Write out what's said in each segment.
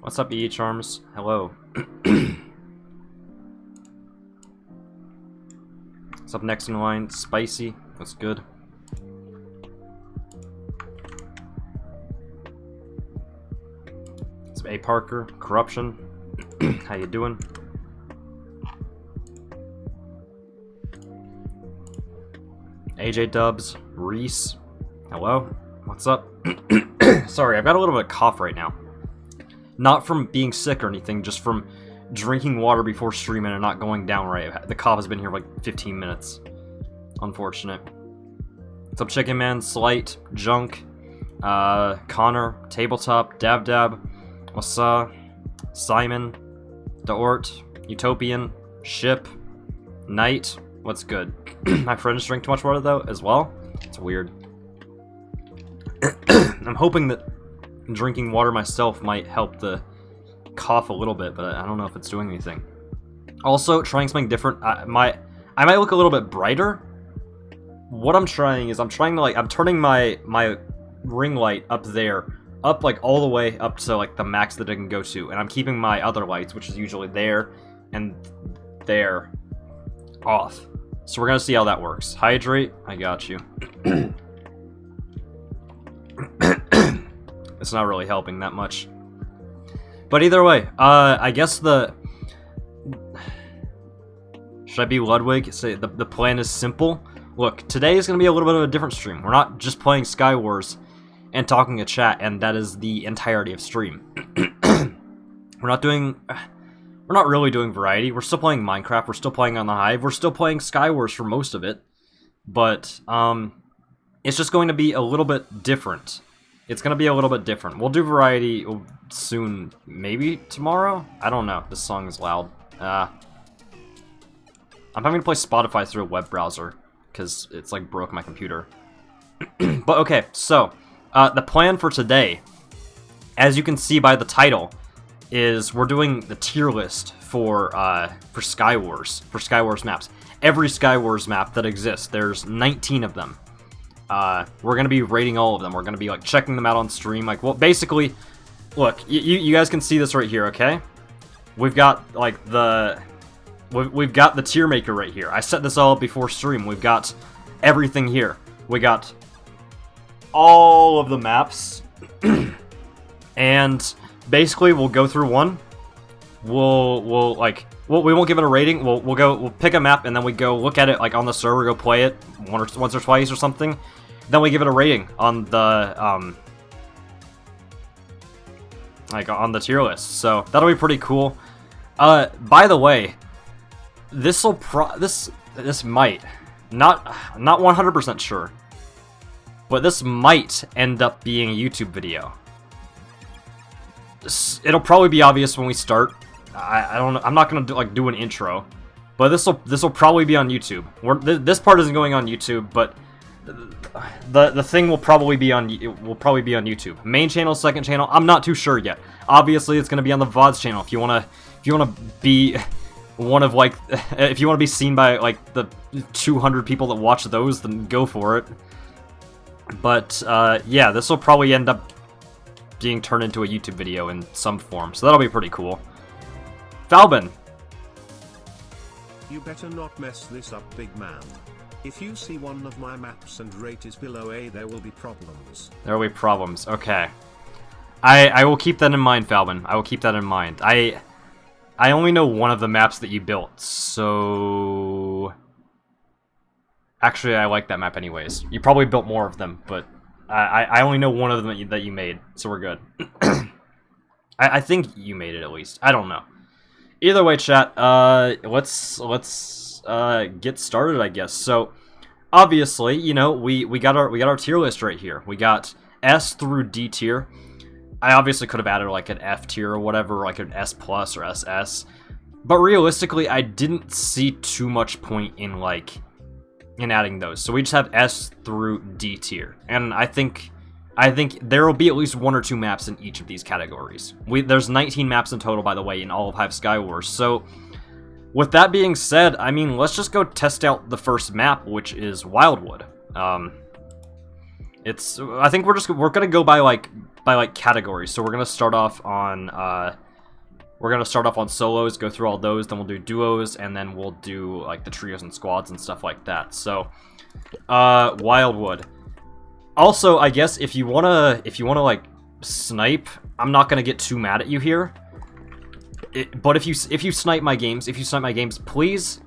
What's up, EH Arms? Hello. What's up next in line? Spicy. What's good? It's A Parker. Corruption. How you doing? AJ Dubs. Reese. Hello. What's up? Sorry, I've got a little bit of cough right now. Not from being sick or anything, just from drinking water before streaming and not going down right. The cough has been here for like 15 minutes. Unfortunate. What's up, Chicken Man? Slight. Junk. Connor. Tabletop. Dab Dab. What's up? Simon. Daort. Utopian. Ship. Knight. What's good? My friends drink too much water though, as well. It's weird. I'm hoping that drinking water myself might help the cough a little bit, but I don't know if it's doing anything. Also, trying something different. I might look a little bit brighter. What I'm trying is I'm turning my ring light up there, up like all the way up to like the max that it can go to, and I'm keeping my other lights, which is usually there and there, off. So we're gonna see how that works. Hydrate, I got you. It's not really helping that much. But either way, I guess the... Should I be Ludwig? Say the plan is simple. Look, today is going to be a little bit of a different stream. We're not just playing Skywars and talking to chat, and that is the entirety of stream. We're not really doing variety. We're still playing Minecraft. We're still playing on the Hive. We're still playing Skywars for most of it. But, it's just going to be a little bit different. It's going to be a little bit different. We'll do variety soon. Maybe tomorrow? I don't know. This song is loud. I'm having to play Spotify through a web browser because it's like broke my computer. But okay, so the plan for today, as you can see by the title, is we're doing the tier list for Skywars maps. Every Skywars map that exists, there's 19 of them. We're gonna be rating all of them. We're gonna be like checking them out on stream. Like, well, basically, look, you guys can see this right here, okay? We've got like we've got the tier maker right here. I set this all up before stream. We've got everything here. We got all of the maps, and basically we'll go through one. We won't give it a rating. We'll pick a map and then we go look at it like on the server, go play it once or twice or something. Then we give it a rating on the on the tier list. So that'll be pretty cool. By the way, this might not 100% sure, but this might end up being a YouTube video. It'll probably be obvious when we start. I don't know. I'm not gonna do an intro, but this will probably be on YouTube. This part isn't going on YouTube, but the thing will probably be on YouTube. Main channel, second channel. I'm not too sure yet. Obviously, it's gonna be on the VODs channel. If you wanna be one of like, if you wanna be seen by like the 200 people that watch those, then go for it. But yeah, this will probably end up being turned into a YouTube video in some form, so that'll be pretty cool. Falbin. You better not mess this up, big man. If you see one of my maps and rate is below A, there will be problems. There will be problems. Okay. I will keep that in mind, Falbin. I will keep that in mind. I only know one of the maps that you built, so... Actually, I like that map anyways. You probably built more of them, but I only know one of them that you made, so we're good. I think you made it at least. I don't know. Either way, chat, let's get started, I guess. So, obviously, you know, we got our tier list right here. We got S through D tier. I obviously could have added like an F tier or whatever, like an S plus or SS. But realistically, I didn't see too much point in adding those. So we just have S through D tier. And I think there will be at least 1 or 2 maps in each of these categories. There's 19 maps in total, by the way, in all of Hive Skywars. So, with that being said, I mean, let's just go test out the first map, which is Wildwood. I think we're gonna go by like by like categories. So we're gonna start off on solos, go through all those, then we'll do duos, and then we'll do like the trios and squads and stuff like that. So, Wildwood. Also, I guess if you wanna like snipe, I'm not gonna get too mad at you here. But if you snipe my games, please.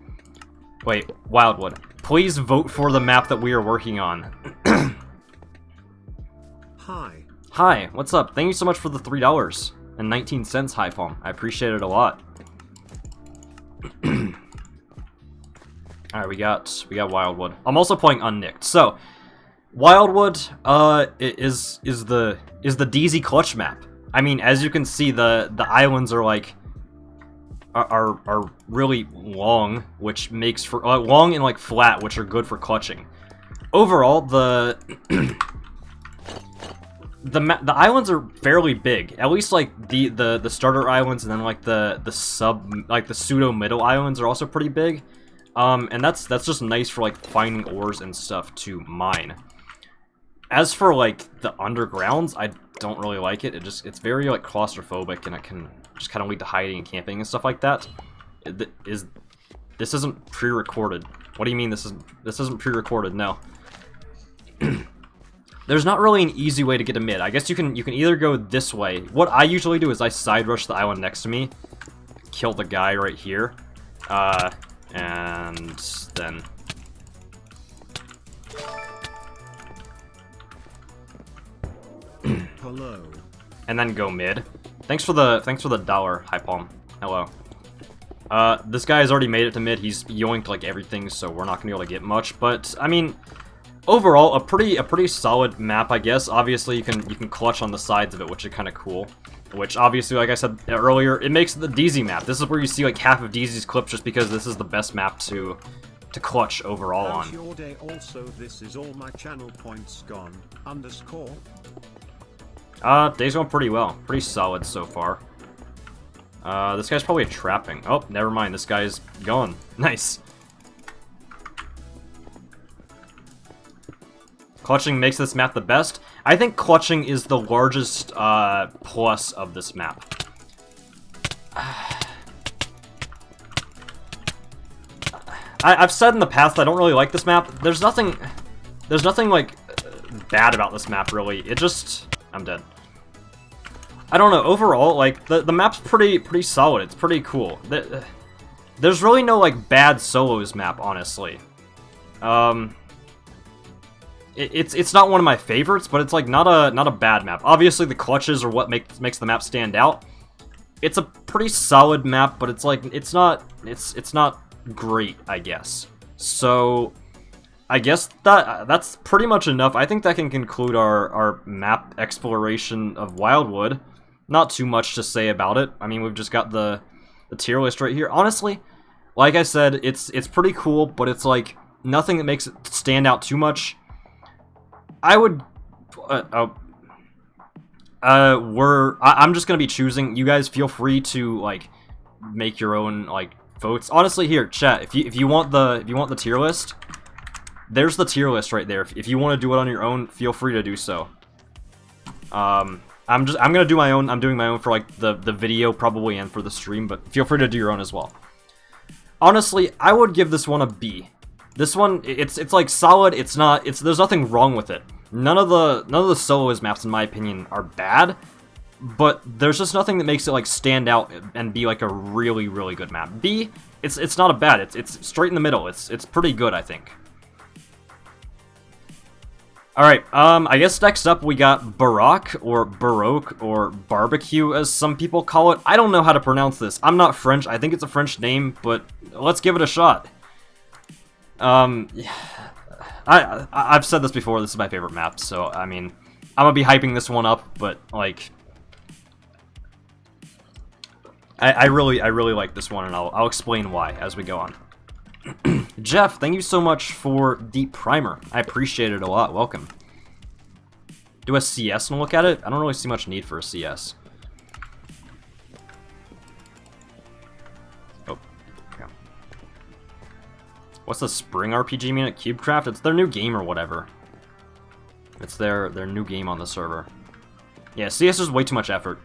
Wait, Wildwood. Please vote for the map that we are working on. Hi. Hi, what's up? Thank you so much for the $3.19, High Palm. I appreciate it a lot. Alright, we got Wildwood. I'm also playing Unnicked. So, Wildwood is the DZ clutch map. I mean, as you can see, the islands are like are really long, which makes for long and like flat, which are good for clutching. Overall, the islands are fairly big. At least like the starter islands, and then like the pseudo middle islands are also pretty big. And that's just nice for like finding ores and stuff to mine. As for like the undergrounds, I don't really like it. It's very like claustrophobic, and it can just kind of lead to hiding and camping and stuff like that. This isn't pre-recorded. What do you mean this isn't pre-recorded? No. There's not really an easy way to get a mid. I guess you can either go this way. What I usually do is I side rush the island next to me, kill the guy right here, and then hello. And then go mid. Thanks for the dollar, High Palm. Hello. This guy has already made it to mid. He's yoinked like everything, so we're not gonna be able to get much. But I mean, overall, a pretty solid map, I guess. Obviously, you can clutch on the sides of it, which is kind of cool. Which obviously, like I said earlier, it makes the DZ map. This is where you see like half of DZ's clips, just because this is the best map to clutch overall on. How's your day? Also, this is all my channel points gone. Underscore. Day's going pretty well. Pretty solid so far. This guy's probably trapping. Oh, never mind. This guy's gone. Nice. Clutching makes this map the best. I think clutching is the largest plus of this map. I've said in the past I don't really like this map. There's nothing like bad about this map really. It just, I'm dead. I don't know. Overall, like the map's pretty solid. It's pretty cool. There's really no like bad solos map, honestly. It's not one of my favorites, but it's like not a bad map. Obviously, the clutches are what makes the map stand out. It's a pretty solid map, but it's like it's not great, I guess. So I guess that's pretty much enough. I think that can conclude our map exploration of Wildwood. Not too much to say about it. I mean, we've just got the tier list right here. Honestly, like I said, it's pretty cool, but it's like nothing that makes it stand out too much. I would, I'm just gonna be choosing. You guys feel free to like make your own like votes. Honestly, here, chat. If you want the tier list, there's the tier list right there. If you want to do it on your own, feel free to do so. I'm gonna do my own. I'm doing my own for like the video probably and for the stream, but feel free to do your own as well. Honestly, I would give this one a B. This one, it's like solid. There's nothing wrong with it. None of the solos maps, in my opinion, are bad, but there's just nothing that makes it like stand out and be like a really good map. B, it's not a bad. It's straight in the middle. It's pretty good, I think. All right. I guess next up we got Baroque or Baroque or Barbecue, as some people call it. I don't know how to pronounce this. I'm not French. I think it's a French name, but let's give it a shot. I've said this before, this is my favorite map, so, I mean, I'm gonna be hyping this one up, but, like, I really like this one, and I'll explain why as we go on. Jeff, thank you so much for the primer. I appreciate it a lot. Welcome. Do a CS and look at it? I don't really see much need for a CS. What's the Spring RPG mean at CubeCraft? It's their new game or whatever. It's their new game on the server. Yeah, CS is way too much effort.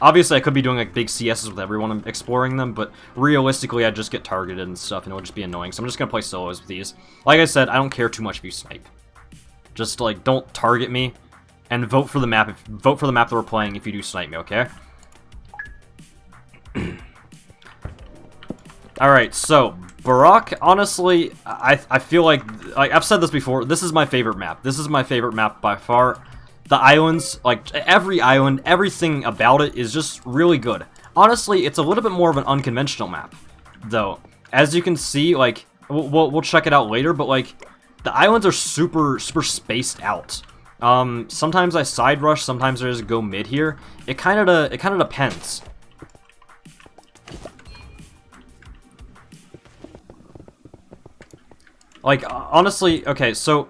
Obviously, I could be doing like big CSs with everyone exploring them, but realistically, I'd just get targeted and stuff, and it would just be annoying. So I'm just gonna play solos with these. Like I said, I don't care too much if you snipe. Just like don't target me, and vote for the map. Vote for the map that we're playing if you do snipe me, okay? All right, so Barak. Honestly, I feel like I've said this before. This is my favorite map. This is my favorite map by far. The islands, like, every island, everything about it is just really good. Honestly, it's a little bit more of an unconventional map, though. As you can see, like, we'll check it out later, but, like, the islands are super spaced out. Sometimes I side rush, sometimes I just go mid here. It kind of depends. Like, honestly, okay, so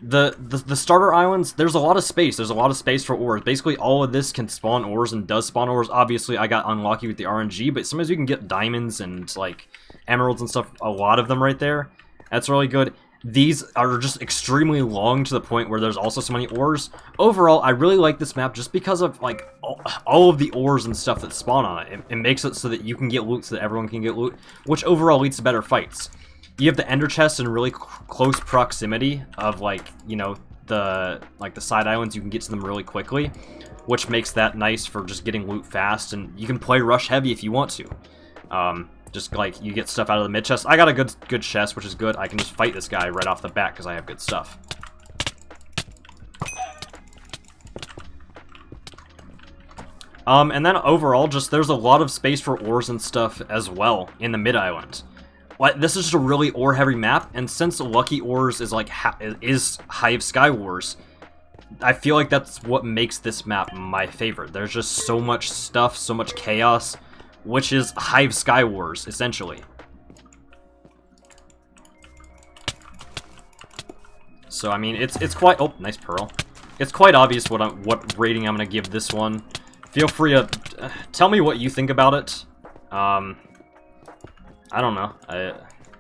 the starter islands, there's a lot of space. There's a lot of space for ores. Basically, all of this can spawn ores and does spawn ores. Obviously, I got unlucky with the RNG, but sometimes you can get diamonds and, like, emeralds and stuff. A lot of them right there. That's really good. These are just extremely long to the point where there's also so many ores. Overall, I really like this map just because of, like, all of the ores and stuff that spawn on it. It makes it so that you can get loot, so that everyone can get loot, which overall leads to better fights. You have the ender chest in really close proximity of, like, you know, the side islands. You can get to them really quickly, which makes that nice for just getting loot fast, and you can play rush heavy if you want to. Just, like, you get stuff out of the mid chest. I got a good chest, which is good. I can just fight this guy right off the bat because I have good stuff. And then overall, just there's a lot of space for ores and stuff as well in the mid island. Like, this is just a really ore-heavy map, and since Lucky Ores is like is Hive Skywars, I feel like that's what makes this map my favorite. There's just so much stuff, so much chaos, which is Hive Skywars essentially. So I mean, it's quite nice pearl. It's quite obvious what rating I'm gonna give this one. Feel free to tell me what you think about it. I don't know.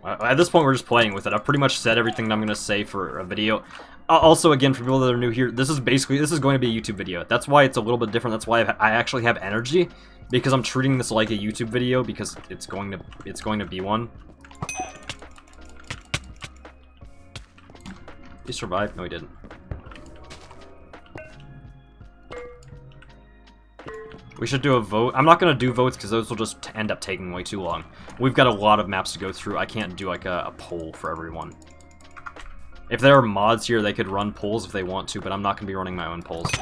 At this point, we're just playing with it. I've pretty much said everything that I'm going to say for a video. Also, again, for people that are new here, this is going to be a YouTube video. That's why it's a little bit different. That's why I actually have energy, because I'm treating this like a YouTube video, because it's going to be one. He survived? No, he didn't. We should do a vote. I'm not going to do votes because those will just end up taking way too long. We've got a lot of maps to go through. I can't do like a poll for everyone. If there are mods here, they could run polls if they want to, but I'm not going to be running my own polls.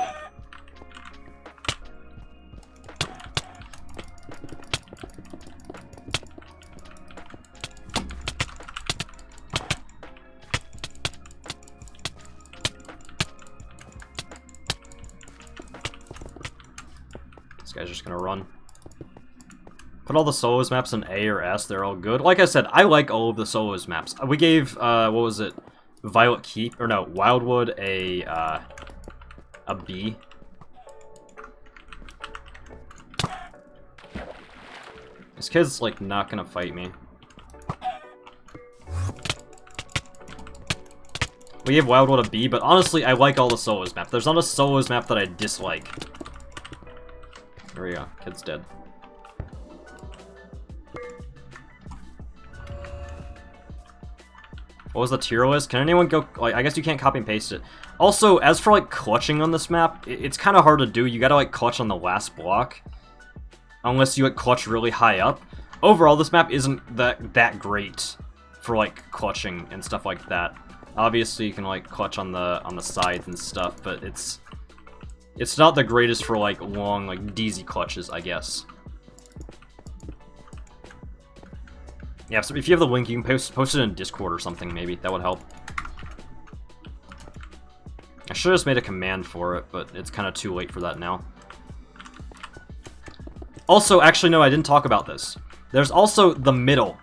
Guy's just gonna run. Put all the solos maps in A or S, they're all good. Like I said, I like all of the solos maps. We gave, what was it? Violet Keep, or no, Wildwood a B. This kid's, like, not gonna fight me. We gave Wildwood a B, but honestly, I like all the solos maps. There's not a solos map that I dislike. There we go. Kid's dead. What was the tier list? Can anyone go... Like, I guess you can't copy and paste it. Also, as for, like, clutching on this map, it's kind of hard to do. You gotta, like, clutch on the last block. Unless you, like, clutch really high up. Overall, this map isn't that great for, like, clutching and stuff like that. Obviously, you can, like, clutch on the sides and stuff, but it's not the greatest for, like, long, like, DZ clutches, I guess. Yeah, so if you have the link, you can post it in Discord or something, maybe. That would help. I should have just made a command for it, but it's kind of too late for that now. Also, actually, no, I didn't talk about this. There's also the middle.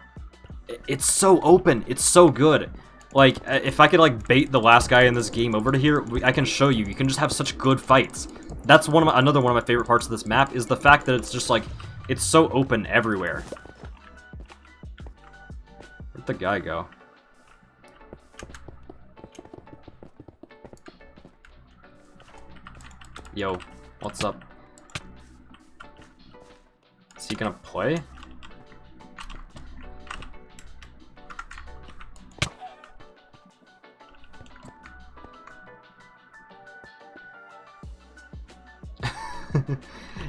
It's so open. It's so good. Like, if I could, like, bait the last guy in this game over to here, I can show you. You can just have such good fights. That's another one of my favorite parts of this map, is the fact that it's just, like, it's so open everywhere. Where'd the guy go? Yo, what's up? Is he gonna play?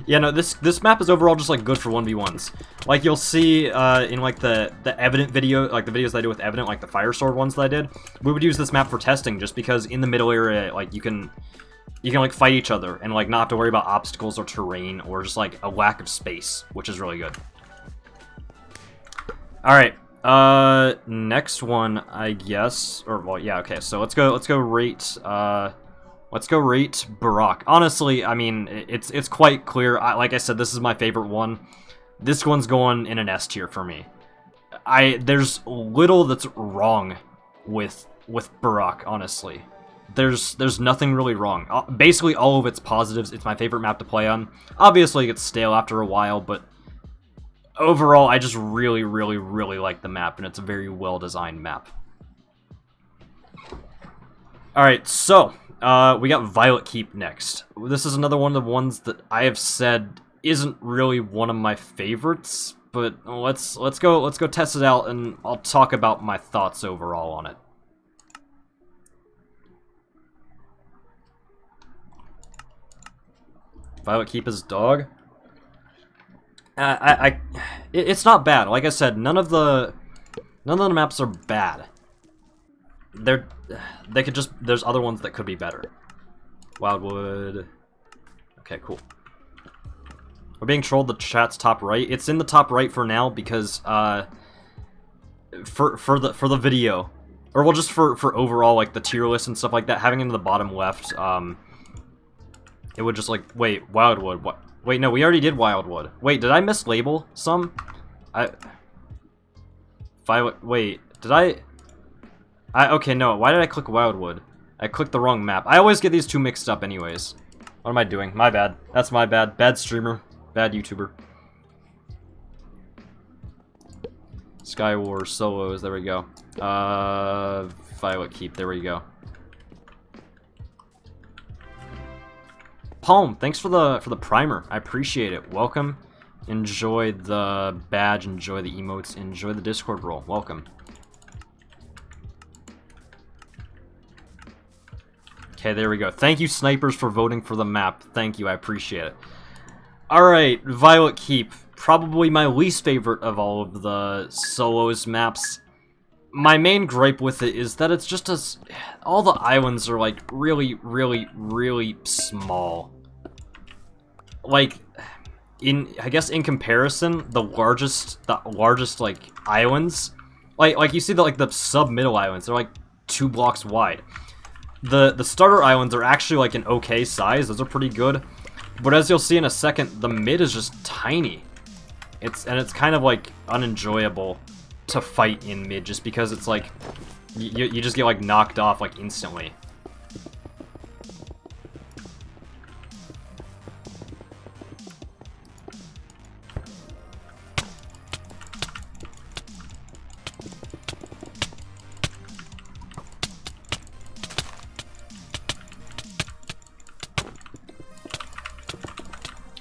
Yeah, no, this map is overall just like good for 1v1s. Like you'll see in like the Evident video, like the videos I do with Evident, like the Fire Sword ones that I did, we would use this map for testing just because in the middle area, like you can like fight each other and like not have to worry about obstacles or terrain or just like a lack of space, which is really good. All right, next one, I guess, or well, yeah, okay. So let's go rate. Let's go rate Barack. Honestly, I mean, it's quite clear. Like I said, this is my favorite one. This one's going in an S tier for me. There's little that's wrong with Barack, honestly. There's nothing really wrong. Basically, all of its positives. It's my favorite map to play on. Obviously, it gets stale after a while, but overall, I just really, really, really like the map, and it's a very well-designed map. Alright, so we got Violet Keep next. This is another one of the ones that I have said isn't really one of my favorites, but let's go test it out, and I'll talk about my thoughts overall on it. Violet Keep is dog. It's not bad. Like I said, none of the maps are bad. They could just, there's other ones that could be better. Wildwood. Okay, cool. We're being trolled. The chat's top right. It's in the top right for now because for the video, or well, just for overall like the tier list and stuff like that, having it in the bottom left, it would just like, wait, Wildwood. What? Wait, no, we already did Wildwood. Wait, did I mislabel some? Wait, did I? Okay, no, why did I click Wildwood? I clicked the wrong map. I always get these two mixed up anyways. What am I doing? My bad. That's my bad. Bad streamer. Bad YouTuber. Skywars, solos, there we go. Violet Keep, there we go. Palm, thanks for the primer. I appreciate it. Welcome. Enjoy the badge, enjoy the emotes, enjoy the Discord role. Welcome. Okay, there we go. Thank you, snipers, for voting for the map. Thank you, I appreciate it. Alright, Violet Keep. Probably my least favorite of all of the solos maps. My main gripe with it is that it's just all the islands are like really, really, really small. Like, I guess in comparison, the largest like islands, like you see the sub-middle islands, they're like 2 blocks wide. The starter islands are actually like an okay size, those are pretty good. But as you'll see in a second, the mid is just tiny. It's kind of like unenjoyable to fight in mid just because it's like you just get like knocked off like instantly.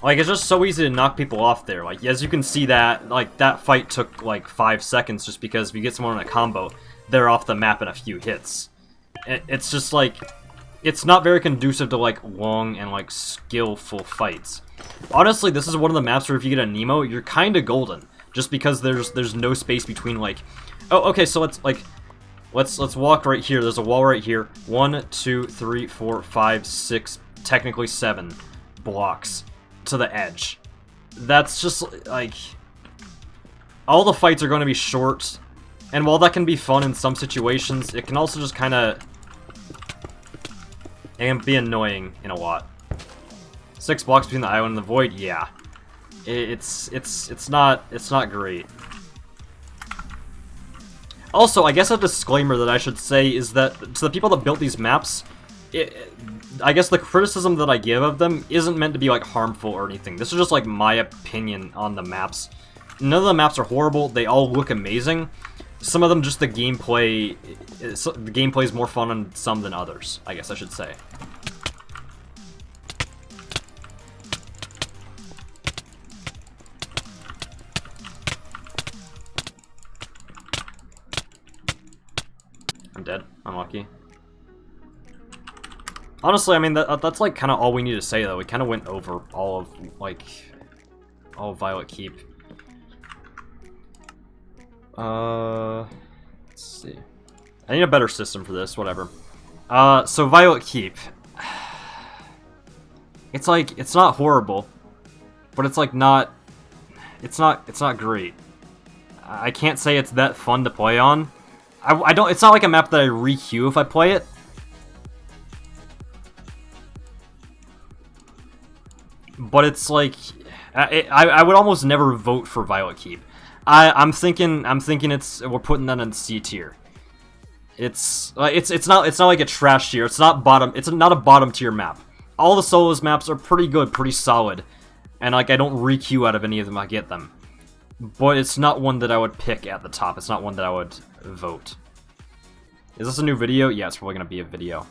Like, it's just so easy to knock people off there. Like, as you can see that, like, that fight took, like, 5 seconds just because if you get someone in a combo, they're off the map in a few hits. It's just, like, it's not very conducive to, like, long and, like, skillful fights. Honestly, this is one of the maps where if you get a Nemo, you're kinda golden. Just because there's no space between, like... Oh, okay, so let's walk right here. There's a wall right here. 1, 2, 3, 4, 5, 6, technically 7 blocks to the edge. That's just, like... all the fights are going to be short, and while that can be fun in some situations, it can also just kind of... and be annoying in a lot. 6 blocks between the island and the void, yeah. It's not great. Also, I guess a disclaimer that I should say is that to the people that built these maps, I guess the criticism that I give of them isn't meant to be, like, harmful or anything. This is just, like, my opinion on the maps. None of the maps are horrible. They all look amazing. Some of them, just the gameplay is more fun on some than others, I guess I should say. I'm dead. Unlucky. Honestly, I mean, that's like kind of all we need to say, though. We kind of went over all of, like, all of Violet Keep. Let's see. I need a better system for this, whatever. So Violet Keep. It's like, it's not horrible, but it's like not, it's not great. I can't say it's that fun to play on. I don't, it's not like a map that I re-queue if I play it. But it's like, I would almost never vote for Violet Keep. I'm thinking we're putting that in C tier. It's not like a trash tier. It's not a bottom tier map. All the solos maps are pretty good, pretty solid, and like I don't re-queue out of any of them. I get them, but it's not one that I would pick at the top. It's not one that I would vote. Is this a new video? Yeah, it's probably gonna be a video.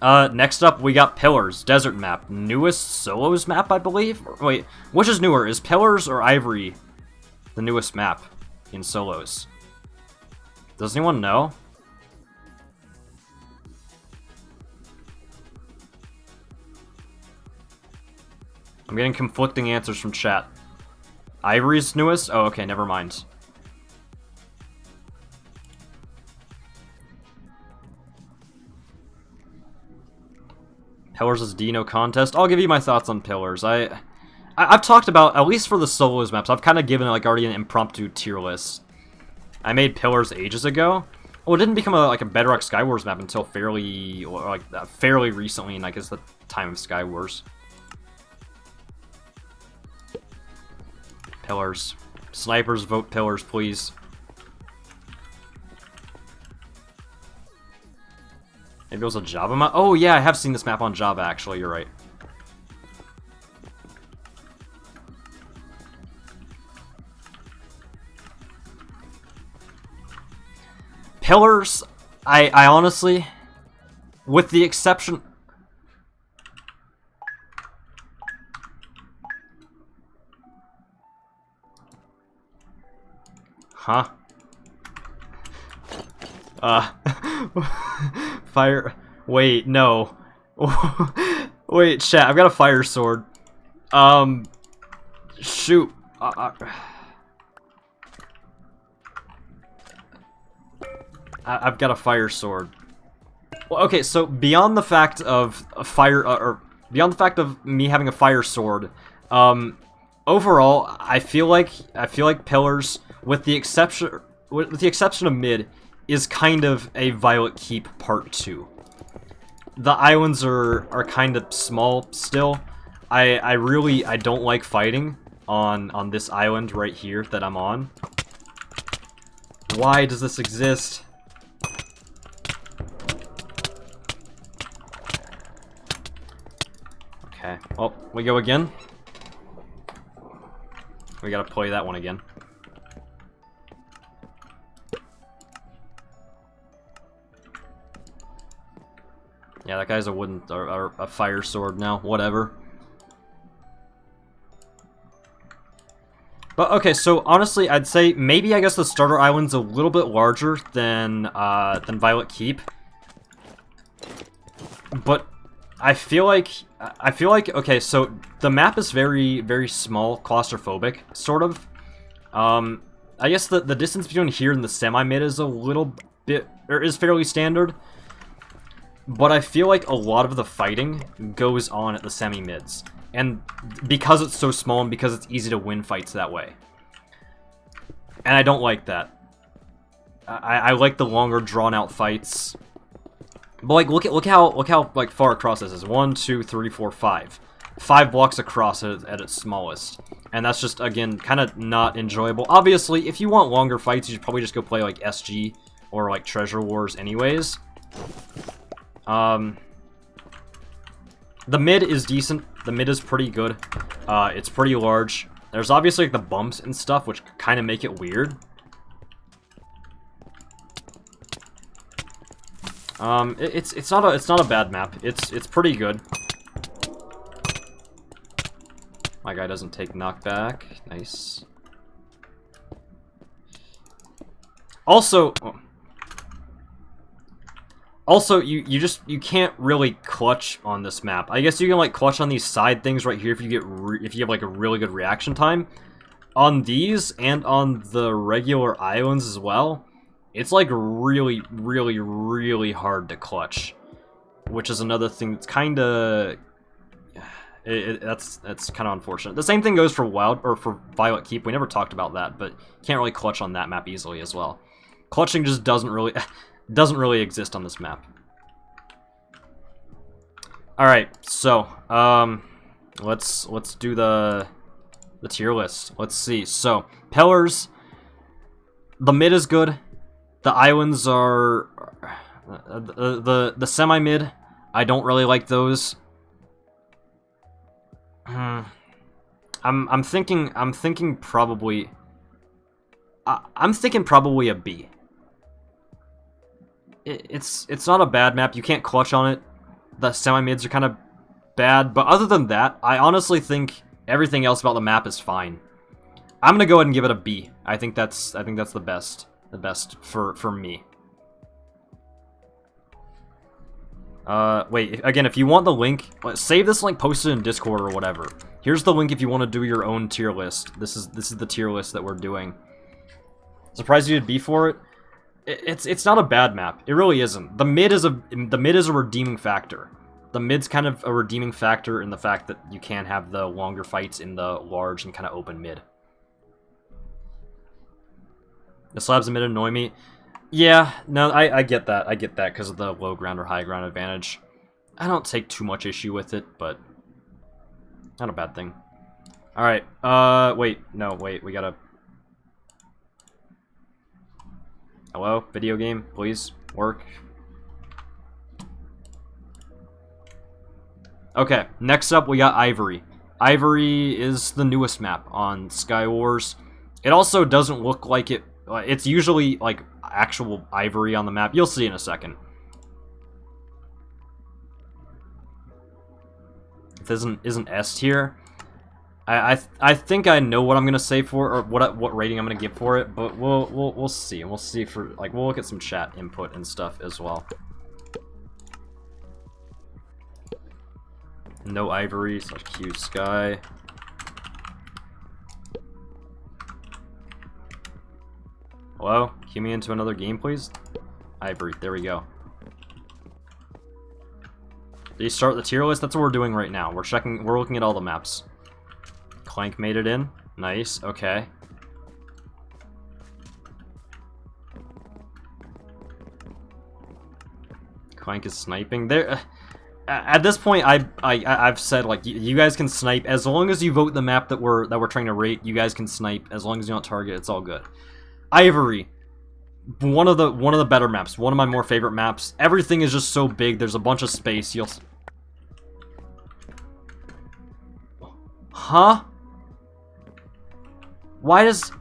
Next up, we got Pillars, Desert map. Newest Solos map, I believe? Wait, which is newer? Is Pillars or Ivory the newest map in Solos? Does anyone know? I'm getting conflicting answers from chat. Ivory's newest? Oh, okay, never mind. Pillars is Dino contest. I'll give you my thoughts on Pillars. I've talked about, at least for the solos maps, I've kind of given like already an impromptu tier list. I made Pillars ages ago. Well, it didn't become like a Bedrock Skywars map until fairly recently, in I guess the time of Skywars. Pillars. Snipers, vote Pillars, please. Maybe it was a Java map? Oh yeah, I have seen this map on Java, actually, you're right. Pillars, I honestly, with the exception... Huh? Fire... Wait, no. Wait, chat, I've got a fire sword. Shoot. I've got a fire sword. Well, okay, so beyond the fact of a fire, or beyond the fact of me having a fire sword, overall, I feel like Pillars, with the exception of mid, is kind of a Violet Keep Part 2. The islands are kind of small still. I don't like fighting on this island right here that I'm on. Why does this exist? Okay, well, we go again. We gotta play that one again. Yeah, that guy's a wooden, or a fire sword now, whatever. But okay, so honestly, I'd say maybe I guess the starter island's a little bit larger than Violet Keep. But I feel like okay, so the map is very, very small, claustrophobic, sort of. I guess the distance between here and the semi-mid is a little bit, or is fairly standard. But I feel like a lot of the fighting goes on at the semi-mids. And because it's so small and because it's easy to win fights that way. And I don't like that. I like the longer, drawn-out fights. But like, look how like far across this is. 1, 2, 3, 4, 5. 5 blocks across at its smallest. And that's just, again, kind of not enjoyable. Obviously, if you want longer fights, you should probably just go play like SG or like Treasure Wars anyways. The mid is decent. The mid is pretty good. It's pretty large. There's obviously like the bumps and stuff, which kind of make it weird. It's not a bad map. It's pretty good. My guy doesn't take knockback. Nice. Also, Also, you can't really clutch on this map. I guess you can like clutch on these side things right here if you if you have like a really good reaction time. On these and on the regular islands as well, it's like really, really, really hard to clutch, which is another thing that's kind of that's kind of unfortunate. The same thing goes for for Violet Keep. We never talked about that, but you can't really clutch on that map easily as well. Clutching just doesn't really exist on this map. All right, so let's do the tier list. Let's see. So pillars, the mid is good. The islands are the semi mid. I don't really like those. I'm thinking probably a B. It's not a bad map. You can't clutch on it. The semi-mids are kind of bad, but other than that, I honestly think everything else about the map is fine. I'm gonna go ahead and give it a B. I think that's the best for me. Wait, again, if you want the link, save this link, post it in Discord or whatever. Here's the link if you want to do your own tier list. This is the tier list that we're doing. Surprised you did B for it? It's not a bad map. It really isn't. The mid is a redeeming factor. The mid's kind of a redeeming factor in the fact that you can have the longer fights in the large and kind of open mid. The slabs in mid annoy me. Yeah, no, I get that. I get that because of the low ground or high ground advantage. I don't take too much issue with it, but not a bad thing. Alright, wait, we gotta... Hello? Video game, please? Work? Okay, next up we got Ivory. Ivory is the newest map on Skywars. It also doesn't look like it... It's usually, like, actual Ivory on the map. You'll see in a second. If this isn't S tier, I think I know what I'm gonna say for, or what rating I'm gonna give for it, but we'll see. We'll see for, like, we'll look at some chat input and stuff as well. No Ivory / Q Sky. Hello? Cue me into another game, please. Ivory, there we go. Did you start the tier list? That's what we're doing right now. We're looking at all the maps. Clank made it in. Nice, okay. Clank is sniping. There. At this point, I've said, like, you guys can snipe as long as you vote the map that we're trying to rate. You guys can snipe as long as you don't target. It's all good. Ivory, one of the better maps. One of my more favorite maps. Everything is just so big. There's a bunch of space. Huh? Why does...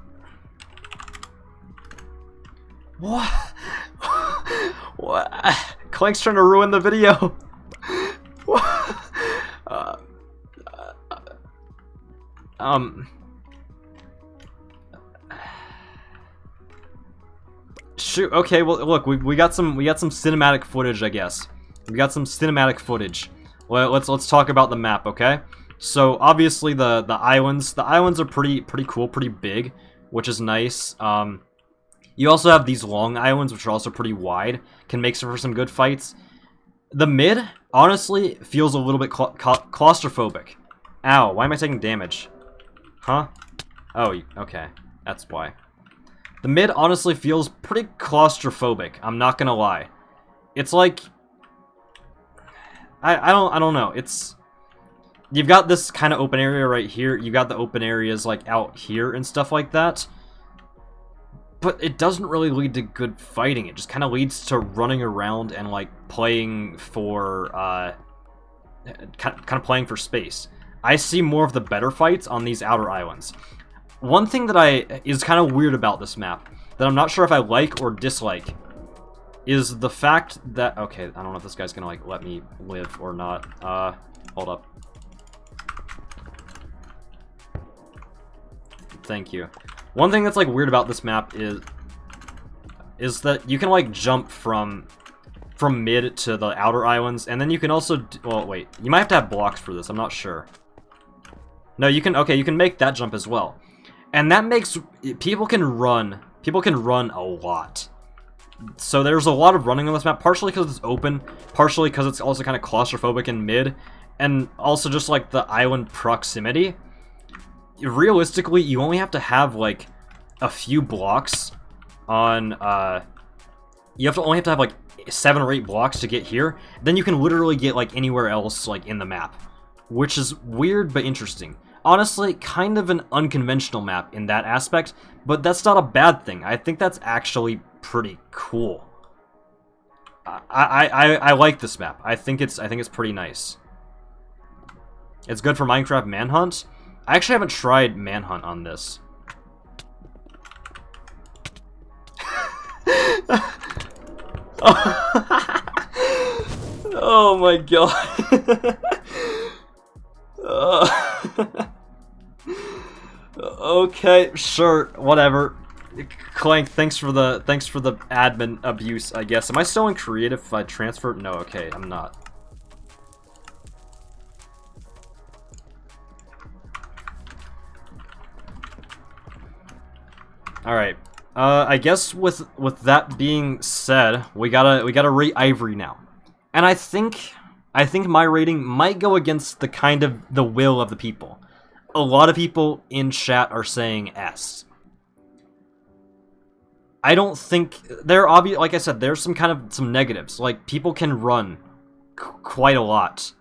What? What? Clank's trying to ruin the video. Shoot. Okay. Well, look, we got some cinematic footage, I guess. We got some cinematic footage. Let's talk about the map, okay? So obviously the islands are pretty cool, pretty big, which is nice. You also have these long islands, which are also pretty wide, can make for some good fights. The mid, honestly, feels a little bit claustrophobic. Ow, why am I taking damage? Huh? Oh, okay, that's why. The mid honestly feels pretty claustrophobic. I'm not gonna lie. It's like I don't know. It's, you've got this kind of open area right here. You got the open areas like out here and stuff like that. But it doesn't really lead to good fighting. It just kind of leads to running around and like playing for kind of playing for space. I see more of the better fights on these outer islands. One thing that is kind of weird about this map that I'm not sure if I like or dislike is the fact that, okay, I don't know if this guy's gonna like let me live or not. Hold up. Thank you. One thing that's like weird about this map is that you can like jump from from mid to the outer islands, and then you can also, well, wait, you might have to have blocks for this, I'm not sure. No, you can, okay, you can make that jump as well. And that makes, people can run a lot. So there's a lot of running on this map, partially because it's open, partially because it's also kind of claustrophobic in mid, and also just like the island proximity. Realistically, you only have to have like a few blocks on, you only have to have like 7 or 8 blocks to get here, then you can literally get like anywhere else like in the map, which is weird but interesting. Honestly, kind of an unconventional map in that aspect, but that's not a bad thing. I think that's actually pretty cool. I like this map. I think it's pretty nice. It's good for Minecraft Manhunt. I actually haven't tried Manhunt on this. Oh my god. Okay, sure, whatever. Clank, thanks for the admin abuse, I guess. Am I still in creative if I transfer? No, okay, I'm not. Alright. I guess with that being said, we gotta rate Ivory now. And I think my rating might go against the kind of the will of the people. A lot of people in chat are saying S. I don't think there are like I said, there's some negatives. Like people can run quite a lot.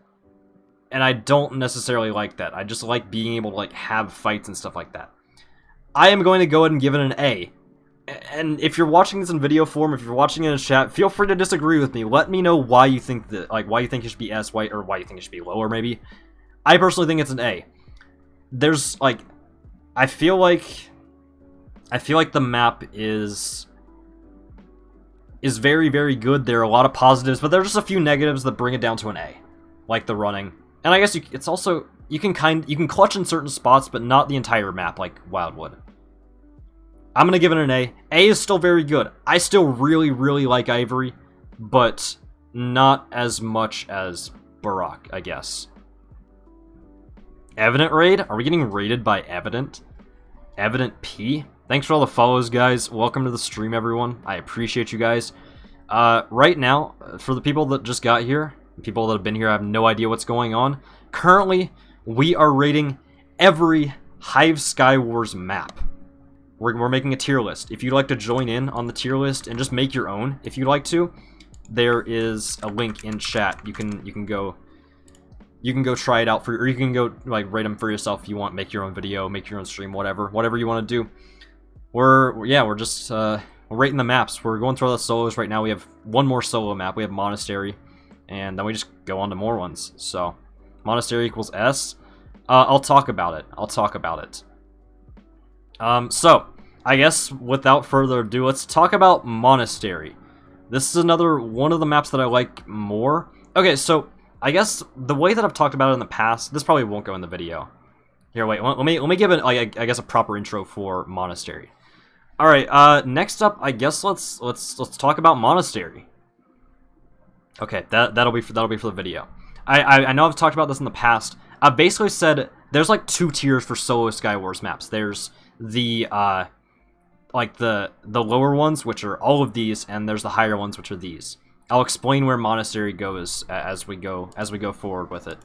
And I don't necessarily like that. I just like being able to like have fights and stuff like that. I am going to go ahead and give it an A. And if you're watching this in video form, if you're watching it in chat, feel free to disagree with me. Let me know why you think that, like, why you think it should be S, or why you think it should be lower, maybe. I personally think it's an A. There's, like, I feel like the map is very, very good. There are a lot of positives, but there are just a few negatives that bring it down to an A. Like the running. And I guess it's also, you can clutch in certain spots, but not the entire map, like Wildwood. I'm gonna give it an A. A is still very good. I still really, really like Ivory, but not as much as Barack, I guess. Evident raid? Are we getting raided by Evident? Evident P? Thanks for all the follows, guys. Welcome to the stream, everyone. I appreciate you guys. Right now, for the people that just got here, people that have been here have no idea what's going on. Currently, we are rating every Hive Skywars map. We're making a tier list. If you'd like to join in on the tier list and just make your own, if you'd like to, there is a link in chat. You can go try it out or you can go like rate them for yourself if you want. Make your own video, make your own stream, whatever you want to do. We're just rating the maps. We're going through all the solos right now. We have one more solo map. We have Monastery, and then we just go on to more ones. So Monastery equals S. I'll talk about it. So, I guess without further ado, let's talk about Monastery. This is another one of the maps that I like more. Okay, so I guess the way that I've talked about it in the past, this probably won't go in the video. Here, wait, let me give it, like, I guess, a proper intro for Monastery. All right, next up, I guess let's talk about Monastery. Okay, that'll be for the video. I know I've talked about this in the past. I've basically said there's like 2 tiers for solo Skywars maps. There's the like the lower ones, which are all of these, and there's the higher ones, which are these. I'll explain where Monastery goes as we go forward with it.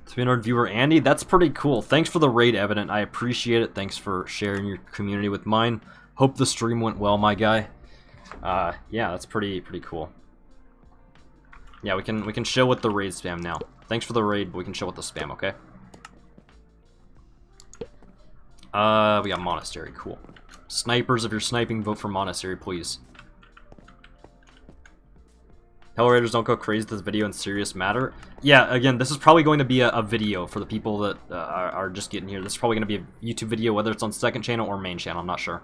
300 viewer Andy, that's pretty cool. Thanks for the raid, Evident. I appreciate it. Thanks for sharing your community with mine. Hope the stream went well, my guy. Yeah, that's pretty cool. Yeah, we can chill with the raid spam now. Thanks for the raid, but we can chill with the spam, okay? We got Monastery, cool. Snipers, if you're sniping, vote for Monastery, please. Hell Raiders, don't go crazy this video in serious matter. Yeah, again, this is probably going to be a video for the people that are just getting here. This is probably going to be a YouTube video, whether it's on second channel or main channel, I'm not sure.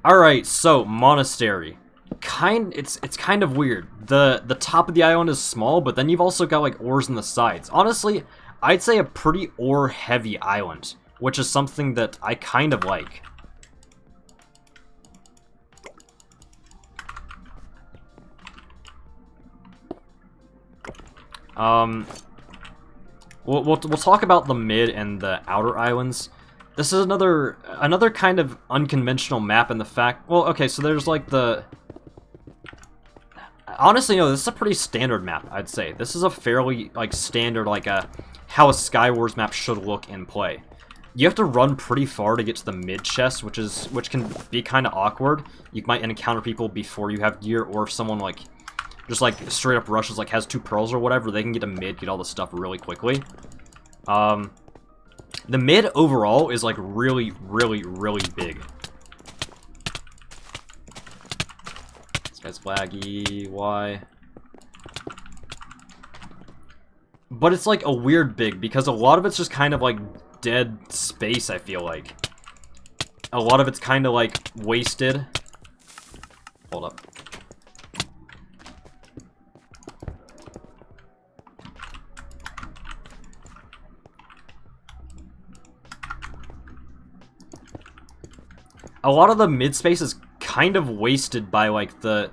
Alright, so, Monastery. It's kind of weird. The top of the island is small, but then you've also got like ores on the sides. Honestly, I'd say a pretty ore-heavy island, which is something that I kind of like. We'll talk about the mid and the outer islands. This is another kind of unconventional map in the fact... Well, okay, so there's like the... Honestly, no, this is a pretty standard map, I'd say. This is a fairly, like, standard, like, how a Skywars map should look in play. You have to run pretty far to get to the mid chest, which can be kind of awkward. You might encounter people before you have gear, or if someone, like, just, like, straight up rushes, like, has 2 pearls or whatever, they can get a mid, get all the stuff really quickly. The mid overall is, like, really, really, really big. This guy's laggy, why? But it's, like, a weird big, because a lot of it's just kind of, like, dead space, I feel like. A lot of it's kind of, like, wasted. Hold up. A lot of the mid space is kind of wasted by, like, the,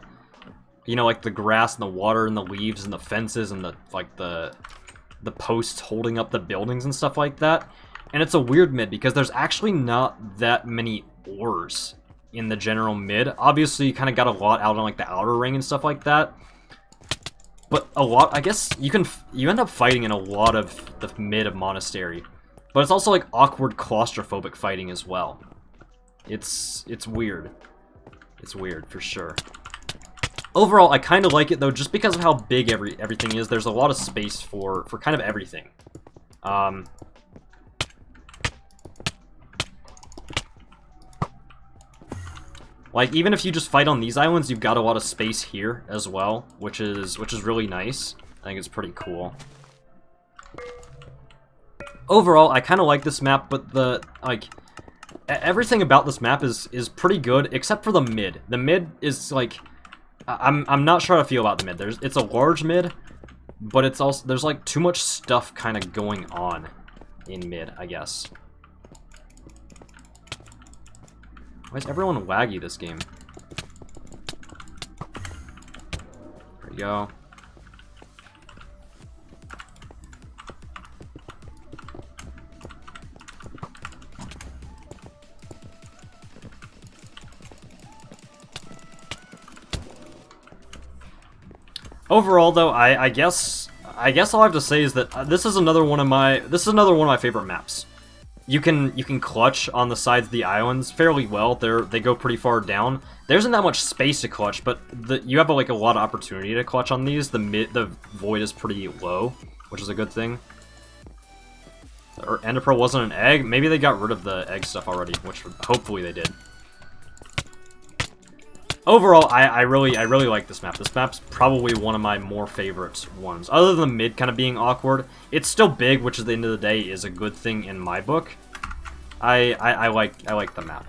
you know, like, the grass and the water and the leaves and the fences and the, like, the posts holding up the buildings and stuff like that. And it's a weird mid because there's actually not that many ores in the general mid. Obviously, you kind of got a lot out on, like, the outer ring and stuff like that. But a lot, I guess, you end up fighting in a lot of the mid of Monastery. But it's also, like, awkward claustrophobic fighting as well. It's weird. It's weird, for sure. Overall, I kind of like it, though, just because of how big everything is. There's a lot of space for kind of everything. Like, even if you just fight on these islands, you've got a lot of space here as well, which is really nice. I think it's pretty cool. Overall, I kind of like this map, but everything about this map is pretty good, except for the mid. The mid is, like... I'm not sure how to feel about the mid. It's a large mid, but it's also... There's, like, too much stuff kind of going on in mid, I guess. Why is everyone laggy this game? There we go. Overall, though, I guess all I have to say is that this is another one of my favorite maps. You can clutch on the sides of the islands fairly well. They go pretty far down. There isn't that much space to clutch, but you have like a lot of opportunity to clutch on these. The void is pretty low, which is a good thing. Or Ender Pearl wasn't an egg. Maybe they got rid of the egg stuff already, which hopefully they did. Overall, I really like this map. This map's probably one of my more favorite ones. Other than the mid kind of being awkward, it's still big, which at the end of the day is a good thing in my book. I like the map.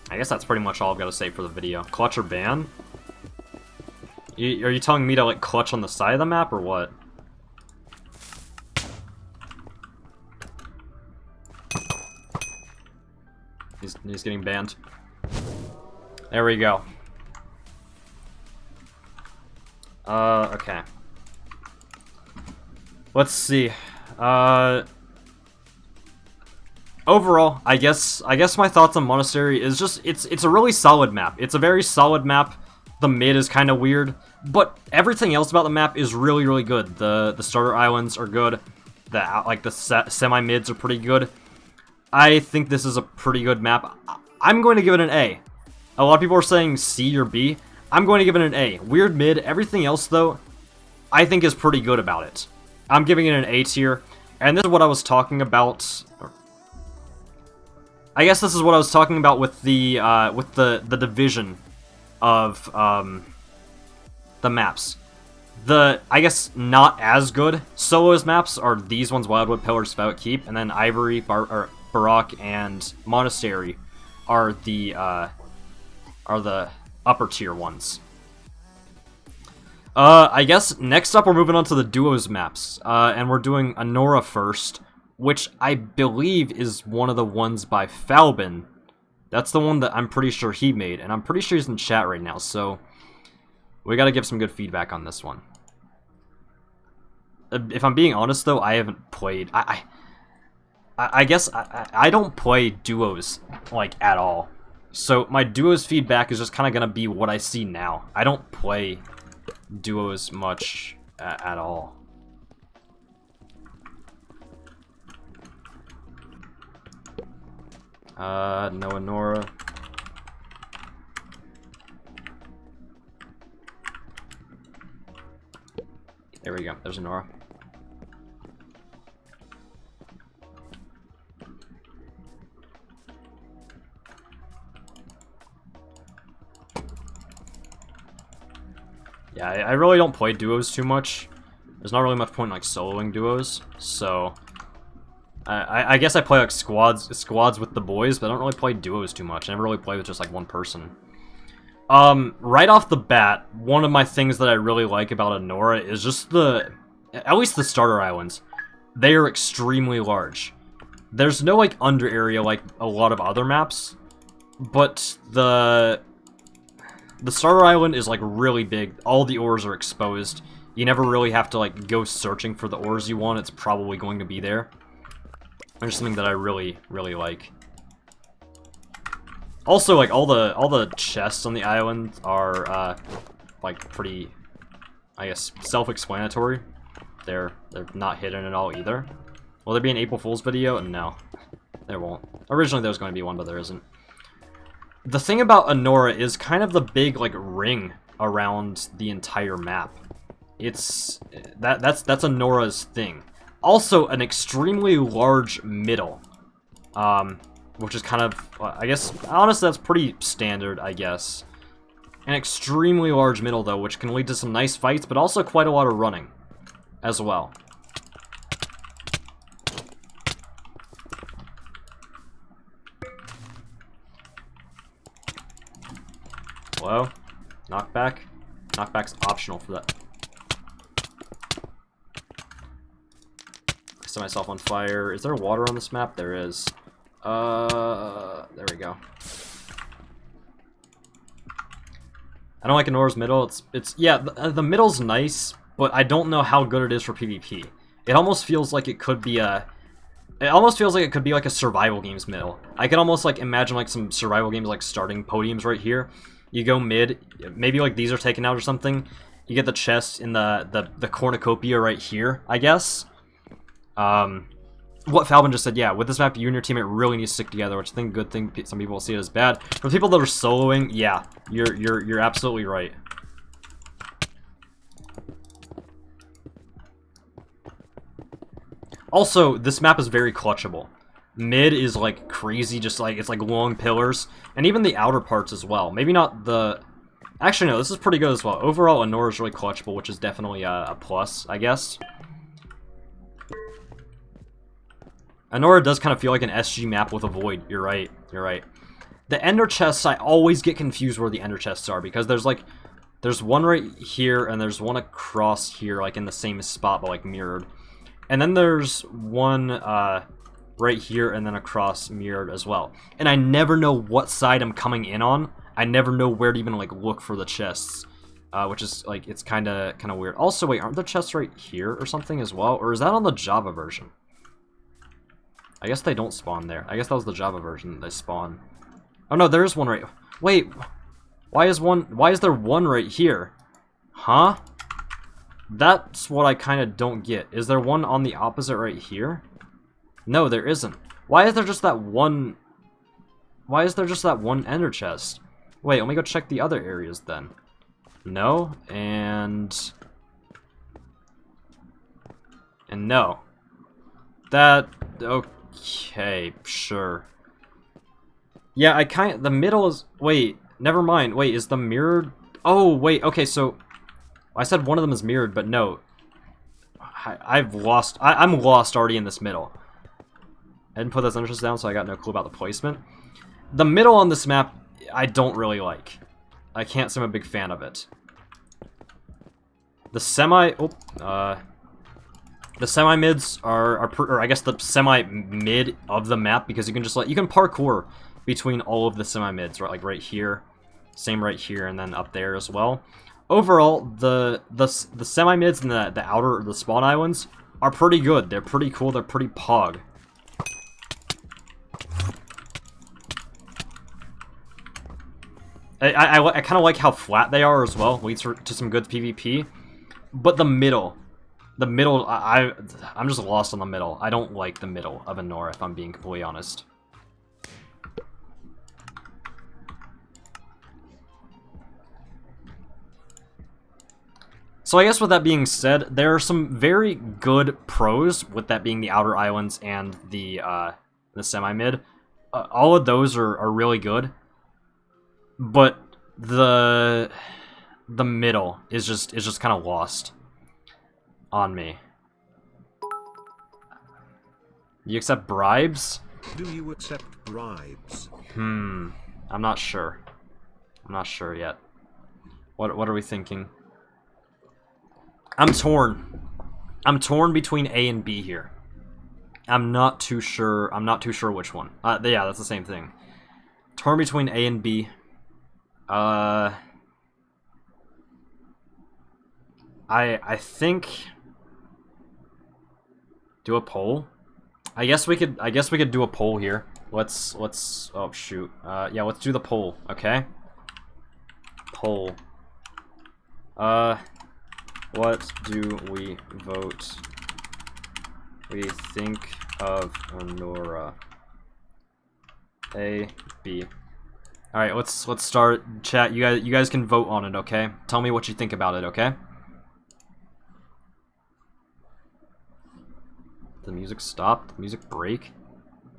I guess that's pretty much all I've got to say for the video. Clutch or ban? Are you telling me to like clutch on the side of the map or what? He's getting banned. There we go. Okay. Let's see. Overall, I guess my thoughts on Monastery is just it's a really solid map. It's a very solid map. The mid is kind of weird, but everything else about the map is really good. The starter islands are good. The semi mids are pretty good. I think this is a pretty good map. I'm going to give it an A. A lot of people are saying C or B. I'm going to give it an A. Weird mid. Everything else, though, I think is pretty good about it. I'm giving it an A tier. And this is what I was talking about. I guess this is what I was talking about with the division of the maps. I guess not as good solos maps are these ones: Wildwood, Pillar, Spout, Keep, and then Ivory, Barak, and Monastery are the upper tier ones. I guess next up we're moving on to the duos maps, and we're doing Anora first, which I believe is one of the ones by Falbin. That's the one that I'm pretty sure he made, and I'm pretty sure he's in chat right now, so we gotta give some good feedback on this one. If I'm being honest though, I haven't played, I guess I don't play duos, like, at all. So my duos feedback is just kind of gonna be what I see now. I don't play duos much at all. No Anora. There we go, there's Anora. Yeah, I really don't play duos too much. There's not really much point in, like, soloing duos, so I guess I play, like, squads with the boys, but I don't really play duos too much. I never really play with just, like, one person. Right off the bat, one of my things that I really like about Anora is just at least the starter islands. They are extremely large. There's no, like, under area like a lot of other maps, but the starter island is, like, really big. All the ores are exposed. You never really have to, like, go searching for the ores you want. It's probably going to be there. There's something that I really, really like. Also, like, all the chests on the island are, like, pretty, I guess, self-explanatory. They're not hidden at all either. Will there be an April Fool's video? No, there won't. Originally there was going to be one, but there isn't. The thing about Anora is kind of the big, like, ring around the entire map. That's Anora's thing. Also, an extremely large middle, which is kind of, I guess, honestly, that's pretty standard, I guess. An extremely large middle, though, which can lead to some nice fights, but also quite a lot of running as well. Hello? Knockback? Knockback's optional for that. I set myself on fire. Is there water on this map? There is. There we go. I don't like Anora's middle. Yeah, the middle's nice, but I don't know how good it is for PvP. It almost feels like it could be a... It almost feels like it could be like a survival games middle. I could almost, like, imagine, like, some survival games, like, starting podiums right here. You go mid, maybe, like, these are taken out or something. You get the chest in the cornucopia right here, I guess. What Falbin just said, yeah, with this map, you and your teammate really need to stick together, which I think good thing. Some people will see it as bad. For people that are soloing, yeah, you're absolutely right. Also, this map is very clutchable. Mid is, like, crazy, just, like, it's, like, long pillars. And even the outer parts as well. Maybe not the... Actually, no, this is pretty good as well. Overall, Anora is really clutchable, which is definitely a plus, I guess. Anora does kind of feel like an SG map with a void. You're right, you're right. The ender chests, I always get confused where the ender chests are, because there's, like... There's one right here, and there's one across here, like, in the same spot, but, like, mirrored. And then there's one, right here and then across mirrored as well. And I never know what side I'm coming in on. I never know where to even, like, look for the chests. Which is, like, it's kind of weird. Also, wait, aren't there chests right here or something as well? Or is that on the Java version? I guess they don't spawn there. I guess that was the Java version that they spawn. Oh no, there is one right... Wait, why is there one right here? Huh? That's what I kind of don't get. Is there one on the opposite right here? No, there isn't. Why is there just that one... Why is there just that one ender chest? Wait, let me go check the other areas then. No, and no. That... Okay, sure. Yeah, the middle is... Wait, never mind. Wait, is the mirrored... Oh, wait, okay, so... I said one of them is mirrored, but no. I'm lost already in this middle. I didn't put those entrances down, so I got no clue about the placement. The middle on this map, I don't really like. I can't say I'm a big fan of it. The semi... the semi-mids or I guess the semi-mid of the map, because you can just you can parkour between all of the semi-mids, right? Like right here, same right here, and then up there as well. Overall, the semi-mids and the outer, the spawn islands are pretty good. They're pretty cool. They're pretty pog. I kind of like how flat they are as well. Leads to some good PvP. But the middle, I'm just lost on the middle. I don't like the middle of Anora, if I'm being completely honest. So I guess with that being said, there are some very good pros, with that being the outer islands and the semi-mid. All of those are really good. But the middle is just kind of lost on me. You accept bribes? Do you accept bribes? I'm not sure. I'm not sure yet. What are we thinking? I'm torn. I'm torn between A and B here. I'm not too sure. I'm not too sure which one. Yeah, that's the same thing. Torn between A and B. I think do a poll. I guess we could do a poll here. Let's oh shoot. Yeah, let's do the poll, okay? Poll. What do we vote? We think of Anora. A, B. All right, let's start chat. You guys can vote on it, okay? Tell me what you think about it, okay? The music stopped. The music break.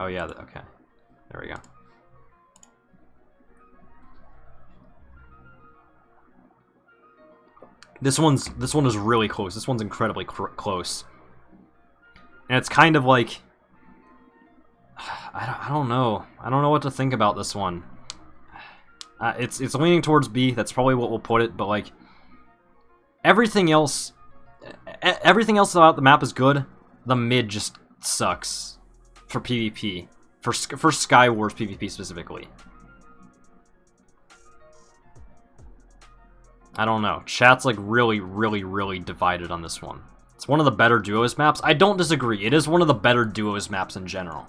Oh yeah, okay. There we go. This one is really close. This one's incredibly close. And it's kind of like I don't know. I don't know what to think about this one. It's leaning towards B. That's probably what we'll put it. But like everything else about the map is good. The mid just sucks for PvP. For Skywars PvP specifically. I don't know. Chat's like really divided on this one. It's one of the better duos maps. I don't disagree. It is one of the better duos maps in general.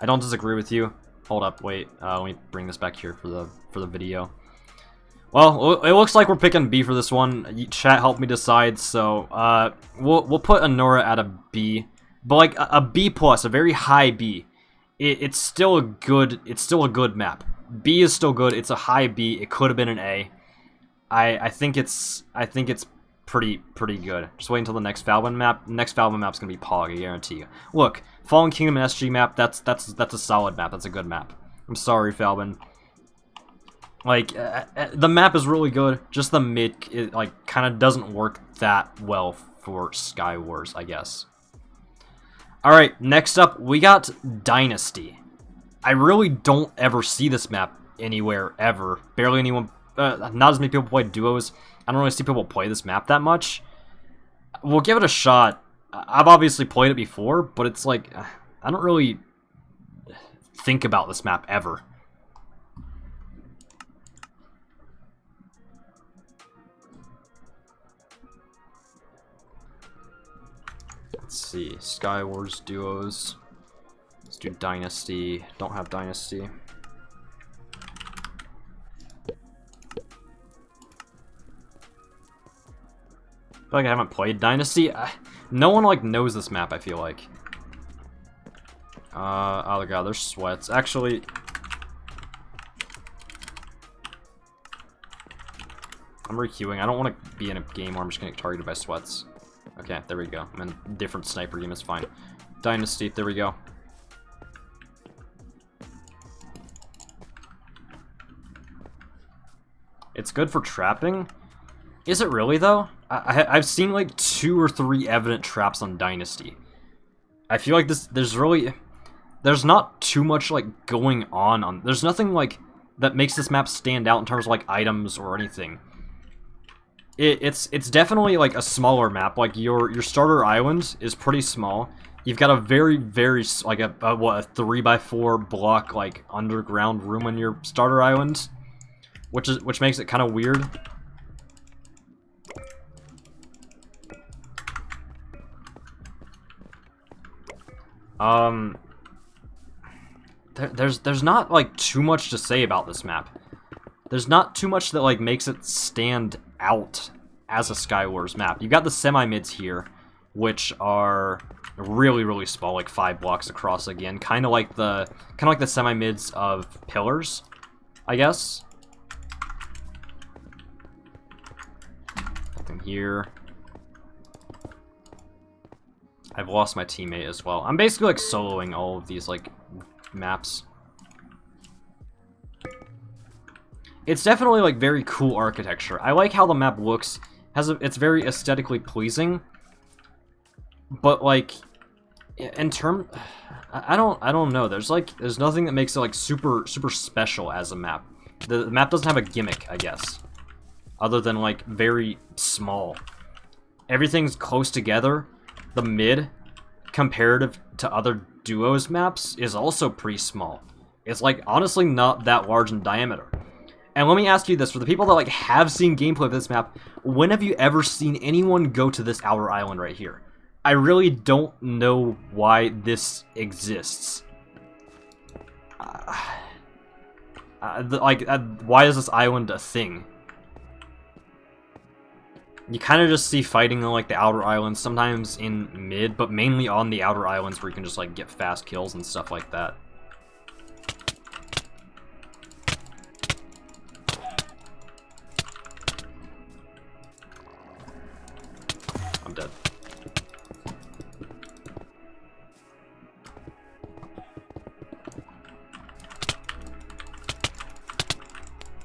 I don't disagree with you. Hold up, wait. Let me bring this back here for the video. Well, it looks like we're picking B for this one. Chat helped me decide, so we'll put Anora at a B, but like a B plus, a very high B. It's still a good map. B is still good. It's a high B. It could have been an A. I think it's pretty good. Just wait until the next Falvin map. Next Falvin map's gonna be Pog, I guarantee you. Look, Fallen Kingdom and SG map. That's a solid map. That's a good map. I'm sorry, Falvin. Like the map is really good. Just the mid, like kind of doesn't work that well for Skywars, I guess. All right, next up we got Dynasty. I really don't ever see this map anywhere ever. Barely anyone. Not as many people play duos. I don't really see people play this map that much. We'll give it a shot. I've obviously played it before, but it's like I don't really think about this map ever. Let's see. Skywars duos. Let's do Dynasty. Don't have Dynasty. I feel like I haven't played Dynasty. No one like knows this map, I feel like. Oh god, there's sweats. Actually, I'm requeuing. I don't want to be in a game where I'm just gonna get targeted by sweats. Okay, there we go. I'm in a different sniper game, it's fine. Dynasty, there we go. It's good for trapping. Is it really, though? I've seen, like, 2 or 3 evident traps on Dynasty. I feel like there's not too much, like, going on. There's nothing, like, that makes this map stand out in terms of like items or anything. It's definitely like a smaller map. Like your starter island is pretty small. You've got a very like a 3x4 block like underground room on your starter island, which makes it kind of weird. There's not like too much to say about this map. There's not too much that like makes it stand out as a Skywars map. You got the semi-mids here, which are really small, like 5 blocks across again, kind of like the semi-mids of Pillars, I guess. Nothing here. I've lost my teammate as well. I'm basically like soloing all of these like maps. It's definitely like very cool architecture. I like how the map looks. It's very aesthetically pleasing. But like in term I don't know. There's nothing that makes it like super special as a map. The map doesn't have a gimmick, I guess. Other than like very small. Everything's close together. The mid, comparative to other duos maps, is also pretty small. It's like honestly not that large in diameter. And let me ask you this, for the people that like have seen gameplay of this map, when have you ever seen anyone go to this outer island right here? I really don't know why this exists. Why is this island a thing? You kind of just see fighting on like the outer islands, sometimes in mid, but mainly on the outer islands where you can just like get fast kills and stuff like that. I'm dead.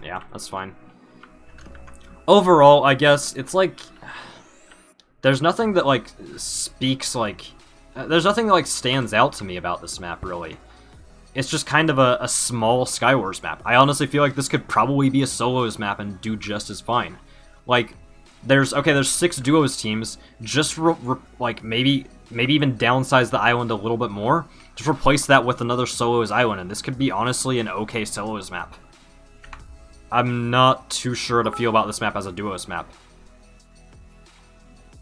Yeah, that's fine. Overall, I guess, it's like, there's nothing that, like, speaks, like, there's nothing that, like, stands out to me about this map, really. It's just kind of a small Skywars map. I honestly feel like this could probably be a solos map and do just as fine. Like, there's 6 duos teams, just, like, maybe even downsize the island a little bit more, just replace that with another solos island, and this could be, honestly, an okay solos map. I'm not too sure to feel about this map as a duos map.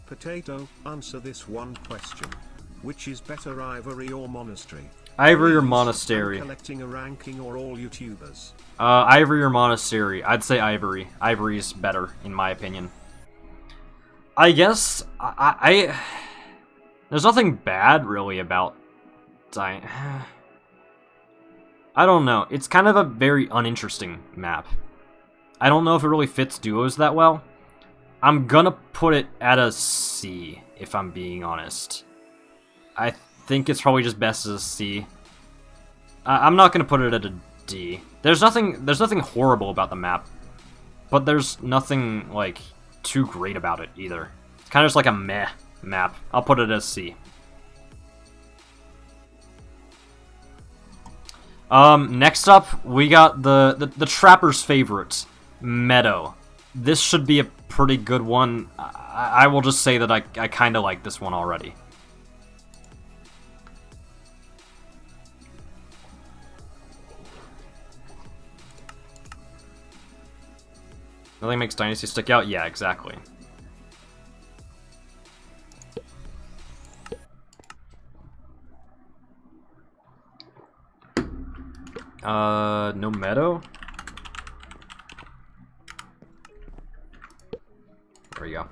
Potato, answer this one question. Which is better, Ivory or Monastery? Ivory or Monastery? Collecting a ranking or all YouTubers? Ivory or Monastery? I'd say Ivory. Ivory's better, in my opinion. I guess, there's nothing bad, really, about I don't know. It's kind of a very uninteresting map. I don't know if it really fits duos that well. I'm gonna put it at a C, if I'm being honest. I think it's probably just best as a C. I'm not gonna put it at a D. There's nothing horrible about the map, but there's nothing, like, too great about it, either. It's kind of just like a meh map. I'll put it as C. Next up, we got the Trapper's favorite, Meadow. This should be a pretty good one. I will just say that I kind of like this one already. Nothing makes Dynasty stick out? Yeah, exactly. No Meadow? There we go.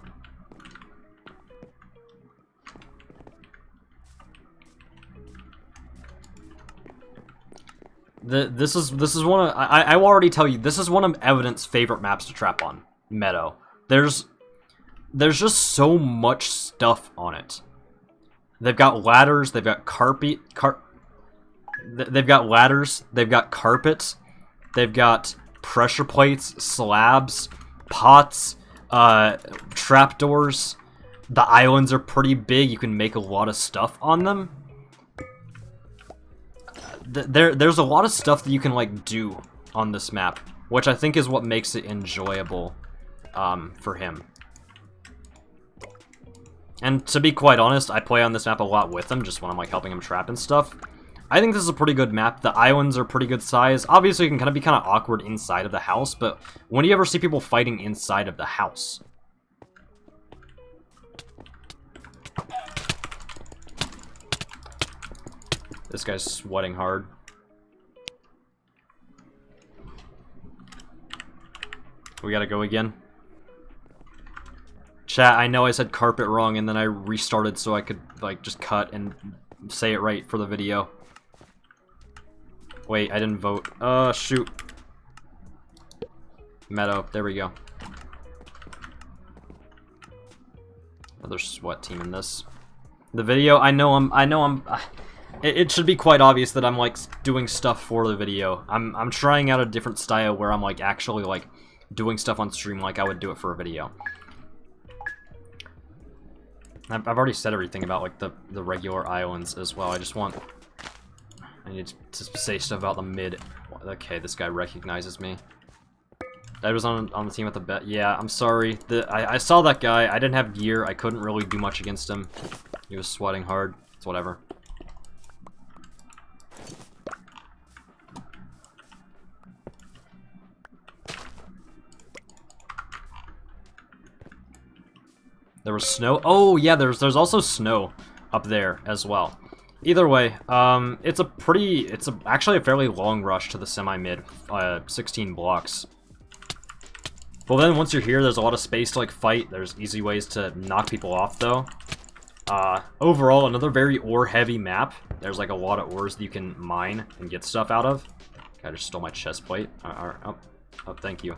This is one of I will already tell you, this is one of Evident's favorite maps to trap on. Meadow. There's just so much stuff on it. They've got ladders, they've got they've got ladders, they've got carpets, they've got pressure plates, slabs, pots, trapdoors. The islands are pretty big, you can make a lot of stuff on them. There's a lot of stuff that you can, like, do on this map, which I think is what makes it enjoyable for him. And to be quite honest, I play on this map a lot with him, just when I'm like helping him trap and stuff. I think this is a pretty good map. The islands are pretty good size. Obviously, it can be kind of awkward inside of the house, but when do you ever see people fighting inside of the house? This guy's sweating hard. We gotta go again. Chat, I know I said carpet wrong, and then I restarted so I could, like, just cut and say it right for the video. Wait, I didn't vote. Shoot. Meadow, there we go. Another sweat team in this. The video, I know I'm it should be quite obvious that I'm, like, doing stuff for the video. I'm trying out a different style where I'm, like, actually, like, doing stuff on stream like I would do it for a video. I've already said everything about, like, the regular islands as well. I need to say stuff about the mid. Okay, this guy recognizes me. I was on the team at the bet. Yeah, I'm sorry. I saw that guy. I didn't have gear. I couldn't really do much against him. He was sweating hard. It's whatever. There was snow. Oh yeah, there's also snow up there as well. Either way, it's actually a fairly long rush to the semi-mid, 16 blocks. Well then, once you're here, there's a lot of space to, like, fight. There's easy ways to knock people off, though. Overall, another very ore-heavy map. There's, like, a lot of ores that you can mine and get stuff out of. I just stole my chest plate. Oh, thank you.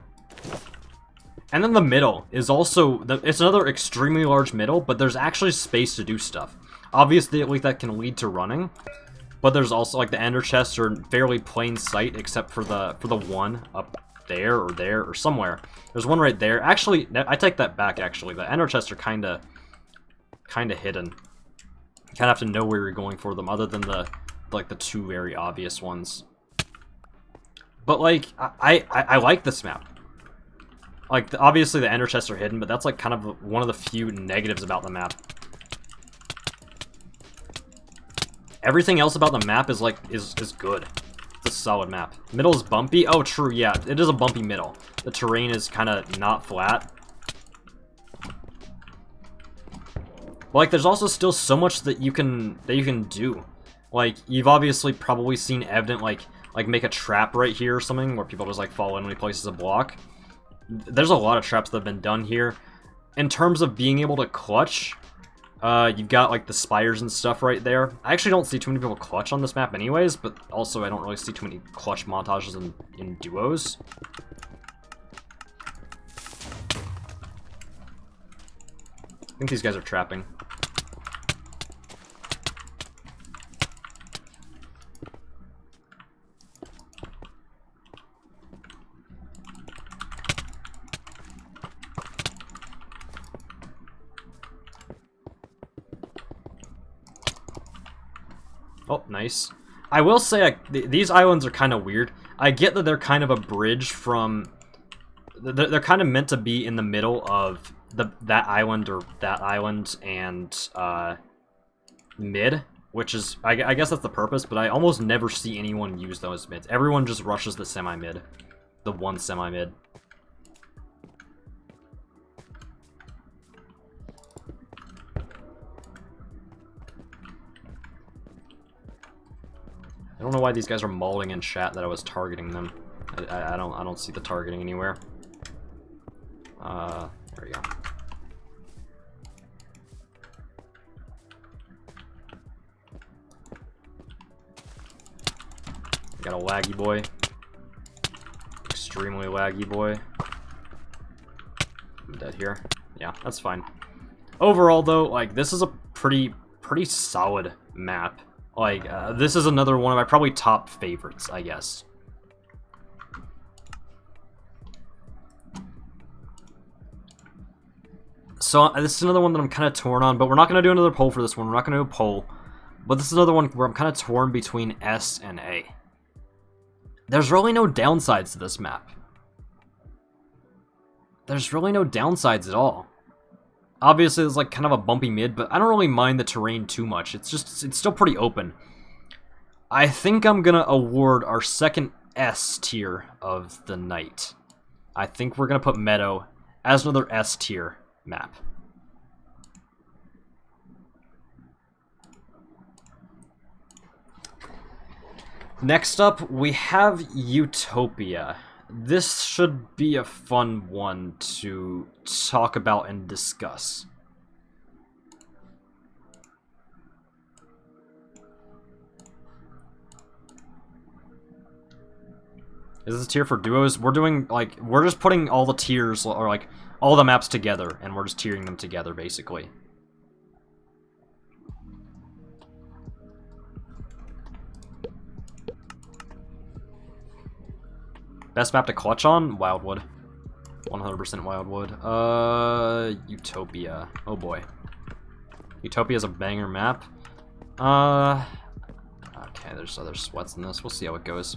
And then the middle is also, it's another extremely large middle, but there's actually space to do stuff. Obviously, like, that can lead to running, but there's also, like, the ender chests are fairly plain sight, except for the one up there or somewhere. There's one right there. Actually, I take that back, actually. The ender chests are kind of hidden. You kind of have to know where you're going for them, other than the two very obvious ones. But, like, I like this map. Like, obviously the ender chests are hidden, but that's, like, kind of one of the few negatives about the map. Everything else about the map is, like, is good. It's a solid map. Middle is bumpy? Oh, true, yeah. It is a bumpy middle. The terrain is kind of not flat. But, like, there's also still so much that you can do. Like, you've obviously probably seen evident, like make a trap right here or something, where people just, like, fall in when he places a block. There's a lot of traps that have been done here. In terms of being able to clutch, you've got, like, the spires and stuff right there. I actually don't see too many people clutch on this map anyways, but also I don't really see too many clutch montages in duos. I think these guys are trapping. Oh, nice. I will say, these islands are kind of weird. I get that they're kind of a bridge from... They're kind of meant to be in the middle of that island and mid, which is... I guess that's the purpose, but I almost never see anyone use those mids. Everyone just rushes the semi-mid. The one semi-mid. I don't know why these guys are mauling in chat that I was targeting them. I don't see the targeting anywhere. There we go. Got a laggy boy. Extremely laggy boy. I'm dead here. Yeah, that's fine. Overall, though, like, this is a pretty solid map. Like, this is another one of my probably top favorites, I guess. So, this is another one that I'm kind of torn on, but we're not going to do another poll for this one. We're not going to do a poll. But this is another one where I'm kind of torn between S and A. There's really no downsides to this map. There's really no downsides at all. Obviously, there's like kind of a bumpy mid, but I don't really mind the terrain too much. It's still pretty open. I think I'm gonna award our second S tier of the night. I think we're gonna put Meadow as another S tier map. Next up, we have Utopia. This should be a fun one to talk about and discuss. Is this a tier for duos? We're doing, like, we're just putting all the tiers, or like, all the maps together, and we're just tiering them together, basically. Best map to clutch on? Wildwood. 100% Wildwood. Utopia. Oh boy. Utopia is a banger map. Okay, there's other sweats in this. We'll see how it goes.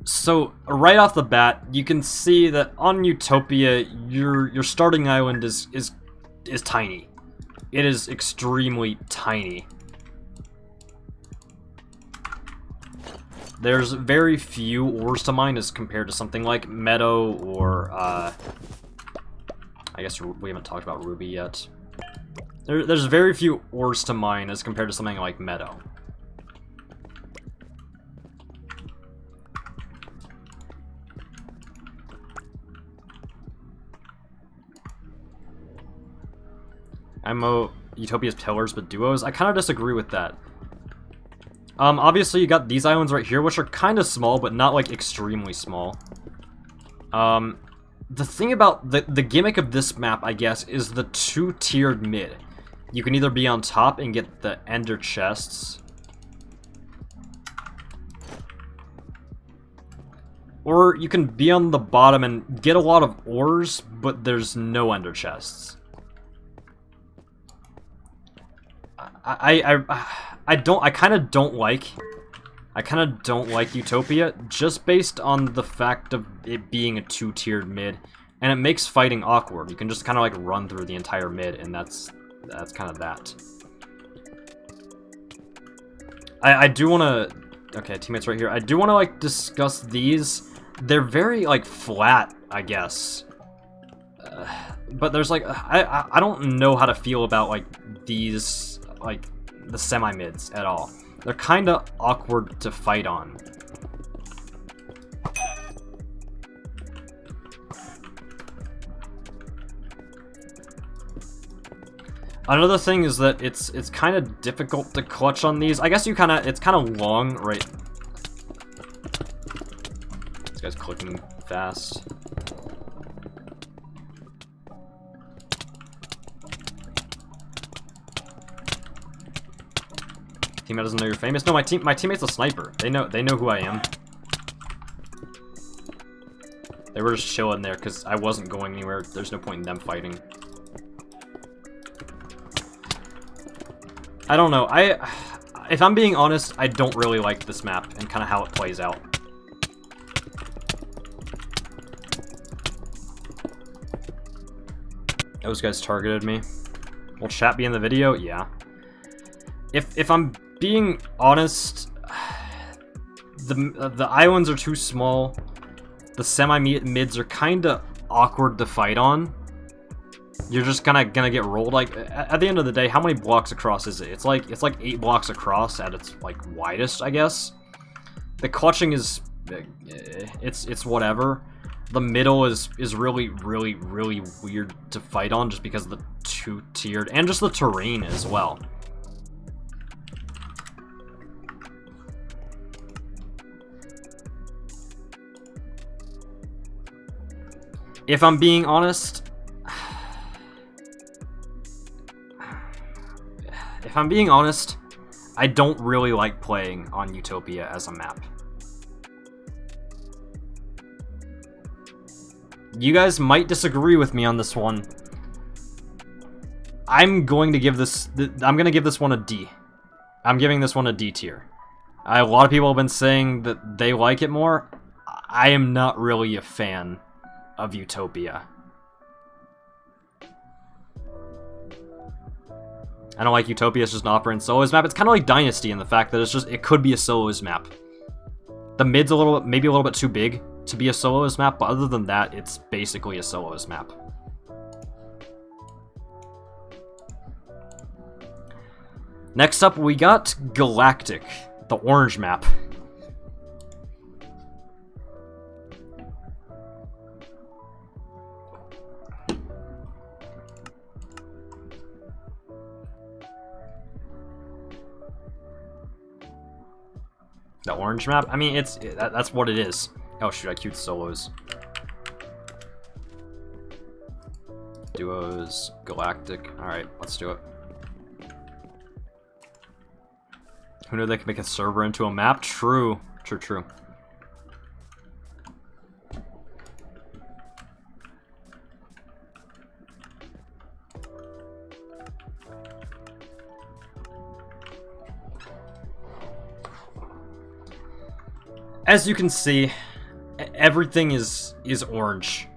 So, right off the bat, you can see that on Utopia, your starting island is tiny. It is extremely tiny. There's very few ores to mine as compared to something like Meadow or, I guess we haven't talked about Ruby yet. There's very few ores to mine as compared to something like Meadow. Utopia's pillars, but duos? I kind of disagree with that. Obviously you got these islands right here, which are kind of small, but not, like, extremely small. The thing about the gimmick of this map, I guess, is the two-tiered mid. You can either be on top and get the ender chests, or you can be on the bottom and get a lot of ores, but there's no ender chests. I kind of don't like Utopia, just based on the fact of it being a two-tiered mid, and it makes fighting awkward. You can just kind of like run through the entire mid, and that's kind of that. I do want to, okay, teammates right here. I do want to like discuss these. They're very like flat, I guess. But there's like I don't know how to feel about like these, like the semi-mids at all. They're kind of awkward to fight on. Another thing is that it's kind of difficult to clutch on these. I guess it's kind of long, right? This guy's clicking fast. Teammate doesn't know you're famous. No, my teammate's a sniper. They know who I am. They were just chilling there because I wasn't going anywhere. There's no point in them fighting. I don't know. If I'm being honest, I don't really like this map and kind of how it plays out. Those guys targeted me. Will chat be in the video? Yeah. If I'm being honest, the islands are too small. The semi-mids are kind of awkward to fight on. You're just gonna get rolled. Like at the end of the day, how many blocks across is it? It's like 8 blocks across at its like widest, I guess. The clutching is it's whatever. The middle is really weird to fight on just because of the two-tiered and just the terrain as well. If I'm being honest, I don't really like playing on Utopia as a map. You guys might disagree with me on this one. I'm going to give this one a D I'm giving this one a D tier. A lot of people have been saying that they like it more. I am not really a fan of Utopia. I don't like Utopia as just an opera and solos map. It's kind of like Dynasty in the fact that it could be a solos map. The mid's maybe a little bit too big to be a soloist map, but other than that, it's basically a soloist map. Next up, we got Galactic, the orange map. The orange map? I mean, that's what it is. Oh shoot, I queued solos. Duos, Galactic. Alright, let's do it. Who knew they could make a server into a map? True. True. As you can see, everything is orange.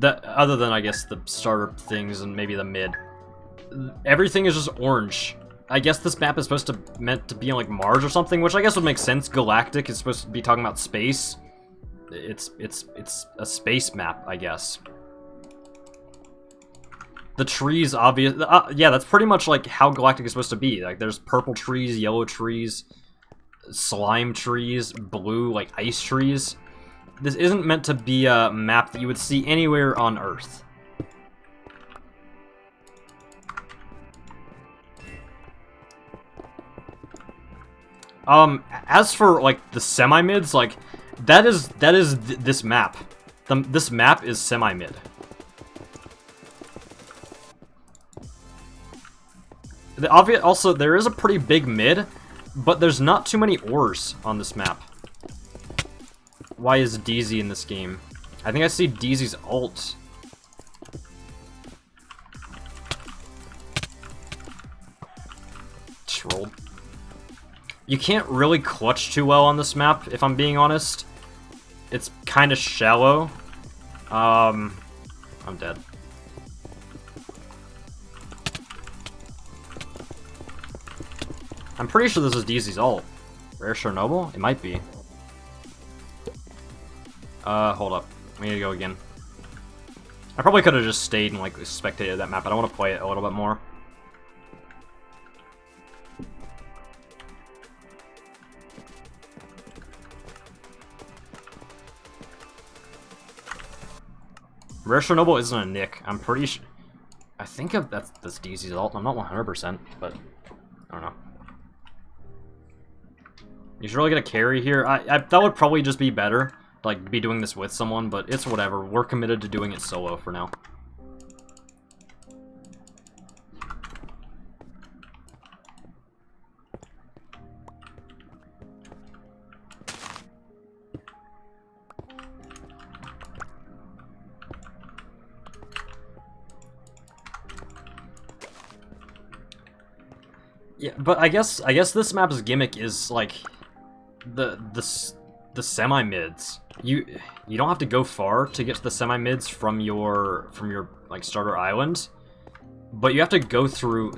Other than, I guess, the starter things and maybe the mid. Everything is just orange. I guess this map is meant to be on, like, Mars or something, which I guess would make sense. Galactic is supposed to be talking about space. It's a space map, I guess. The trees, obvious. Yeah, that's pretty much, like, how Galactic is supposed to be. Like, there's purple trees, yellow trees, slime trees, blue, like, ice trees. This isn't meant to be a map that you would see anywhere on Earth. As for, like, the semi-mids, like, that is this map. This map is semi-mid. Also, there is a pretty big mid, but there's not too many ores on this map. Why is DZ in this game? I think I see DZ's ult. Trolled. You can't really clutch too well on this map, if I'm being honest. It's kind of shallow. I'm dead. I'm pretty sure this is DZ's ult. Rare Chernobyl? It might be. Hold up. We need to go again. I probably could have just stayed and, like, spectated that map, but I want to play it a little bit more. Rare Chernobyl isn't a nick. I'm pretty sure. I think that's DZ's ult. I'm not 100%, but I don't know. You should really get a carry here. That would probably just be better, like, be doing this with someone, but it's whatever. We're committed to doing it solo for now. Yeah, but I guess this map's gimmick is, like, the semi-mids. You don't have to go far to get to the semi-mids from your like starter island, but you have to go through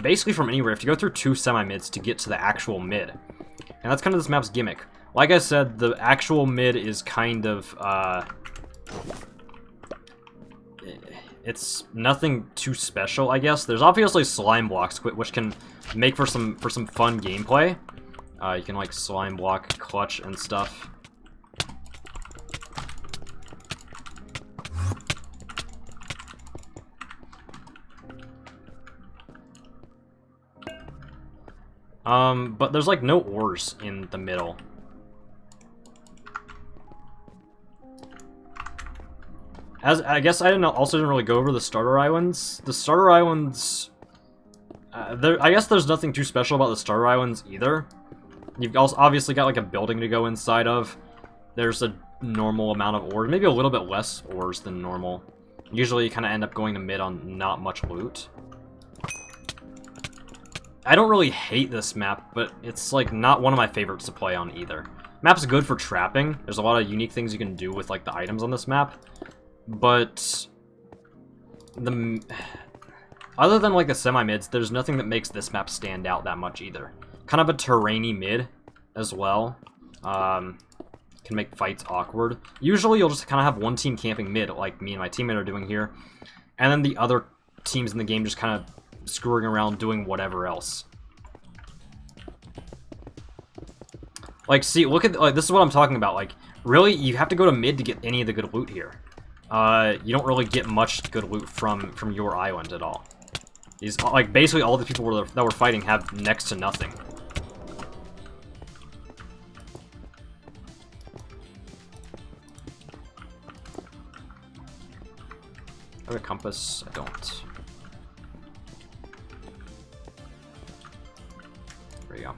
basically from anywhere. You have to go through 2 semi-mids to get to the actual mid, and that's kind of this map's gimmick. Like I said, the actual mid is kind of it's nothing too special, I guess. There's obviously slime blocks, which can make for some fun gameplay. You can, like, slime block, clutch, and stuff. But there's, like, no ores in the middle. I guess I also didn't really go over the starter islands. The starter islands, I guess there's nothing too special about the starter islands either. You've also obviously got, like, a building to go inside of. There's a normal amount of ores, maybe a little bit less ores than normal. Usually you kind of end up going to mid on not much loot. I don't really hate this map, but it's like not one of my favorites to play on either. Map's good for trapping. There's a lot of unique things you can do with like the items on this map, but other than like the semi-mids, there's nothing that makes this map stand out that much either. Kind of a terrainy mid as well. Can make fights awkward. Usually you'll just kind of have one team camping mid, like me and my teammate are doing here, and then the other teams in the game just kind of screwing around doing whatever else. Like, see, look at, like, this is what I'm talking about. Like, really, you have to go to mid to get any of the good loot here. You don't really get much good loot from your island at all. These, like, basically all the people that were fighting have next to nothing. I have a compass? I don't. There you go.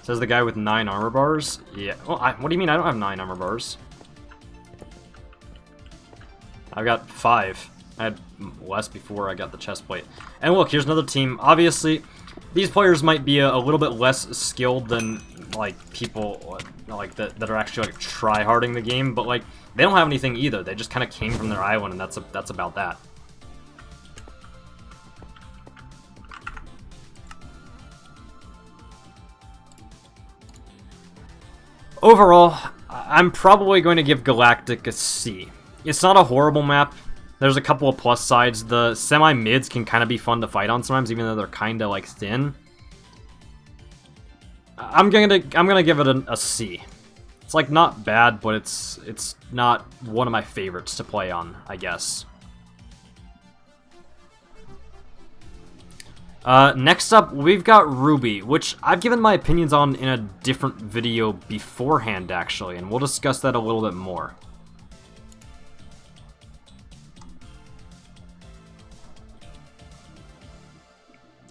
Says the guy with 9 armor bars. Yeah. Well, what do you mean I don't have 9 armor bars? I've got 5. I had less before I got the chest plate. And look, here's another team. Obviously, these players might be a little bit less skilled than like people like that are actually like try-harding the game, but like they don't have anything either. They just kind of came from their island, and that's about that. Overall, I'm probably going to give Galactic a C. It's not a horrible map. There's a couple of plus sides. The semi-mids can kind of be fun to fight on sometimes, even though they're kind of like thin. I'm gonna give it a C. It's like not bad, but it's not one of my favorites to play on, I guess. Next up, we've got Ruby, which I've given my opinions on in a different video beforehand, actually, and we'll discuss that a little bit more.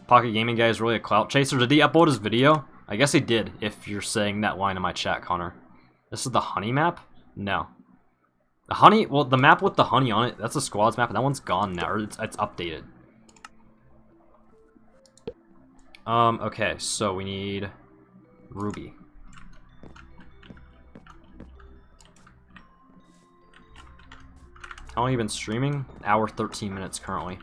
Pocket Gaming Guy is really a clout chaser. Did he upload his video? I guess he did, if you're saying that line in my chat, Connor. This is the honey map? No. The honey, well, the map with the honey on it, that's a squads map, and that one's gone now, or it's updated. Okay, so we need Ruby. How long have you been streaming? Hour 13 minutes currently.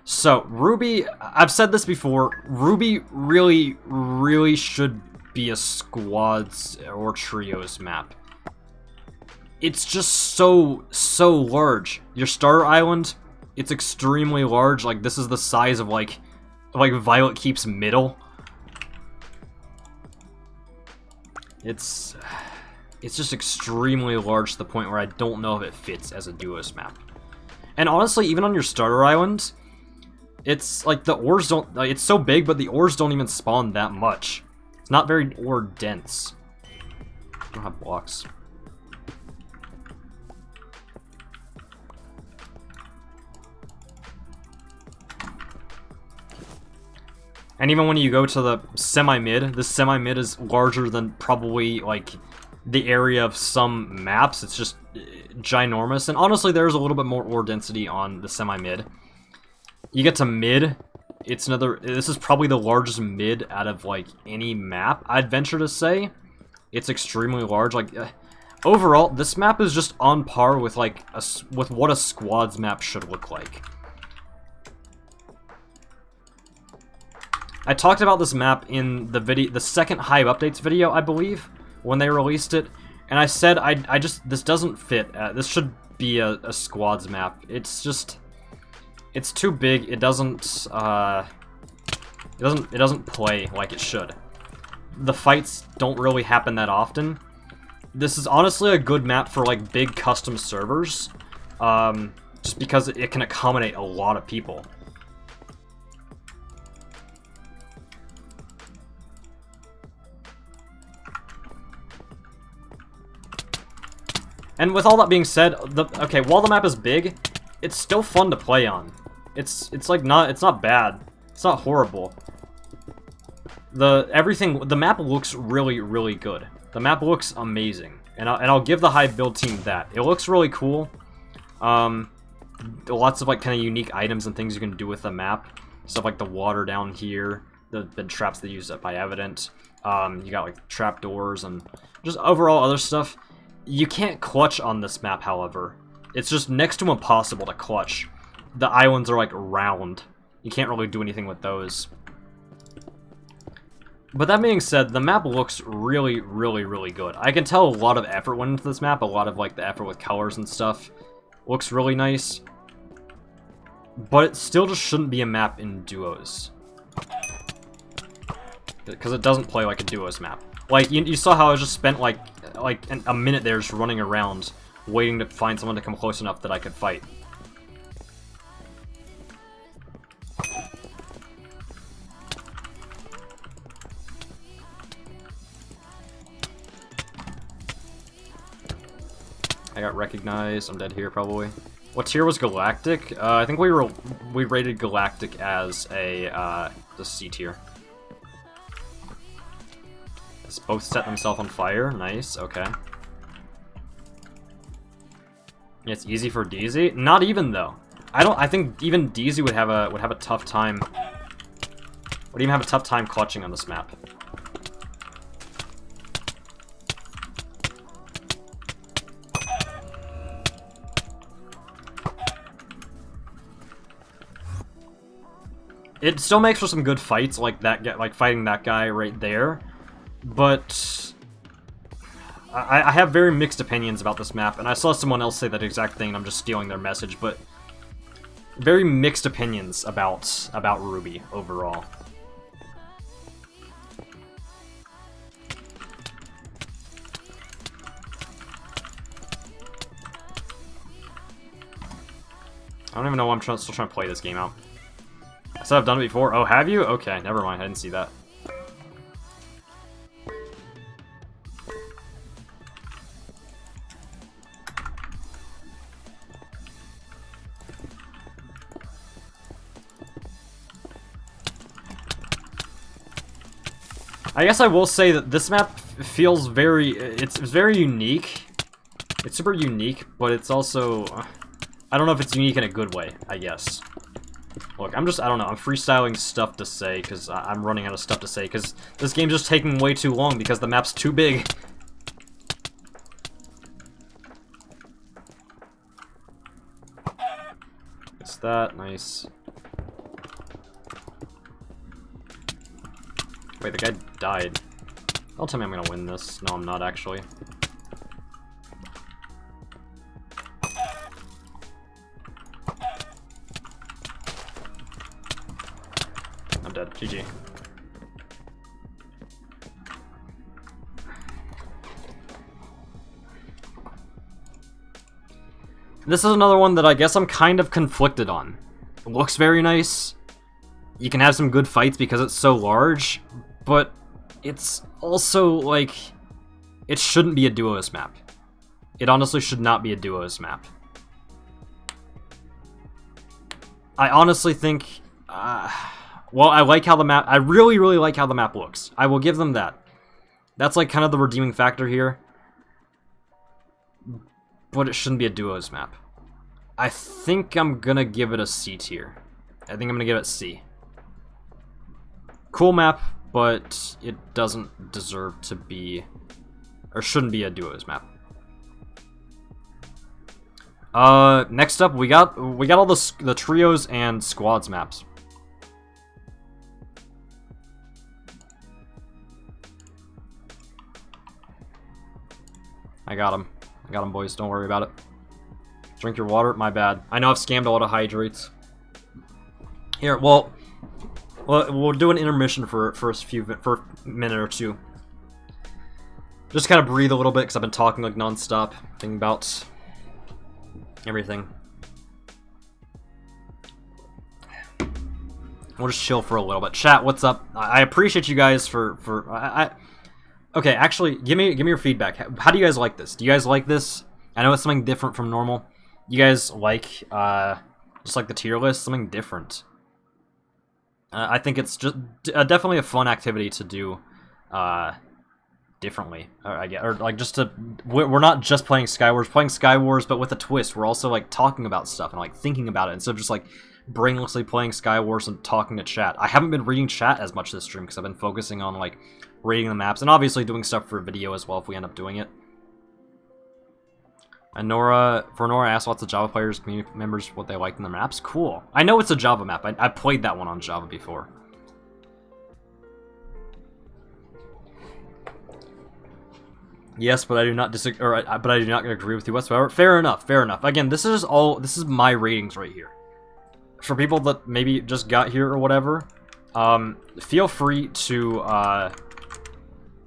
So, Ruby, I've said this before, Ruby really should be a squads or trios map. It's just so large. Your starter island, it's extremely large. Like, this is the size of, like Violet Keep's middle. It's just extremely large to the point where I don't know if it fits as a duos map. And honestly, even on your starter island, it's like the ores don't, like, it's so big, but the ores don't even spawn that much. It's not very ore dense. I don't have blocks. And even when you go to the semi-mid, the semi-mid is larger than probably, like, the area of some maps. It's just ginormous. And honestly, there's a little bit more ore density on the semi-mid. You get to mid, it's another, this is probably the largest mid out of, like, any map, I'd venture to say. It's extremely large. Like, overall, this map is just on par with, like, with what a squads map should look like. I talked about this map in the second Hive Updates video, I believe, when they released it, and I said this doesn't fit. This should be a squads map. It's just, it's too big. It doesn't play like it should. The fights don't really happen that often. This is honestly a good map for like big custom servers, just because it can accommodate a lot of people. And with all that being said, okay, while the map is big, it's still fun to play on. It's not bad. It's not horrible. the map looks really, really good. The map looks amazing, and I'll give the Hive build team that. It looks really cool. Lots of like kind of unique items and things you can do with the map. Stuff like the water down here, the traps they use by Evident. You got like trapdoors and just overall other stuff. You can't clutch on this map, however. It's just next to impossible to clutch. The islands are like round. You can't really do anything with those. But that being said, the map looks really, really, really good. I can tell a lot of effort went into this map, a lot of like the effort with colors and stuff. Looks really nice. But it still just shouldn't be a map in duos. Because it doesn't play like a duos map. Like, you saw how I just spent like a minute there just running around, waiting to find someone to come close enough that I could fight. I got recognized. I'm dead here, probably. What tier was Galactic? I think we rated Galactic as the C tier. Let's both set themselves on fire. Nice. Okay. Yeah, it's easy for DZ. Not even though. I think even DZ would have a tough time. Would even have a tough time clutching on this map. It still makes for some good fights, like that, like fighting that guy right there. But I have very mixed opinions about this map, and I saw someone else say that exact thing, and I'm just stealing their message. But very mixed opinions about Ruby overall. I don't even know why I'm still trying to play this game out. I said I've done it before. Oh, have you? Okay, never mind. I didn't see that. I guess I will say that this map feels it's very unique. It's super unique, but it's also... I don't know if it's unique in a good way, I guess. Look, I don't know, I'm freestyling stuff to say, because I'm running out of stuff to say, because this game's just taking way too long, because the map's too big. It's that, nice. Wait, the guy died. Don't tell me I'm gonna win this. No, I'm not, actually. I'm dead. GG. This is another one that I guess I'm kind of conflicted on. It looks very nice. You can have some good fights because it's so large, but it's also, like, it shouldn't be a duos map. It honestly should not be a duos map. I honestly think, well, I like how the map, I really, really like how the map looks. I will give them that. That's, like, kind of the redeeming factor here. But it shouldn't be a duos map. I think I'm gonna give it a C tier. I think I'm gonna give it C. Cool map, but it doesn't deserve to be, or shouldn't be a duos map. Next up, we got all the trios and squads maps. I got him, boys. Don't worry about it. Drink your water. My bad. I know I've scammed a lot of hydrates. Here, well, we'll do an intermission for a minute or two. Just kind of breathe a little bit because I've been talking like non-stop, thinking about everything. We'll just chill for a little bit. Chat, what's up? I appreciate you guys okay, actually, give me your feedback. How do you guys like this? Do you guys like this? I know it's something different from normal. You guys like just like the tier list, something different. I think it's just definitely a fun activity to do differently. Or like just to, we're not just playing Skywars, but with a twist. We're also like talking about stuff and like thinking about it instead of just like brainlessly playing Skywars and talking to chat. I haven't been reading chat as much this stream because I've been focusing on like reading the maps and obviously doing stuff for video as well if we end up doing it. Anora asked lots of Java players, community members, what they liked in the maps. Cool. I know it's a Java map. I played that one on Java before. Yes, but I do not disagree. But I do not agree with you whatsoever. Fair enough. Fair enough. Again, this is my ratings right here. For people that maybe just got here or whatever, feel free to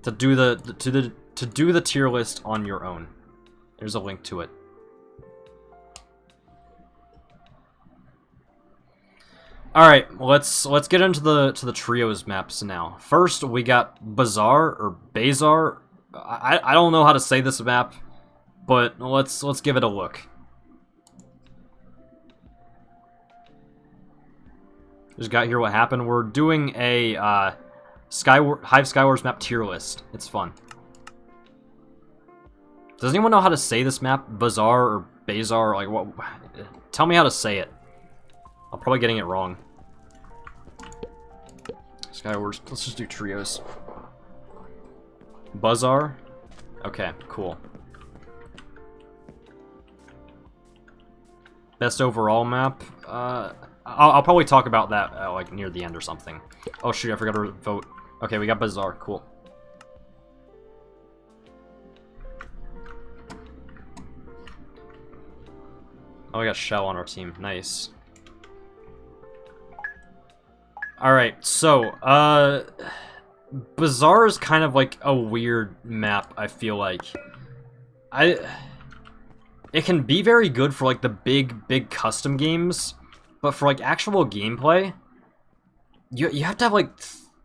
do the tier list on your own. There's a link to it. All right, let's get into the trios maps now. First, we got Bazaar or Bazar. I don't know how to say this map, but let's give it a look. Just got here what happened. We're doing a Hive Skywars map tier list. It's fun. Does anyone know how to say this map? Bazaar or Bazar? Like what? Tell me how to say it. I'm probably getting it wrong. Skywars. Let's just do trios. Bazaar? Okay, cool. Best overall map? I'll probably talk about that like near the end or something. Oh shoot, I forgot to vote. Okay, we got Bazaar. Cool. Oh, we got Shell on our team. Nice. Alright, so, Bazaar is kind of like a weird map, I feel like. It can be very good for like the big custom games, but for like actual gameplay, you have to have like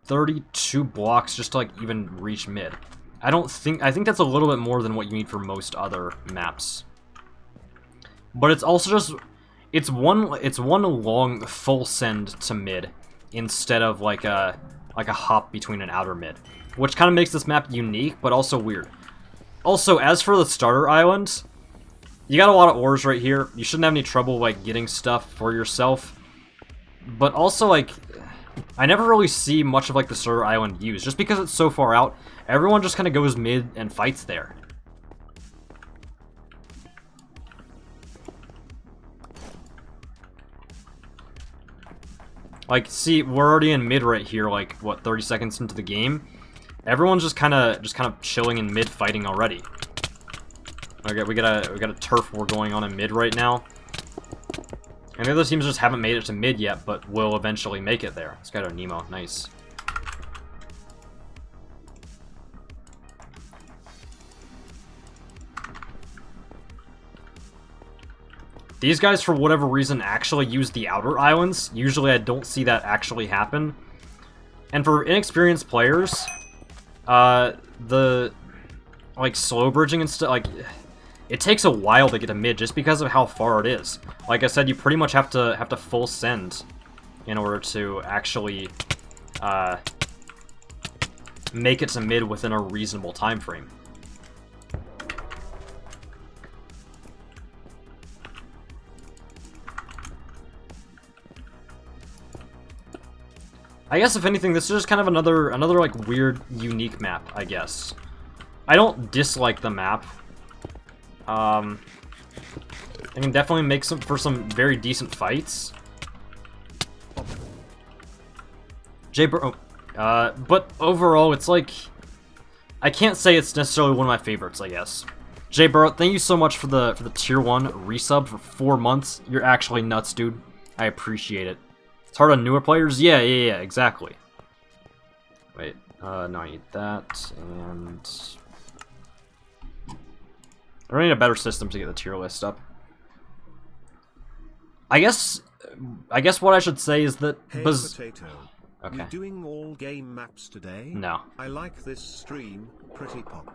32 blocks just to like even reach mid. I think that's a little bit more than what you need for most other maps. But it's also just it's one long full send to mid instead of like a hop between an outer mid, which kind of makes this map unique but also weird. Also, as for the starter island, you got a lot of ores right here. You shouldn't have any trouble like getting stuff for yourself. But also like I never really see much of like the starter island used just because it's so far out. Everyone just kind of goes mid and fights there. Like, see, we're already in mid right here, like, what, 30 seconds into the game? Everyone's just kind of chilling in mid fighting already. Okay, we got a turf war going on in mid right now. And the other teams just haven't made it to mid yet, but will eventually make it there. Let's get our Nemo, nice. These guys, for whatever reason, actually use the outer islands. Usually I don't see that actually happen. And for inexperienced players, the, like, slow bridging and stuff, like, it takes a while to get to mid just because of how far it is. Like I said, you pretty much have to full send in order to actually, make it to mid within a reasonable time frame. I guess if anything, this is just kind of another like weird, unique map, I guess. I don't dislike the map. I can definitely make for some very decent fights. But overall, it's like I can't say it's necessarily one of my favorites, I guess. Jay Burrow, thank you so much for the tier 1 resub for 4 months. You're actually nuts, dude. I appreciate it. It's hard on newer players? Yeah, exactly. Wait, no, I need that, and I really need a better system to get the tier list up. I guess what I should say is that Hey, Potato. Okay. You doing all game maps today? No. I like this stream, pretty punk.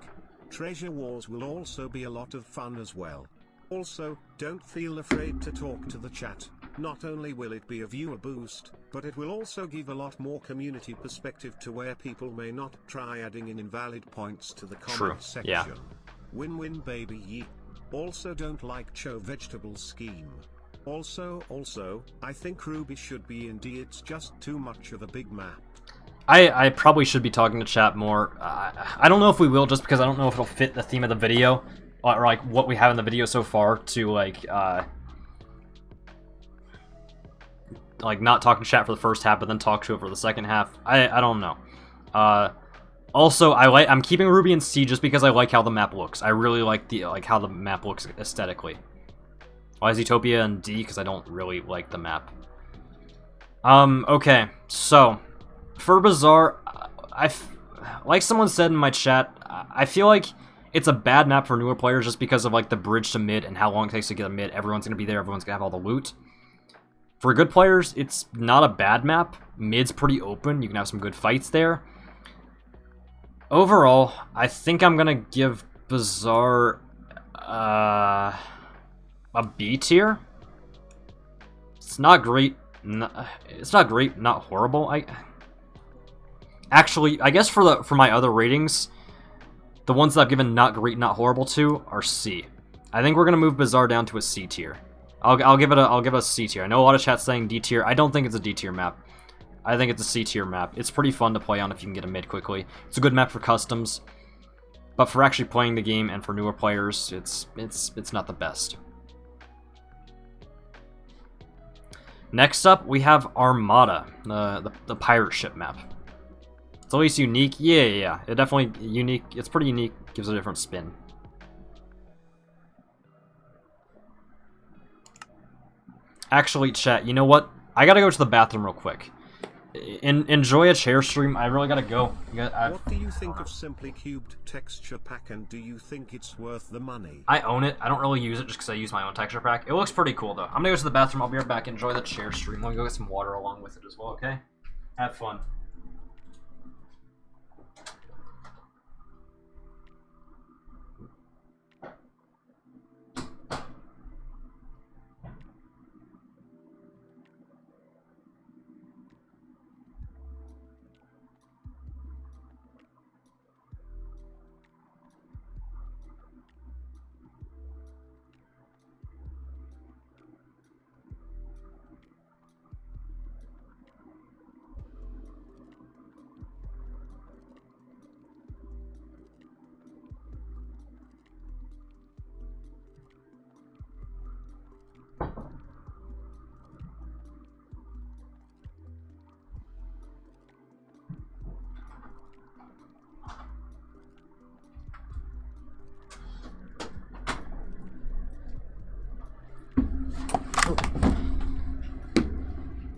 Treasure Wars will also be a lot of fun as well. Also, don't feel afraid to talk to the chat. Not only will it be a viewer boost, but it will also give a lot more community perspective to where people may not try adding in invalid points to the comment section. Yeah. Win-win baby ye. Also don't like Cho vegetable scheme. Also, I think Ruby should be in D, it's just too much of a big map. I probably should be talking to chat more. I don't know if we will, just because I don't know if it'll fit the theme of the video, or like what we have in the video so far, to like not talk to chat for the first half, but then talk to it for the second half. I don't know. Also, I'm keeping Ruby in C just because I like how the map looks. I really like how the map looks aesthetically. Why is Utopia in D? Because I don't really like the map. Okay, so for Bazaar, like someone said in my chat, I feel like it's a bad map for newer players just because of like the bridge to mid and how long it takes to get a mid. Everyone's gonna be there. Everyone's gonna have all the loot. For good players, it's not a bad map. Mid's pretty open. You can have some good fights there. Overall, I think I'm gonna give Bazaar a B tier. It's not great. It's not great. Not horrible. Actually, I guess for my other ratings, the ones that I've given not great, not horrible to are C. I think we're gonna move Bazaar down to a C tier. I'll give it a C tier. I know a lot of chat's saying D tier. I don't think it's a D tier map. I think it's a C tier map. It's pretty fun to play on if you can get a mid quickly. It's a good map for customs, but for actually playing the game and for newer players, it's not the best. Next up, we have Armada, the pirate ship map. It's at least unique. Yeah. It definitely unique. It's pretty unique. Gives a different spin. Actually, chat, you know what? I gotta go to the bathroom real quick. Enjoy a chair stream. I really gotta go. What do you think of Simply Cubed texture pack, and do you think it's worth the money? I own it. I don't really use it just because I use my own texture pack. It looks pretty cool, though. I'm gonna go to the bathroom. I'll be right back. Enjoy the chair stream. Let me go get some water along with it as well, okay? Have fun.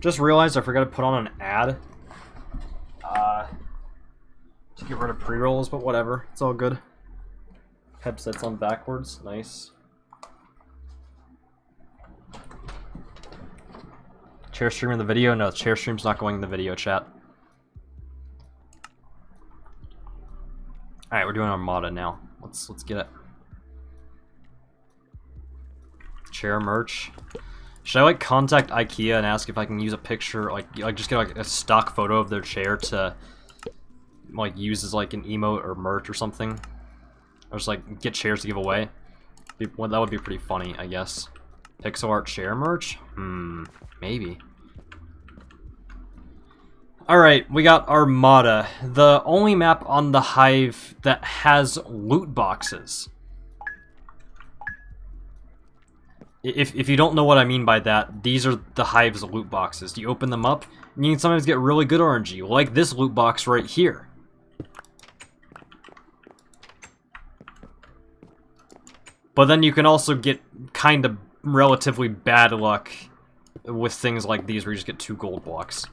Just realized I forgot to put on an ad to get rid of pre-rolls, but whatever. It's all good. Headset's on backwards. Nice. Chair stream in the video? No, chair stream's not going in the video, chat. Alright, we're doing Armada now. Let's get it. Chair merch. Should I like contact IKEA and ask if I can use a picture, like just get like a stock photo of their chair to like use as like an emote or merch or something? Or just like get chairs to give away? Well, that would be pretty funny, I guess. Pixel art chair merch? Maybe. Alright, we got Armada, the only map on the Hive that has loot boxes. If you don't know what I mean by that, these are the Hive's loot boxes. You open them up, and you can sometimes get really good RNG, like this loot box right here. But then you can also get kind of relatively bad luck with things like these, where you just get 2 gold blocks.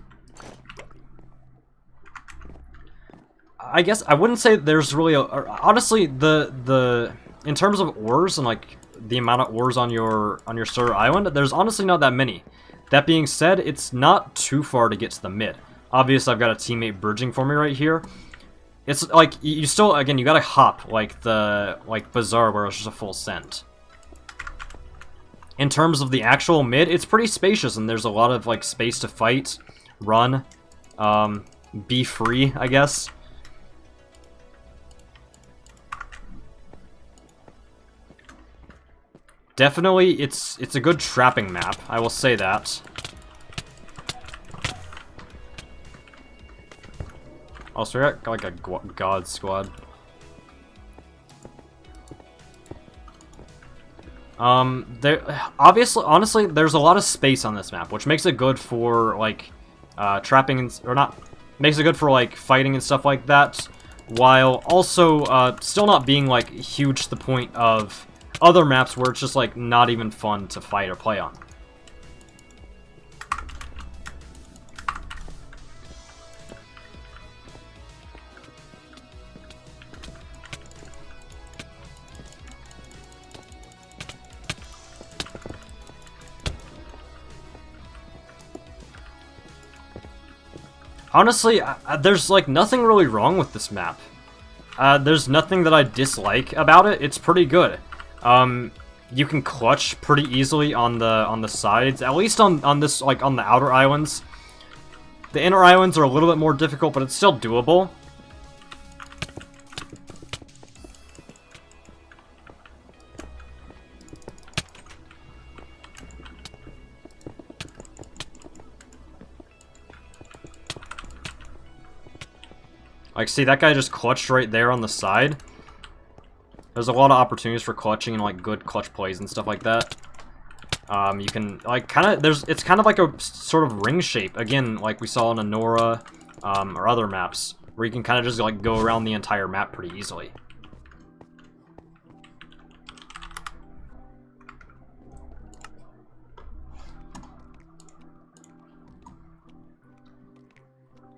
I guess I wouldn't say there's really a... Honestly, in terms of ores and like the amount of ores on your server island, there's honestly not that many. That being said, it's not too far to get to the mid. Obviously, I've got a teammate bridging for me right here. It's like you still, again, you gotta hop like Bazaar, where it's just a full scent. In terms of the actual mid, it's pretty spacious, and there's a lot of, like, space to fight, run, be free, I guess. Definitely, it's a good trapping map, I will say that. Also, we got like a god squad. Honestly, there's a lot of space on this map, which makes it good for, like, trapping, makes it good for, like, fighting and stuff like that, while also, still not being, like, huge to the point of other maps where it's just, like, not even fun to fight or play on. Honestly, there's, like, nothing really wrong with this map. There's nothing that I dislike about it. It's pretty good. You can clutch pretty easily on the sides, at least on this, like, on the outer islands. The inner islands are a little bit more difficult, but it's still doable. Like, see, that guy just clutched right there on the side. There's a lot of opportunities for clutching and, like, good clutch plays and stuff like that. You can, like, it's kind of like a sort of ring shape, again, like we saw in Anora, or other maps, where you can kind of just, like, go around the entire map pretty easily.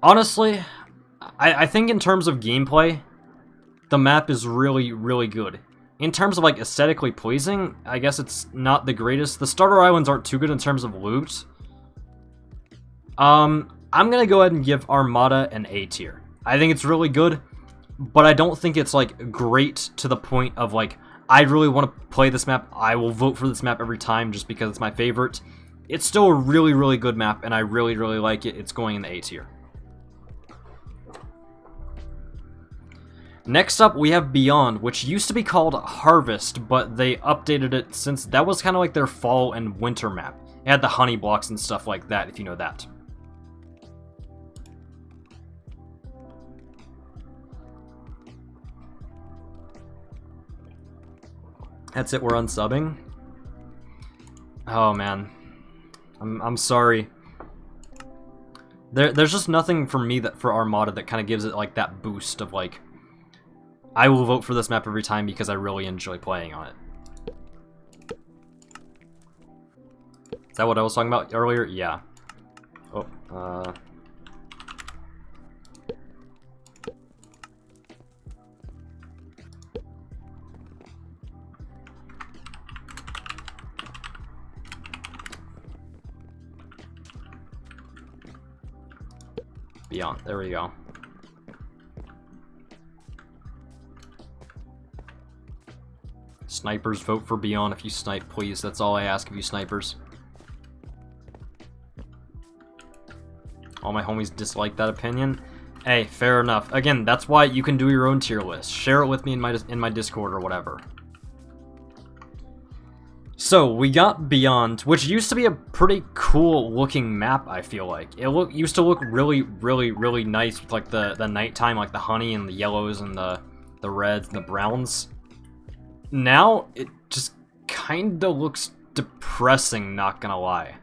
Honestly, I think in terms of gameplay, the map is really, really good. In terms of, like, aesthetically pleasing, I guess it's not the greatest. The starter islands aren't too good in terms of loot. I'm gonna go ahead and give Armada an A tier. I think it's really good, but I don't think it's, like, great to the point of, like, I really want to play this map, I will vote for this map every time just because it's my favorite. It's still a really, really good map, and I really, really like it. It's going in the A tier. Next up, we have Beyond, which used to be called Harvest, but they updated it since that was kind of like their fall and winter map. It had the honey blocks and stuff like that, if you know that. That's it, we're unsubbing. Oh man, I'm sorry. There's just nothing for me for Armada that kind of gives it like that boost of like, I will vote for this map every time because I really enjoy playing on it. Is that what I was talking about earlier? Yeah. Oh, Beyond. There we go. Snipers, vote for Beyond if you snipe, please. That's all I ask of you snipers. All my homies dislike that opinion. Hey, fair enough. Again, that's why you can do your own tier list. Share it with me in my Discord or whatever. So, we got Beyond, which used to be a pretty cool looking map, I feel like. It used to look really, really, really nice with like the nighttime, like the honey and the yellows and the reds and the browns. Now, it just kinda looks depressing, not gonna lie.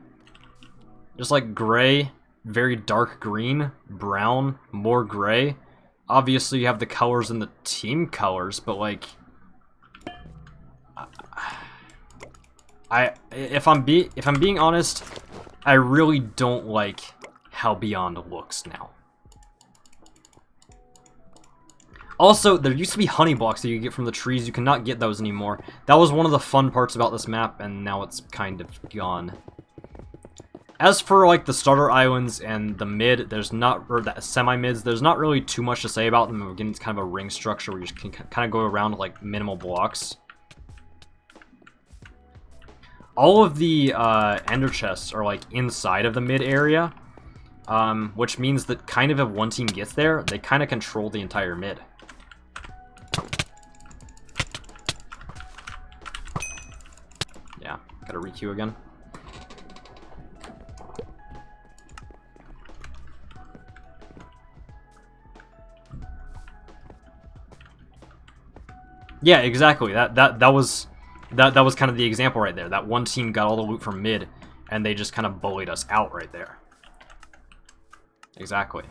Just like gray, very dark green, brown, more gray. Obviously, you have the colors in the team colors, but like... If I'm being honest, I really don't like how Beyond looks now. Also, there used to be honey blocks that you get from the trees. You cannot get those anymore. That was one of the fun parts about this map, and now it's kind of gone. As for, like, the starter islands and the mid, or the semi-mids, there's not really too much to say about them. Again, it's kind of a ring structure where you just can kind of go around with, like, minimal blocks. all of the ender chests are like inside of the mid area, which means that kind of if one team gets there, they kind of control the entire mid. Yeah, gotta requeue again. Yeah, exactly. That was kind of the example right there. That one team got all the loot from mid, and they just kind of bullied us out right there. Exactly.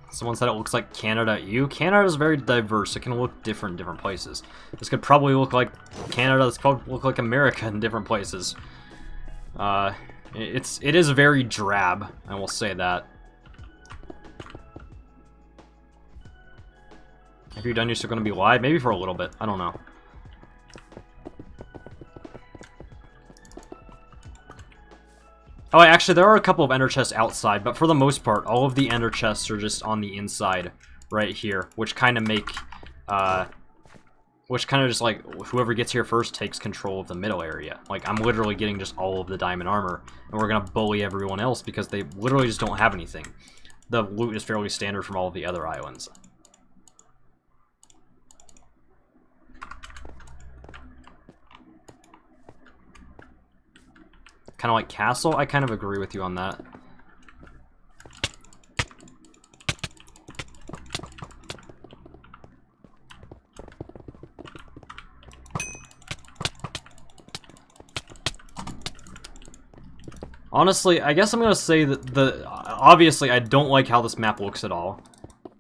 Someone said it looks like Canada EU. Canada is very diverse. It can look different in different places. This could probably look like Canada. This could look like America in different places. It is very drab, I will say that. Have you done? You're still going to be live? Maybe for a little bit. I don't know. Oh, actually, there are a couple of ender chests outside, but for the most part, all of the ender chests are just on the inside right here, which kind of make, which kind of just like, whoever gets here first takes control of the middle area. Like, I'm literally getting just all of the diamond armor, and we're going to bully everyone else because they literally just don't have anything. The loot is fairly standard from all of the other islands. Kind of like Castle? I kind of agree with you on that. Honestly, I guess I'm going to say that obviously I don't like how this map looks at all.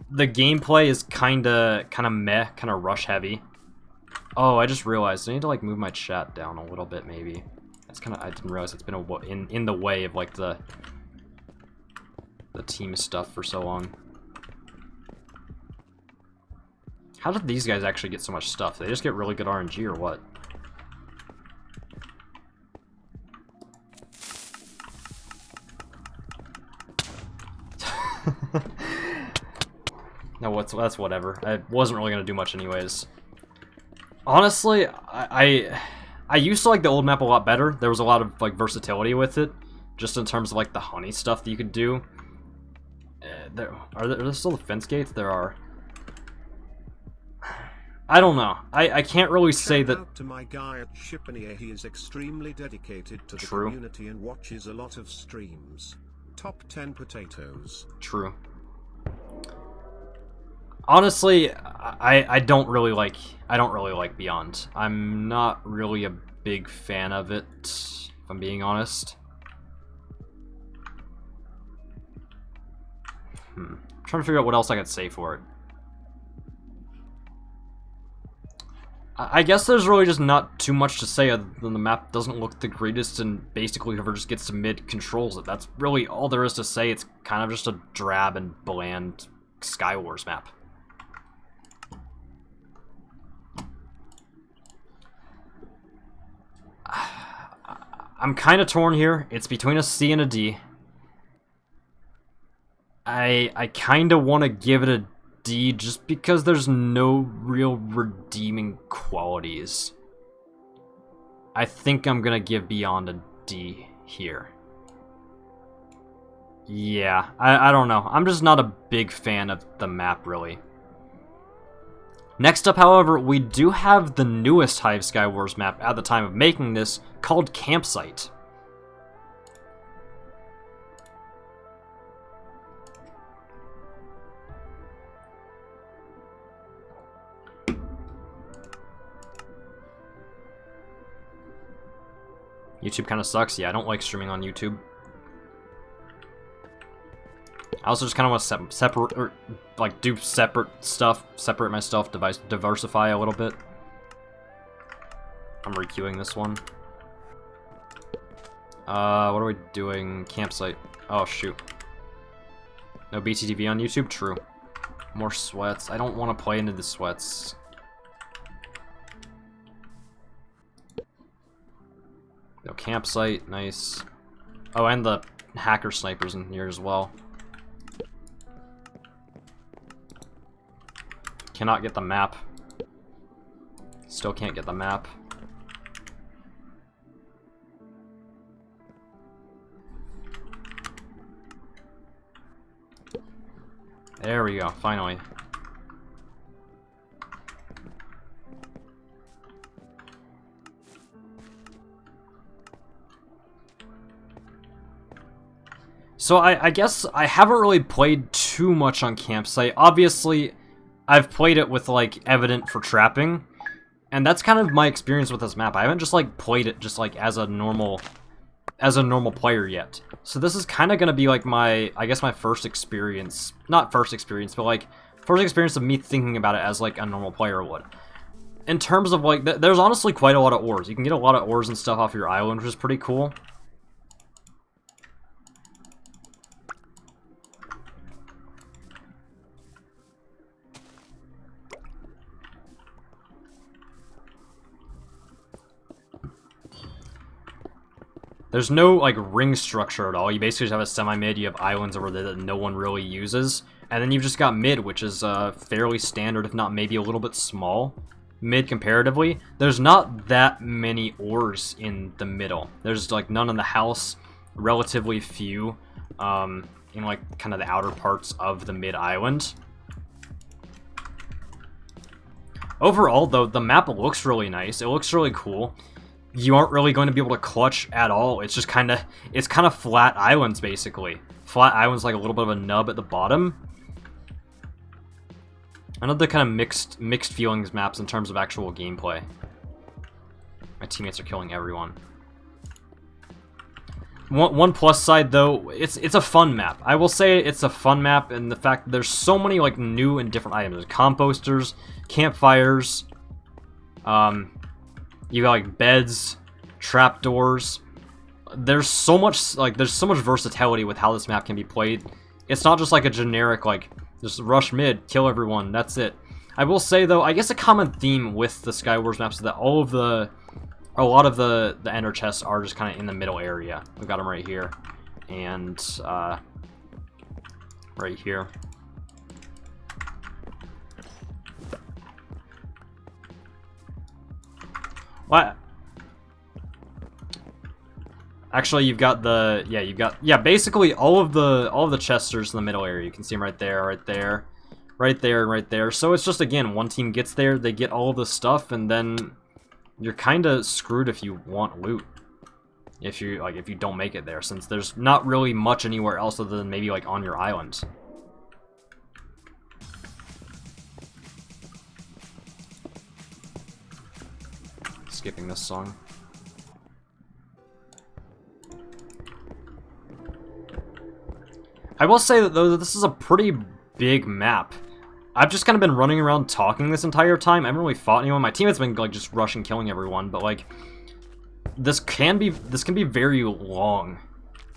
The gameplay is kind of meh, kind of rush heavy. Oh, I just realized I need to like move my chat down a little bit maybe. That's kind of, I didn't realize it's been in the way of like the team stuff for so long. How did these guys actually get so much stuff? They just get really good RNG or what? No, that's whatever. I wasn't really gonna do much anyways. Honestly, I used to like the old map a lot better. There was a lot of like versatility with it, just in terms of like the honey stuff that you could do. Are there still the fence gates? There are. I don't know. I can't really say that. Out to my guy at Shippania. He is extremely dedicated to the True. community and watches a lot of streams. Top 10 potatoes. True. Honestly, I don't really like Beyond. I'm not really a big fan of it, if I'm being honest. I'm trying to figure out what else I could say for it. I guess there's really just not too much to say other than the map doesn't look the greatest, and basically whoever just gets to mid controls it. That's really all there is to say. It's kind of just a drab and bland Skywars map. I'm kind of torn here. It's between a C and a D. I kind of want to give it a D just because there's no real redeeming qualities. I think I'm going to give Beyond a D here. Yeah, I don't know. I'm just not a big fan of the map, really. Next up, however, we do have the newest Hive Skywars map at the time of making this, called Campsite. YouTube kind of sucks. Yeah, I don't like streaming on YouTube. I also just kind of want to separate, or like do separate stuff, separate my stuff, diversify a little bit. I'm requeuing this one. What are we doing? Campsite. Oh, shoot. No BTTV on YouTube? True. More sweats. I don't want to play into the sweats. No campsite. Nice. Oh, and the hacker snipers in here as well. Cannot get the map. Still can't get the map. There we go, finally. So I guess I haven't really played too much on Campsite. Obviously, I've played it with, like, Evident for trapping, and that's kind of my experience with this map. I haven't just, like, played it just, like, as a normal player yet. So this is kind of going to be, like, I guess my first experience, not first experience, but, like, first experience of me thinking about it as, like, a normal player would. In terms of, like, there's honestly quite a lot of ores. You can get a lot of ores and stuff off your island, which is pretty cool. There's no, like, ring structure at all. You basically just have a semi-mid, you have islands over there that no one really uses, and then you've just got mid, which is fairly standard, if not maybe a little bit small. Mid comparatively. There's not that many ores in the middle. There's, like, none in the house, relatively few in, like, kind of the outer parts of the mid island. Overall, though, the map looks really nice. It looks really cool. You aren't really going to be able to clutch at all. It's just kind of flat islands, basically. Flat islands, like a little bit of a nub at the bottom. Another kind of mixed feelings maps in terms of actual gameplay. My teammates are killing everyone. One plus side, though, it's a fun map. I will say it's a fun map, and the fact that there's so many, like, new and different items. There's composters, campfires, you got, like, beds, trapdoors. There's so much, like, versatility with how this map can be played. It's not just, like, a generic, like, just rush mid, kill everyone, that's it. I will say, though, I guess a common theme with the Skywars maps is that a lot of the ender chests are just kind of in the middle area. We've got them right here. And, right here. What? Actually, you've got basically all of the chesters in the middle area. You can see them right there, right there, right there, and right there. So it's just, again, one team gets there, they get all of the stuff, and then you're kind of screwed if you want loot. If you don't make it there, since there's not really much anywhere else other than maybe, like, on your island. Skipping this song. I will say that, though, that this is a pretty big map. I've just kind of been running around talking this entire time. I haven't really fought anyone. My teammates have been, like, just rushing, killing everyone, but, like, this can be very long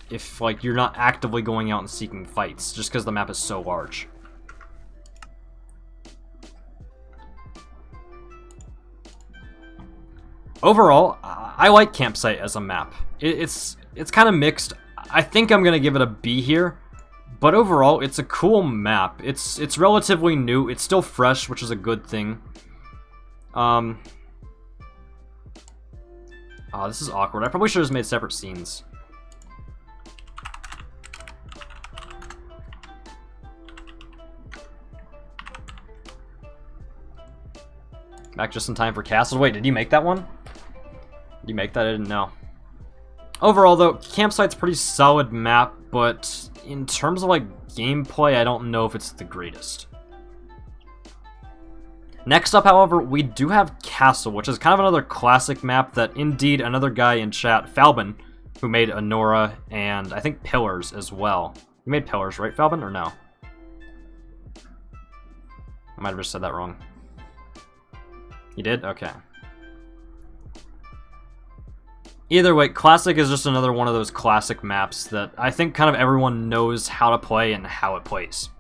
if, like, you're not actively going out and seeking fights, just because the map is so large. Overall, I like Campsite as a map. It's kind of mixed. I think I'm gonna give it a B here, but overall, it's a cool map. It's relatively new. It's still fresh, which is a good thing. Oh, this is awkward. I probably should have just made separate scenes. Back just in time for Castle. Wait, did you make that one? Did you make that? I didn't know. Overall, though, Campsite's a pretty solid map, but in terms of, like, gameplay, I don't know if it's the greatest. Next up, however, we do have Castle, which is kind of another classic map that, indeed, another guy in chat, Falbin, who made Anora and, I think, Pillars as well. You made Pillars, right, Falbin, or no? I might have just said that wrong. You did? Okay. Either way, Classic is just another one of those classic maps that I think kind of everyone knows how to play and how it plays.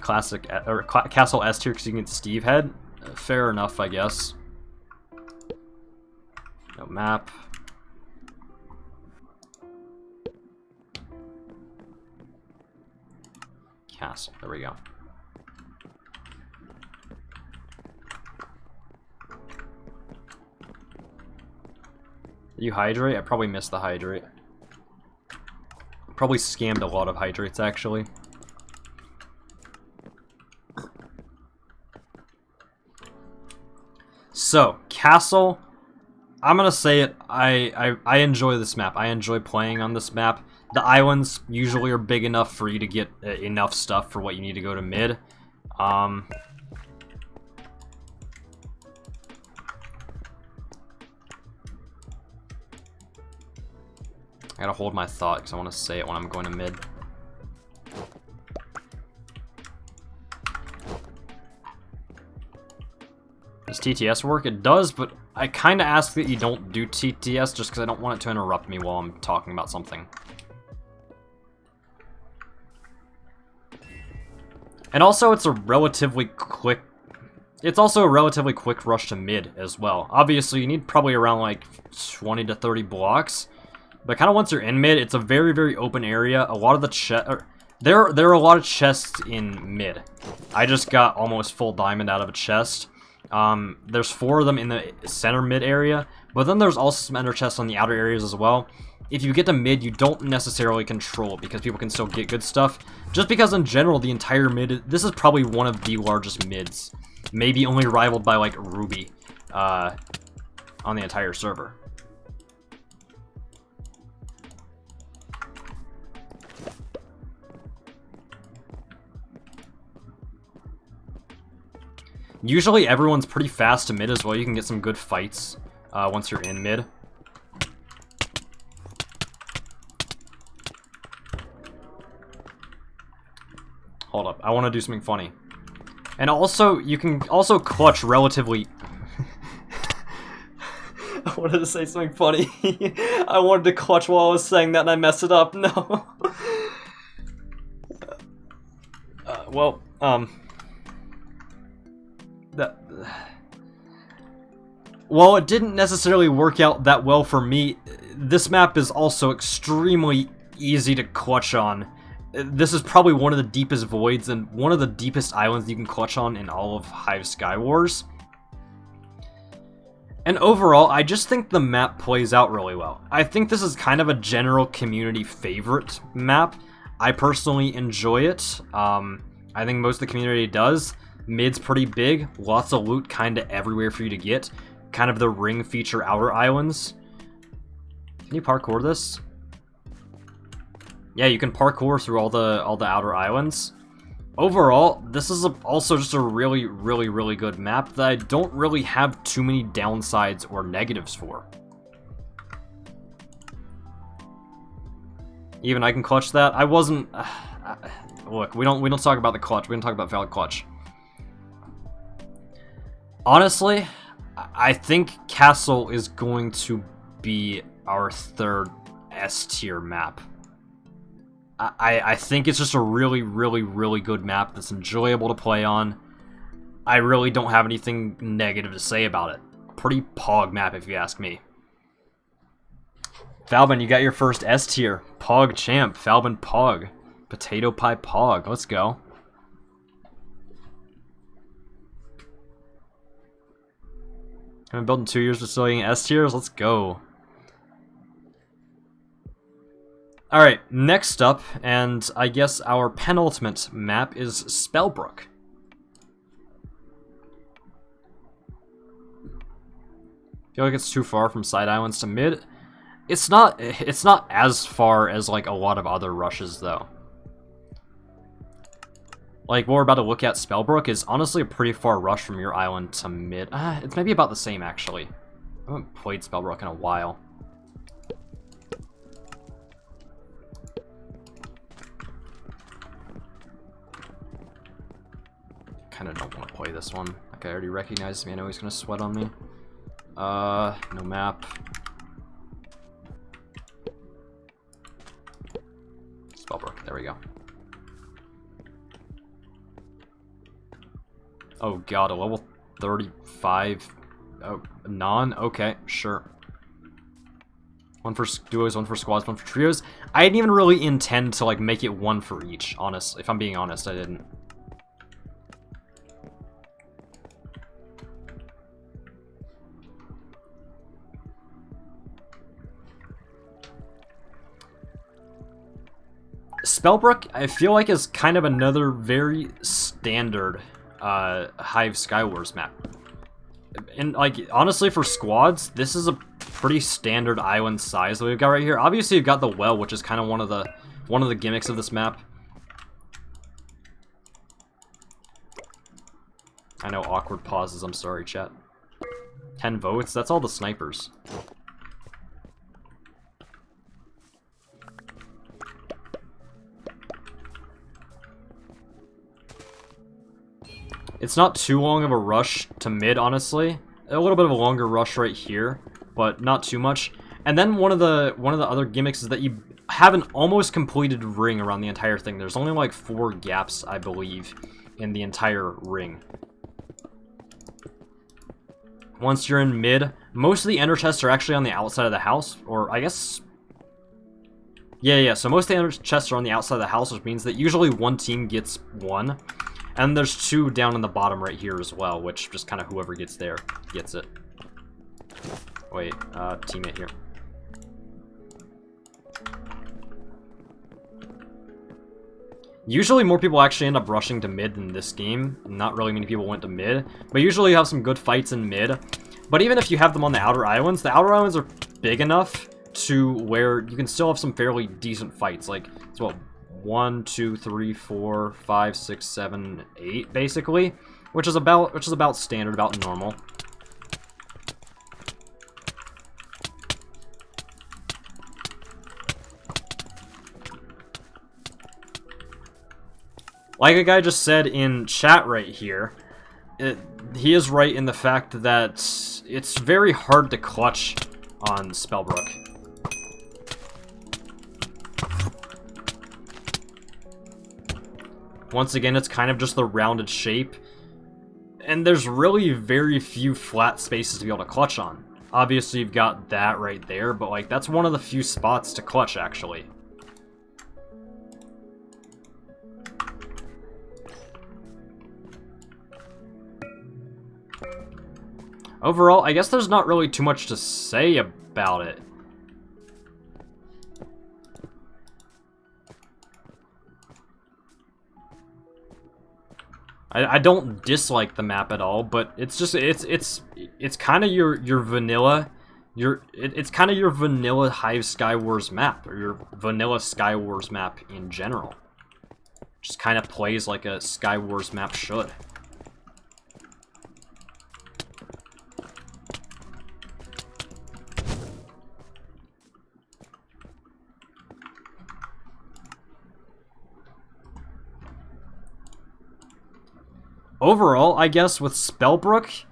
Classic or Castle S tier because you can get Steve head. Fair enough, I guess. No map. Castle. There we go. Did you hydrate? I probably missed the hydrate. Probably scammed a lot of hydrates actually. So, Castle, I'm gonna say it, I enjoy this map. I enjoy playing on this map. The islands usually are big enough for you to get enough stuff for what you need to go to mid. I gotta hold my thought because I want to say it when I'm going to mid. Does TTS work? It does, but I kind of ask that you don't do TTS just because I don't want it to interrupt me while I'm talking about something. And also, it's a relatively quick... It's also a relatively quick rush to mid as well. Obviously, you need probably around like 20 to 30 blocks. But kind of once you're in mid, it's a very, very open area. A lot of the there are a lot of chests in mid. I just got almost full diamond out of a chest. There's 4 of them in the center mid area, but then there's also some ender chests on the outer areas as well. If you get to mid, you don't necessarily control it because people can still get good stuff. Just because in general, the entire mid, this is probably one of the largest mids. Maybe only rivaled by like Ruby, on the entire server. Usually everyone's pretty fast to mid as well. You can get some good fights once you're in mid. Hold up, I want to do something funny. And also, you can also clutch relatively... I wanted to say something funny. I wanted to clutch while I was saying that and I messed it up. No. While it didn't necessarily work out that well for me, this map is also extremely easy to clutch on. This is probably one of the deepest voids and one of the deepest islands you can clutch on in all of Hive Skywars. And overall, I just think the map plays out really well. I think this is kind of a general community favorite map. I personally enjoy it. I think most of the community does. Mid's pretty big, lots of loot kind of everywhere for you to get. Kind of the ring feature outer islands. Can you parkour this? Yeah, you can parkour through all the outer islands. Overall, this is also just a really, really, really good map that I don't really have too many downsides or negatives for. Even I can clutch that. I wasn't. Look, we don't talk about the clutch. We don't talk about valid clutch. Honestly, I think Castle is going to be our third S tier map. I think it's just a really, really, really good map that's enjoyable to play on. I really don't have anything negative to say about it. Pretty pog map if you ask me. Falbin, you got your first S tier. Pog champ. Falbin Pog. PotatoPie Pog. Let's go. I've been building 2 years, but still getting S tiers. Let's go. Alright, next up, and I guess our penultimate map is Spellbrook. Feel like it's too far from side islands to mid. It's not as far as like a lot of other rushes though. like what we're about to look at, Spellbrook, is honestly a pretty far rush from your island to mid. It's maybe about the same, actually. I haven't played Spellbrook in a while. Kinda don't want to play this one. Like, I already recognize me. I know he's gonna sweat on me. No map. Spellbrook, there we go. Oh god, a level 35 non? Okay, sure. One for duos, one for squads, one for trios. I didn't even really intend to like make it one for each, honestly. If I'm being honest, I didn't. Spellbrook, I feel like, is kind of another very standard Hive Skywars map. And, like, honestly, for squads, this is a pretty standard island size that we've got right here. Obviously, you've got the well, which is kind of one of the gimmicks of this map. I know, awkward pauses, I'm sorry, chat. 10 votes, that's all the snipers. It's not too long of a rush to mid, honestly. A little bit of a longer rush right here, but not too much. And then one of the other gimmicks is that you have an almost completed ring around the entire thing. There's only like 4 gaps, I believe, in the entire ring. Once you're in mid, most of the ender chests are actually on the outside of the house, or I guess... Yeah, so most of the ender chests are on the outside of the house, which means that usually one team gets one. And there's 2 down in the bottom right here as well, which just kind of whoever gets there gets it. Wait, teammate here. Usually more people actually end up rushing to mid than this game. Not really many people went to mid, but usually you have some good fights in mid. But even if you have them on the outer islands are big enough to where you can still have some fairly decent fights. Like, it's what, 1, 2, 3, 4, 5, 6, 7, 8, basically, which is about standard, about normal. Like a guy just said in chat right here, he is right in the fact that it's very hard to clutch on Spellbrook. Once again, it's kind of just the rounded shape, and there's really very few flat spaces to be able to clutch on. Obviously, you've got that right there, but like that's one of the few spots to clutch, actually. Overall, I guess there's not really too much to say about it. I don't dislike the map at all, but it's just it's kind of your vanilla, it's kind of your vanilla Hive Skywars map, or your vanilla Skywars map in general. Just kind of plays like a Skywars map should. Overall, I guess, with Spellbrook,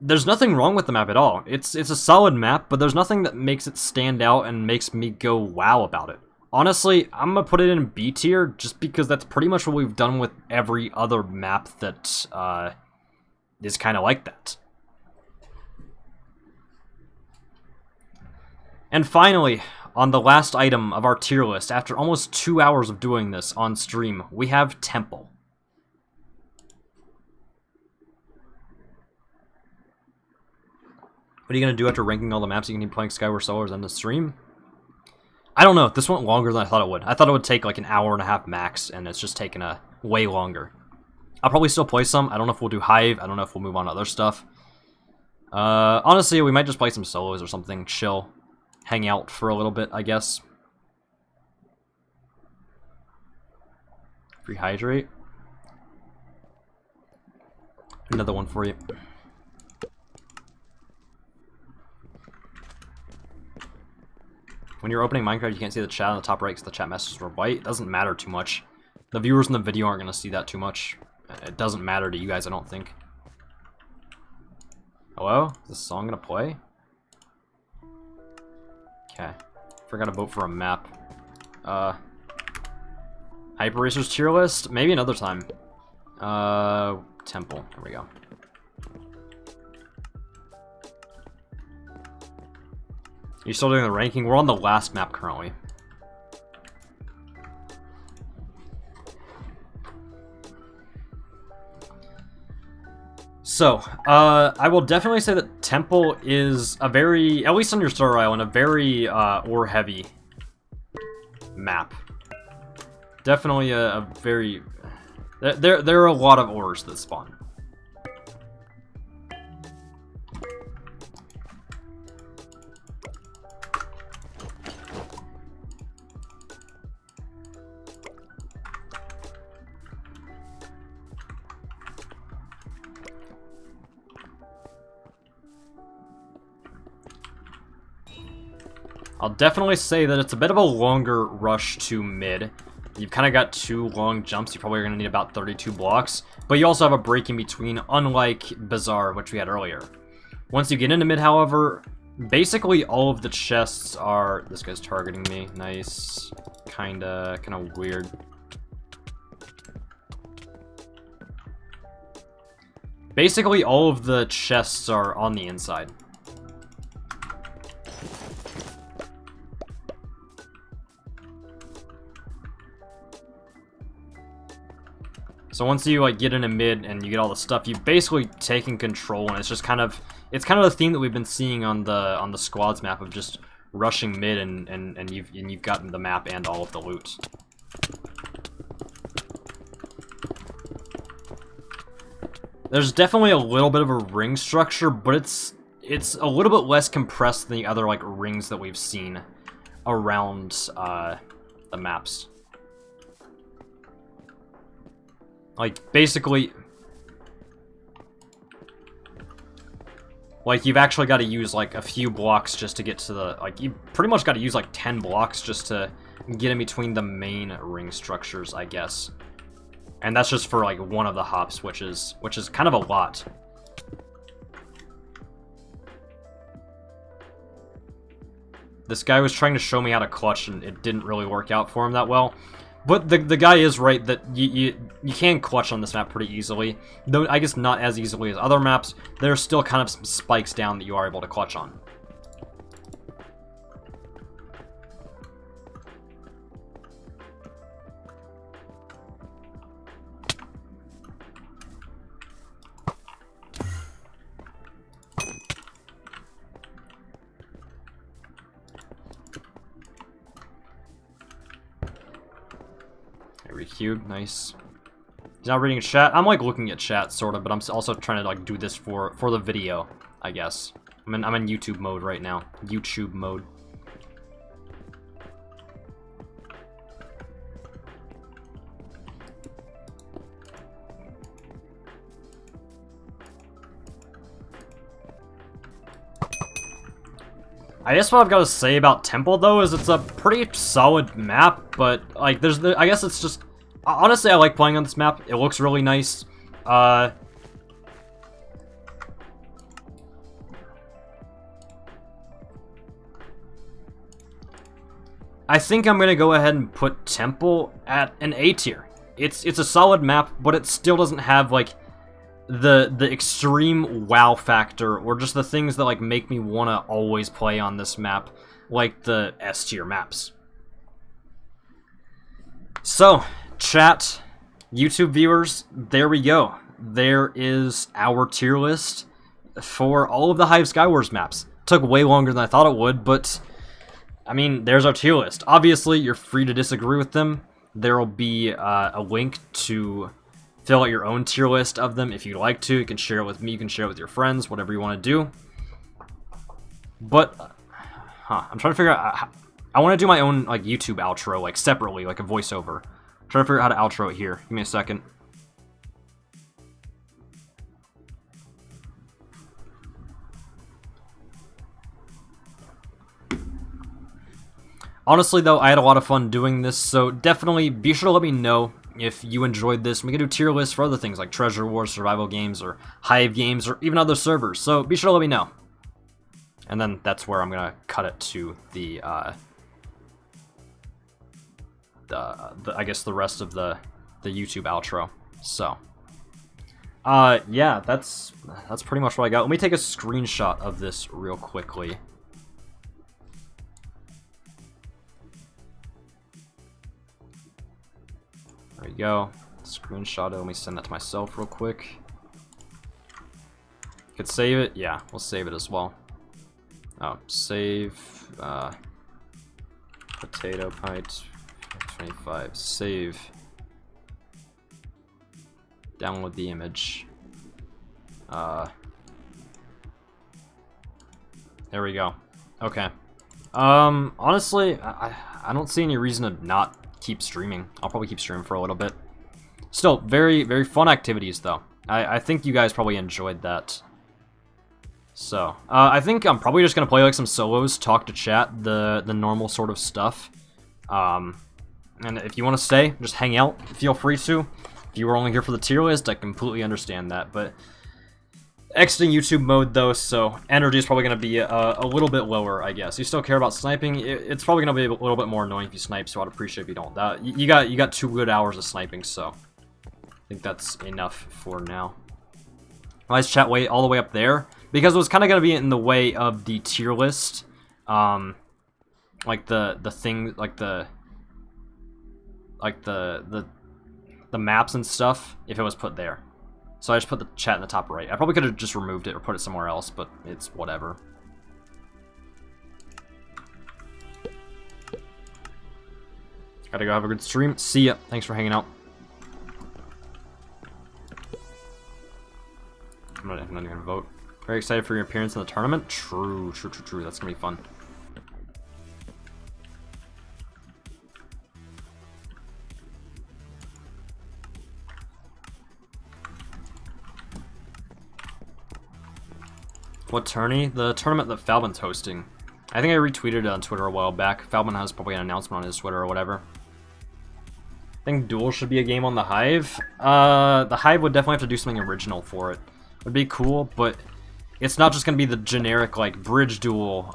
there's nothing wrong with the map at all. It's a solid map, but there's nothing that makes it stand out and makes me go wow about it. Honestly, I'm gonna put it in B tier, just because that's pretty much what we've done with every other map that is kind of like that. And finally, on the last item of our tier list, after almost 2 hours of doing this on stream, we have Temple. What are you going to do after ranking all the maps you can be playing Skywars Solos on the stream? I don't know. This went longer than I thought it would. I thought it would take like an hour and a half max, and it's just taken way longer. I'll probably still play some. I don't know if we'll do Hive. I don't know if we'll move on to other stuff. Honestly, we might just play some solos or something. Chill. Hang out for a little bit, I guess. Rehydrate. Another one for you. When you're opening Minecraft, you can't see the chat on the top right because the chat messages were white. It doesn't matter too much. The viewers in the video aren't going to see that too much. It doesn't matter to you guys, I don't think. Hello? Is this song going to play? Okay. Forgot to vote for a map. Hyper Racers tier list? Maybe another time. Temple. There we go. You're still doing the ranking? We're on the last map currently. So, I will definitely say that Temple is a very, at least on your Star Island, a very ore-heavy map. Definitely a very... There are a lot of ores that spawn. I'll definitely say that it's a bit of a longer rush to mid. You've kind of got 2 long jumps. You're probably going to need about 32 blocks. But you also have a break in between, unlike Bazaar, which we had earlier. Once you get into mid, however, basically all of the chests are... This guy's targeting me. Nice. Kinda weird. Basically all of the chests are on the inside. So once you like get into mid and you get all the stuff, you've basically taken control, and it's just kind of the theme that we've been seeing on the squads map of just rushing mid and you've gotten the map and all of the loot. There's definitely a little bit of a ring structure, but it's a little bit less compressed than the other like rings that we've seen around the maps. Like, basically... Like, you've actually got to use, like, a few blocks just to get to the... Like, you pretty much got to use, like, 10 blocks just to get in between the main ring structures, I guess. And that's just for, like, one of the hops, which is kind of a lot. This guy was trying to show me how to clutch, and it didn't really work out for him that well. But the guy is right that you can clutch on this map pretty easily. Though, I guess not as easily as other maps. There's still kind of some spikes down that you are able to clutch on. Cube, nice. He's not reading chat. I'm like looking at chat sort of, but I'm also trying to like do this for the video, I guess. I'm in YouTube mode right now. YouTube mode. I guess what I've got to say about Temple though is it's a pretty solid map, but like I guess it's just. Honestly, I like playing on this map. It looks really nice. I think I'm gonna go ahead and put Temple at an A tier. It's a solid map, but it still doesn't have like the extreme wow factor or just the things that like make me want to always play on this map, like the S tier maps. So. Chat, YouTube viewers, there we go. There is our tier list for all of the Hive Skywars maps. Took way longer than I thought it would, but I mean, there's our tier list. Obviously, you're free to disagree with them. There will be a link to fill out your own tier list of them if you'd like to. You can share it with me, you can share it with your friends, whatever you want to do. But, I'm trying to figure out, I want to do my own like YouTube outro, like separately, like a voiceover. Trying to figure out how to outro it here. Give me a second. Honestly, though, I had a lot of fun doing this, so definitely be sure to let me know if you enjoyed this. We can do tier lists for other things like Treasure Wars, survival games, or Hive games, or even other servers, so be sure to let me know. And then that's where I'm gonna cut it to the I guess the rest of the YouTube outro. So, yeah, that's pretty much what I got. Let me take a screenshot of this real quickly. There you go. Screenshot it. Let me send that to myself real quick. Could save it? Yeah, we'll save it as well. Oh, save. PotatoPie25. Save. Download the image. There we go. Okay. Honestly, I don't see any reason to not keep streaming. I'll probably keep streaming for a little bit. Still, very, very fun activities, though. I think you guys probably enjoyed that. So, I think I'm probably just gonna play like some solos, talk to chat, the normal sort of stuff. And if you want to stay, just hang out, feel free to. If you were only here for the tier list, I completely understand that, but exiting YouTube mode though, so energy is probably going to be a little bit lower, I guess. You still care about sniping, it's probably going to be a little bit more annoying if you snipe, so I'd appreciate if you don't. You got 2 good hours of sniping, so I think that's enough for now. Let's chat way all the way up there, because it was kind of going to be in the way of the tier list, like the thing, like the maps and stuff, if it was put there. So I just put the chat in the top right. I probably could have just removed it or put it somewhere else, but it's whatever. Gotta go have a good stream. See ya. Thanks for hanging out. I'm not even gonna vote. Very excited for your appearance in the tournament. True. That's gonna be fun. What tourney? The tournament that Falbin's hosting. I think I retweeted it on Twitter a while back. Falbin has probably an announcement on his Twitter or whatever. I think Duel should be a game on the Hive. The Hive would definitely have to do something original for it. Would be cool, but it's not just gonna be the generic like bridge duel.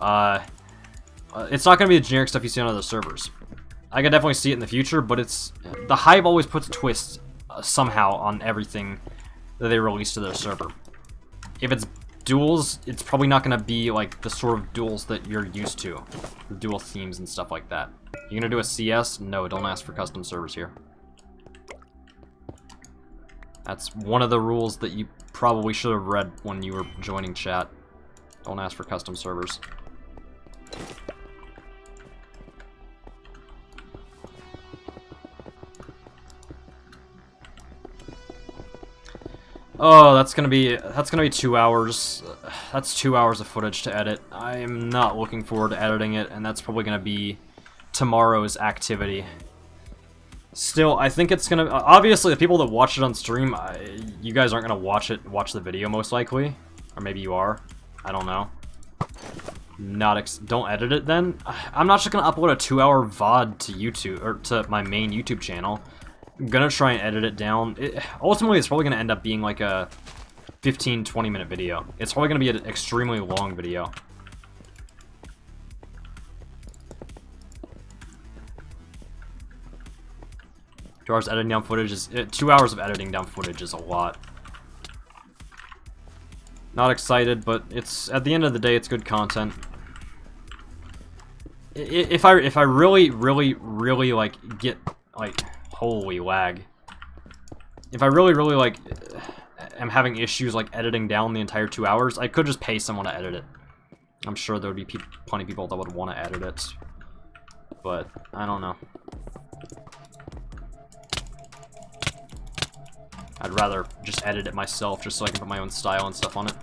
It's not gonna be the generic stuff you see on other servers. I could definitely see it in the future, but it's the Hive always puts a twist somehow on everything that they release to their server. If it's duels, it's probably not going to be like the sort of duels that you're used to. The duel themes and stuff like that. You going to do a CS? No, don't ask for custom servers here. That's one of the rules that you probably should have read when you were joining chat. Don't ask for custom servers. Oh, that's gonna be 2 hours. That's 2 hours of footage to edit. I am not looking forward to editing it, and that's probably gonna be tomorrow's activity. Still, I think it's gonna. Obviously, the people that watch it on stream, you guys aren't gonna watch the video most likely, or maybe you are. I don't know. Don't edit it then. I'm not just gonna upload a 2-hour VOD to YouTube or to my main YouTube channel. I'm gonna try and edit it down. Ultimately, it's probably gonna end up being like a 15-20 minute video. It's probably gonna be an extremely long video. Two hours editing down footage is 2 hours of editing down footage is a lot. Not excited, but it's at the end of the day, it's good content. If I really like get like. Holy lag. If I really like am having issues like editing down the entire 2 hours, I could just pay someone to edit it. I'm sure there would be plenty of people that would want to edit it. But I don't know. I'd rather just edit it myself just so I can put my own style and stuff on it.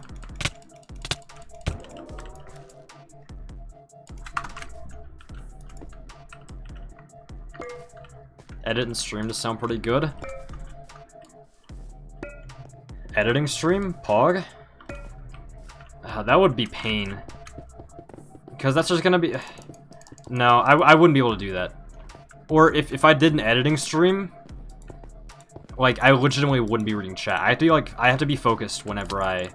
Edit and stream to sound pretty good. Editing stream? Pog? That would be pain. Because that's just gonna be... No, I wouldn't be able to do that. Or if I did an editing stream, like, I legitimately wouldn't be reading chat. I have to be focused whenever I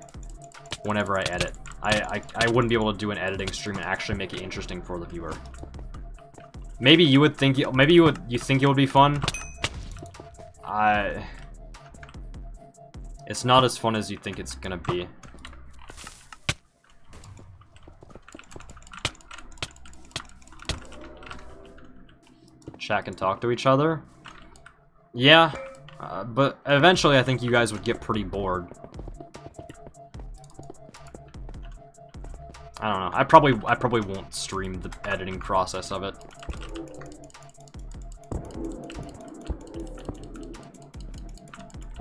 edit. I wouldn't be able to do an editing stream and actually make it interesting for the viewer. Maybe you would think you think it would be fun. It's not as fun as you think it's gonna be. Chat can talk to each other. Yeah, but eventually I think you guys would get pretty bored. I don't know. I probably won't stream the editing process of it.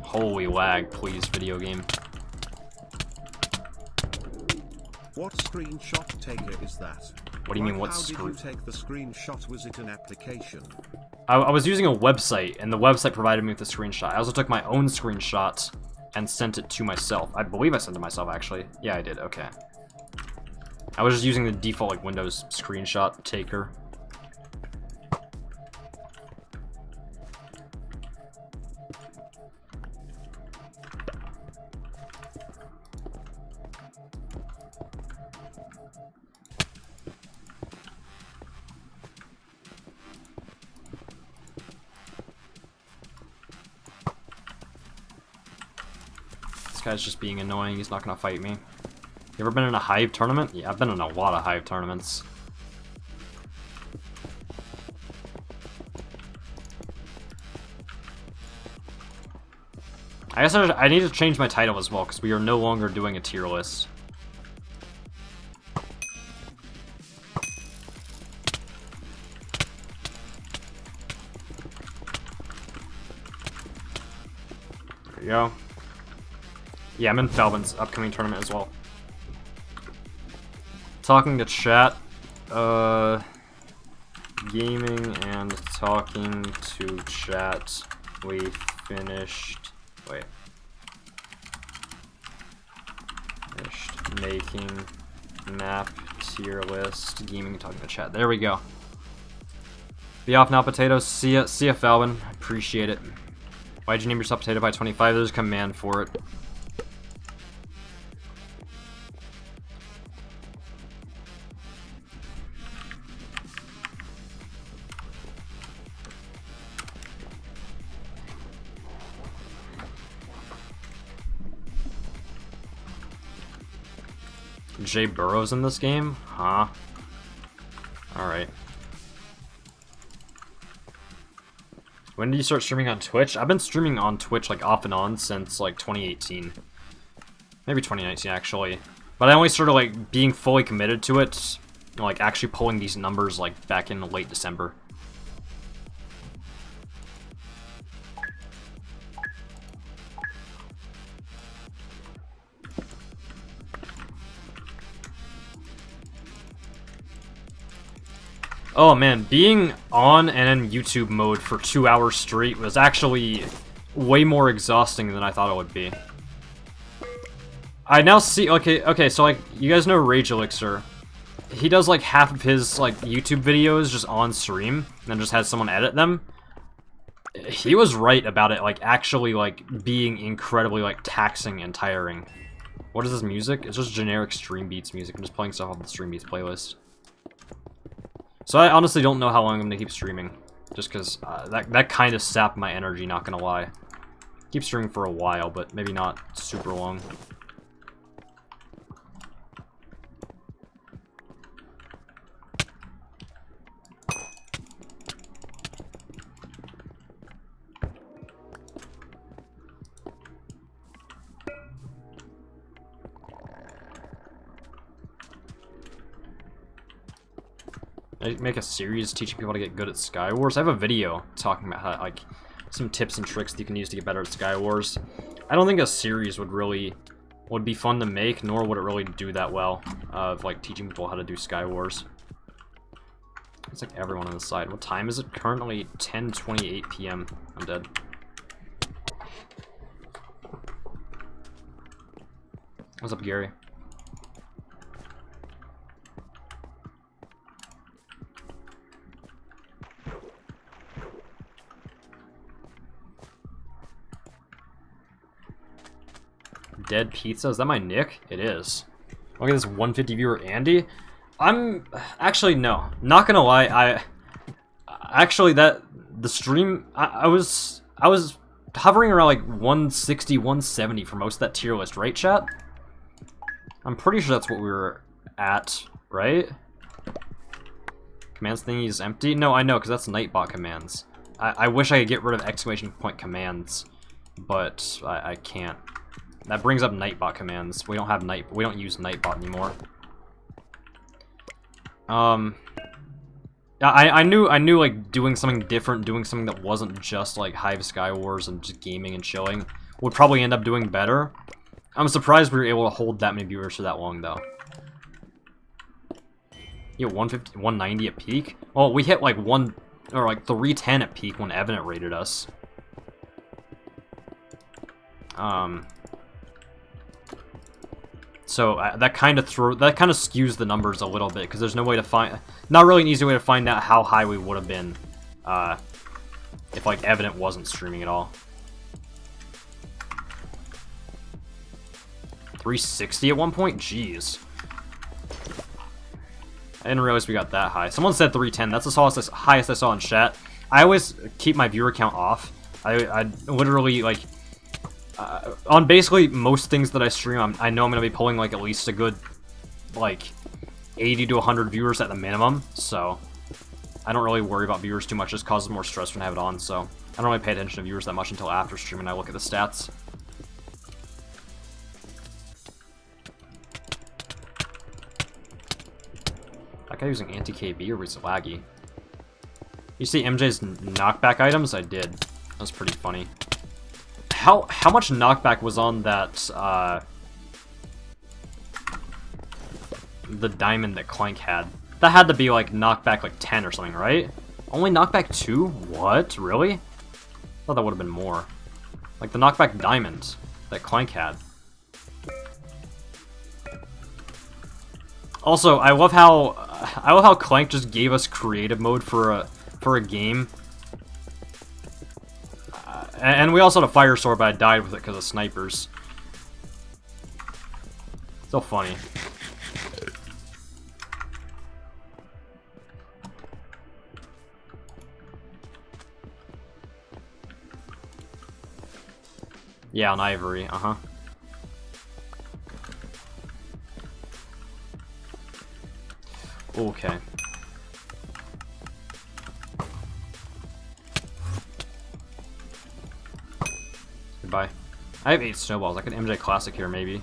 Holy lag, please, video game. What screenshot taker is that? What do you mean, what How did you take the screenshot? Was it an application? I was using a website, and the website provided me with a screenshot. I also took my own screenshot and sent it to myself. I believe I sent it to myself, actually. Yeah, I did. Okay. I was just using the default, like, Windows screenshot taker. This guy's just being annoying. He's not gonna fight me. You ever been in a Hive tournament? Yeah, I've been in a lot of Hive tournaments. I guess I need to change my title as well, because we are no longer doing a tier list. There you go. Yeah, I'm in Falvin's upcoming tournament as well. Talking to chat, gaming and talking to chat. We finished. Wait. Finished making map tier list. Gaming and talking to chat. There we go. Be off now, potatoes. See ya, Falvin. Appreciate it. Why'd you name yourself PotatoPie25? There's a command for it. Jay Burrows in this game? Huh? Alright. When did you start streaming on Twitch? I've been streaming on Twitch like off and on since like 2018. Maybe 2019 actually. But I only started like being fully committed to it, like actually pulling these numbers like back in late December. Oh man, being on and in YouTube mode for 2 hours straight was actually way more exhausting than I thought it would be. I now see, okay, so like, you guys know Rage Elixir. He does like half of his like YouTube videos just on stream, and then just has someone edit them. He was right about it, like actually like being incredibly like taxing and tiring. What is this music? It's just generic Stream Beats music. I'm just playing stuff off the Stream Beats playlist. So I honestly don't know how long I'm gonna keep streaming, just because that kind of sapped my energy, not gonna lie. Keep streaming for a while, but maybe not super long. I make a series teaching people how to get good at Skywars. I have a video talking about how, like, some tips and tricks that you can use to get better at Skywars. I don't think a series would be fun to make, nor would it really do that well of like teaching people how to do Skywars. It's like everyone on the side. What time is it? Currently 10:28 p.m. I'm dead. What's up, Gary? Dead Pizza. Is that my nick? It is. Look at this 150 viewer Andy. I'm actually no. Not gonna lie. The stream. I was hovering around like 160, 170 for most of that tier list, right, chat? I'm pretty sure that's what we were at, right? Commands thingy is empty. No, I know, because that's Nightbot commands. I wish I could get rid of exclamation point commands, but I can't. That brings up Nightbot commands. We don't use Nightbot anymore. I knew like doing something different, doing something that wasn't just like Hive Skywars and just gaming and chilling would probably end up doing better. I'm surprised we were able to hold that many viewers for that long though. Yeah, 150, 190 at peak. Well, we hit like 310 at peak when Evident rated us. So that kind of skews the numbers a little bit because there's no way to find, not really an easy way to find out how high we would have been if like Evident wasn't streaming at all. 360 at one point? Jeez. I didn't realize we got that high. Someone said 310. That's the highest I saw in chat. I always keep my viewer count off. I literally, like, on basically most things that I stream, I know I'm going to be pulling, like, at least a good, like, 80 to 100 viewers at the minimum. So, I don't really worry about viewers too much. It just causes more stress when I have it on. So, I don't really pay attention to viewers that much until after stream and I look at the stats. That guy using anti-KB or was it laggy? You see MJ's knockback items? I did. That was pretty funny. How much knockback was on that, the diamond that Clank had? That had to be like knockback like 10 or something, right? Only knockback 2? What? Really? I thought that would have been more. Like the knockback diamond that Clank had. Also, I love how Clank just gave us creative mode for a game. And we also had a fire sword, but I died with it because of snipers. So funny. Yeah, on Ivory, uh-huh. Okay. Goodbye. I have 8 snowballs. I could MJ Classic here, maybe.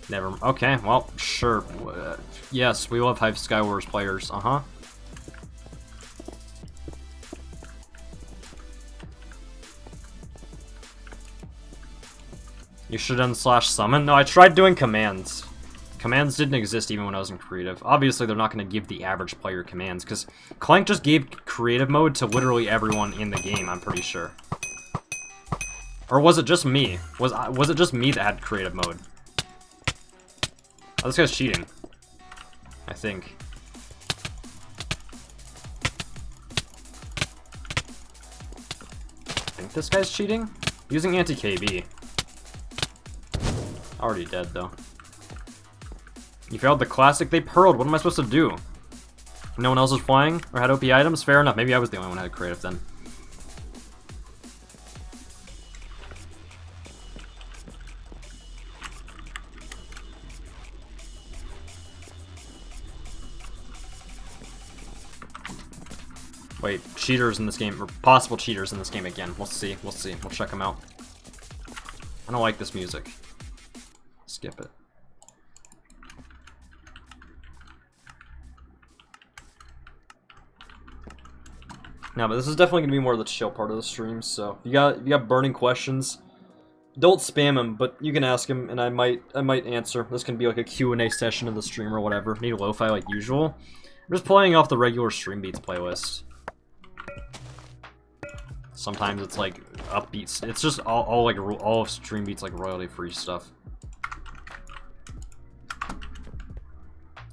Never. Okay, well, sure. Yes, we love Hive Skywars players. Uh-huh. You should /summon? No, I tried doing commands. Commands didn't exist even when I was in creative. Obviously, they're not going to give the average player commands, because Clank just gave creative mode to literally everyone in the game, I'm pretty sure. Or was it just me? Was it just me that had creative mode? Oh, this guy's cheating. I think. I think this guy's cheating? Using anti-KB. Already dead, though. You failed the classic. They pearled. What am I supposed to do? No one else was flying or had OP items? Fair enough. Maybe I was the only one who had creative then. Wait, cheaters in this game, or possible cheaters in this game again. We'll see. We'll see. We'll check them out. I don't like this music. Skip it. No, but this is definitely gonna be more of the chill part of the stream. So if you got burning questions, don't spam them, but you can ask them, and I might answer. This can be like a Q&A session of the stream or whatever. Need lo-fi like usual. I'm just playing off the regular Stream Beats playlist. Sometimes it's like upbeats. It's just all of Stream Beats like royalty free stuff.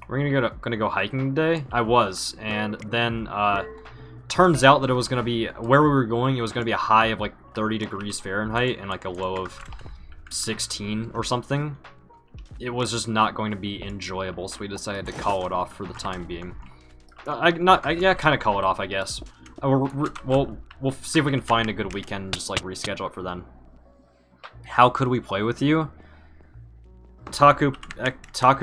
We're gonna go hiking today. I was, and then turns out that it was going to be, where we were going, it was going to be a high of like 30 degrees Fahrenheit and like a low of 16 or something. It was just not going to be enjoyable, so we decided to call it off for the time being. Yeah, kind of call it off, I guess. We'll see if we can find a good weekend and just like reschedule it for then. How could we play with you? Taku,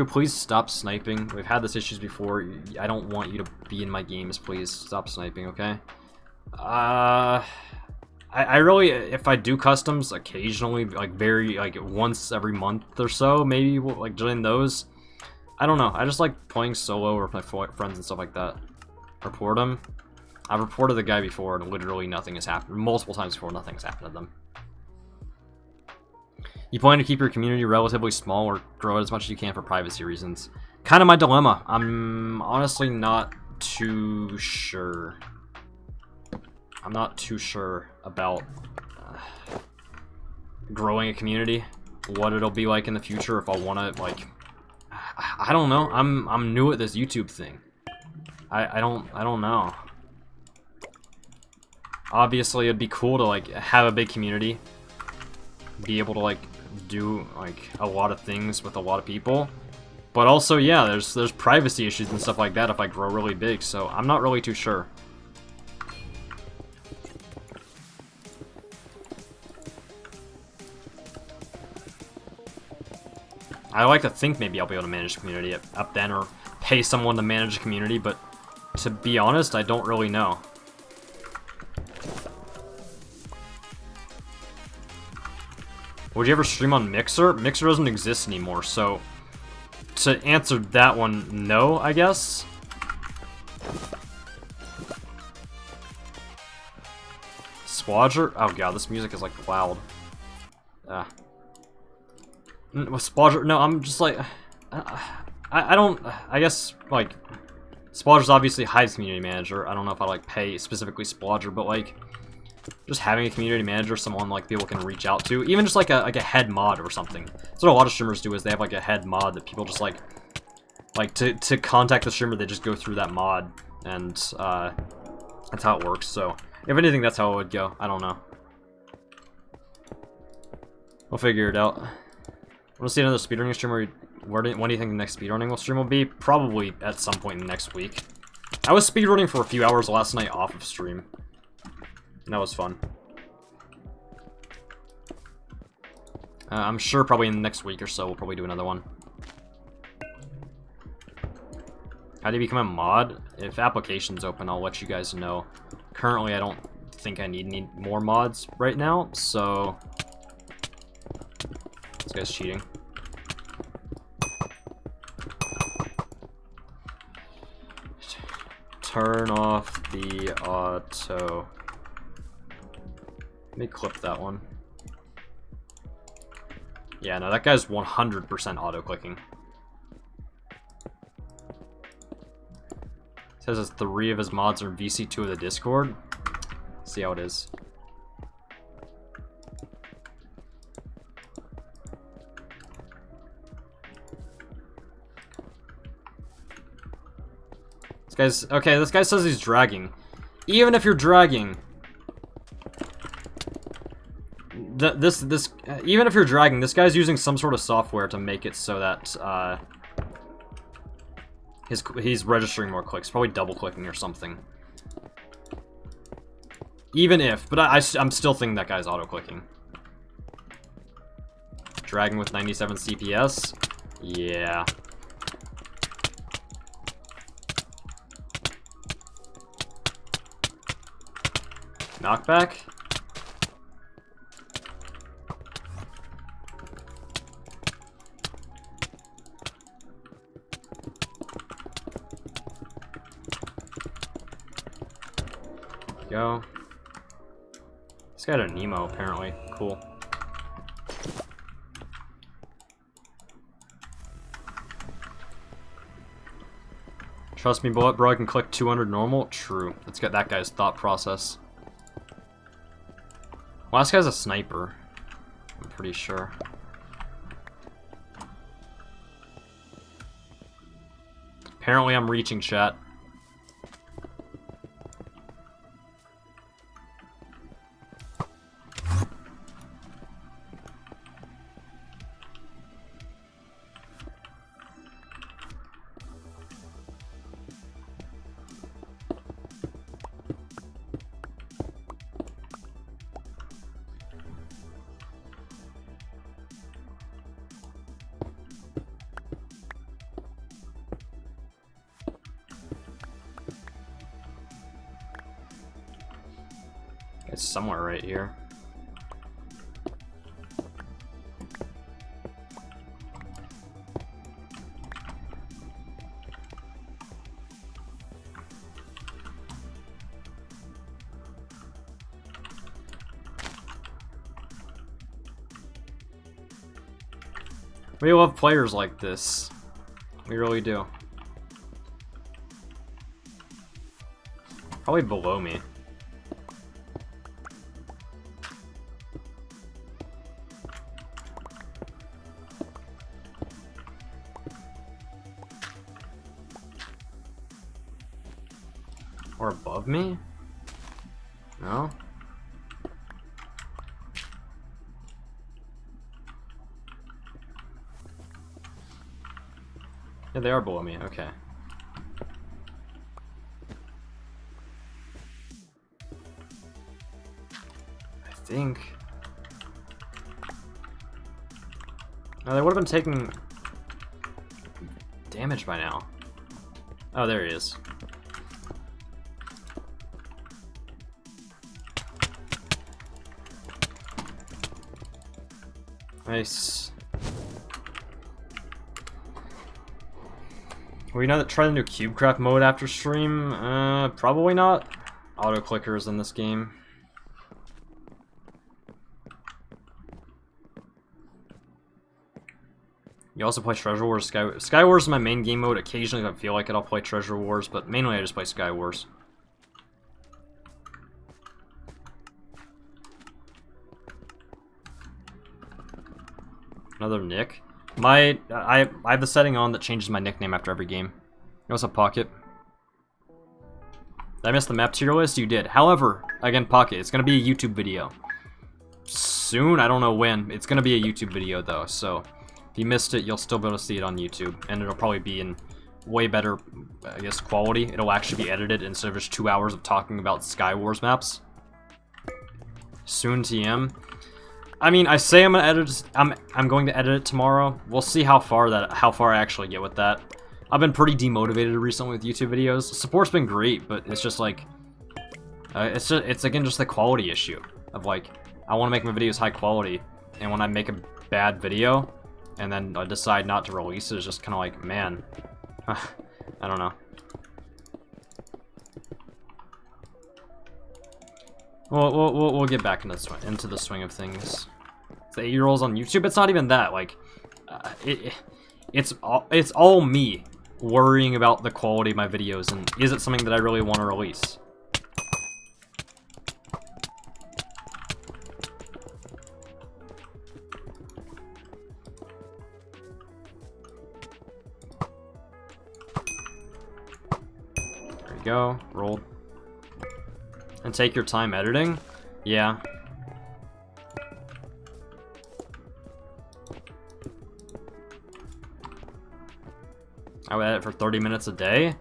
please stop sniping. We've had this issues before. I don't want you to be in my games. Please stop sniping, okay? I really, if I do customs occasionally, like once every month or so, maybe like doing those. I don't know. I just like playing solo or with my friends and stuff like that. Report them. I've reported the guy before, and literally nothing has happened. Multiple times before, nothing's happened to them. You plan to keep your community relatively small or grow it as much as you can for privacy reasons? Kind of my dilemma. I'm honestly not too sure. I'm not too sure about growing a community. What it'll be like in the future if I want to, like... I don't know. I'm new at this YouTube thing. I don't know. Obviously, it'd be cool to, like, have a big community. Be able to, like, do like a lot of things with a lot of people, but also yeah, there's privacy issues and stuff like that if I grow really big, so I'm not really too sure. I like to think maybe I'll be able to manage a community up then, or pay someone to manage a community, but to be honest, I don't really know. Would you ever stream on Mixer? Mixer doesn't exist anymore, so to answer that one, no, I guess. Splodger? Oh god, this music is like loud. With Splodger, no, I'm just like, I don't, I guess, like, Splodger's obviously Hive's community manager. I don't know if I like pay specifically Splodger, but like, just having a community manager, someone like people can reach out to, even just like a head mod or something. That's what a lot of streamers do, is they have like a head mod that people just like to contact the streamer, they just go through that mod, and that's how it works. So if anything, that's how it would go. I don't know. We'll figure it out. Want to see another speedrunning stream? When do you think the next speedrunning stream will be? Probably at some point in next week. I was speedrunning for a few hours last night off of stream. And that was fun. I'm sure probably in the next week or so we'll probably do another one. How do you become a mod? If application's open, I'll let you guys know. Currently, I don't think I need more mods right now, so... This guy's cheating. Turn off the auto. Let me clip that one. Yeah, no, that guy's 100% auto-clicking. Says as 3 of his mods are VC2 of the Discord. See how it is. This guy's... Okay, this guy says he's dragging. Even if you're dragging... even if you're dragging, this guy's using some sort of software to make it so that, he's registering more clicks. Probably double-clicking or something. Even if, but I'm still thinking that guy's auto-clicking. Dragging with 97 CPS? Yeah. Knockback? Go. This guy had a Nemo, apparently. Cool. Trust me, bullet bro, I can click 200 normal. True. Let's get that guy's thought process. Well, this guy's a sniper. I'm pretty sure. Apparently I'm reaching, chat. It's somewhere right here. We love players like this. We really do. Probably below me. Or above me? No? Yeah, they are below me, okay. I think... No, they would have been taking damage by now. Oh, there he is. Nice. Will you not try the new CubeCraft mode after stream? Probably not. Auto clickers in this game. You also play Treasure Wars. Skywars is my main game mode. Occasionally, if I feel like it, I'll play Treasure Wars, but mainly I just play Skywars. Another Nick. I have the setting on that changes my nickname after every game. What's up, Pocket? Did I miss the map tier list? You did. However, again, Pocket, it's gonna be a YouTube video. Soon, I don't know when. It's gonna be a YouTube video though, so if you missed it, you'll still be able to see it on YouTube, and it'll probably be in way better, I guess, quality. It'll actually be edited instead of just 2 hours of talking about Skywars maps. Soon TM. I mean, I say I'm gonna edit. I'm going to edit it tomorrow. We'll see how far I actually get with that. I've been pretty demotivated recently with YouTube videos. Support's been great, but it's just like, it's again just the quality issue of like, I want to make my videos high quality, and when I make a bad video, and then I decide not to release it, it's just kind of like, man, I don't know. We'll get back into the swing of things. The 8-year-olds on YouTube, it's not even that. Like, it's all me worrying about the quality of my videos and is it something that I really want to release. There you go, rolled. And take your time editing? Yeah. I would edit for 30 minutes a day?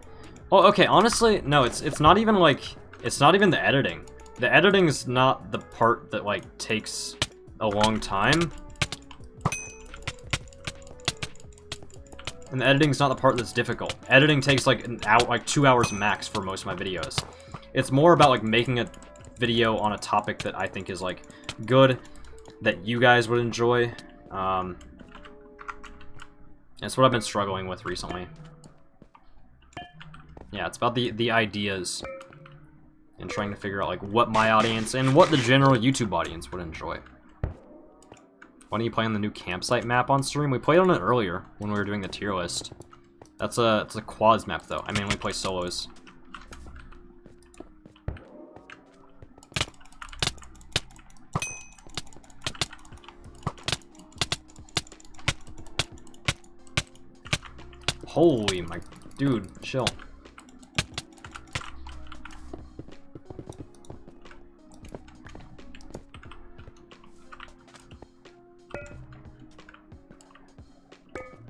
Oh, okay, honestly, no, it's not even like, it's not even the editing. The editing is not the part that, like, takes a long time. And the editing's not the part that's difficult. Editing takes, like, 2 hours max for most of my videos. It's more about, like, making a video on a topic that I think is, like, good, that you guys would enjoy. That's what I've been struggling with recently. Yeah, it's about the ideas and trying to figure out, like, what my audience and what the general YouTube audience would enjoy. Why don't you play on the new campsite map on stream? We played on it earlier when we were doing the tier list. It's a quads map, though. I mainly play solos. Holy my dude, chill.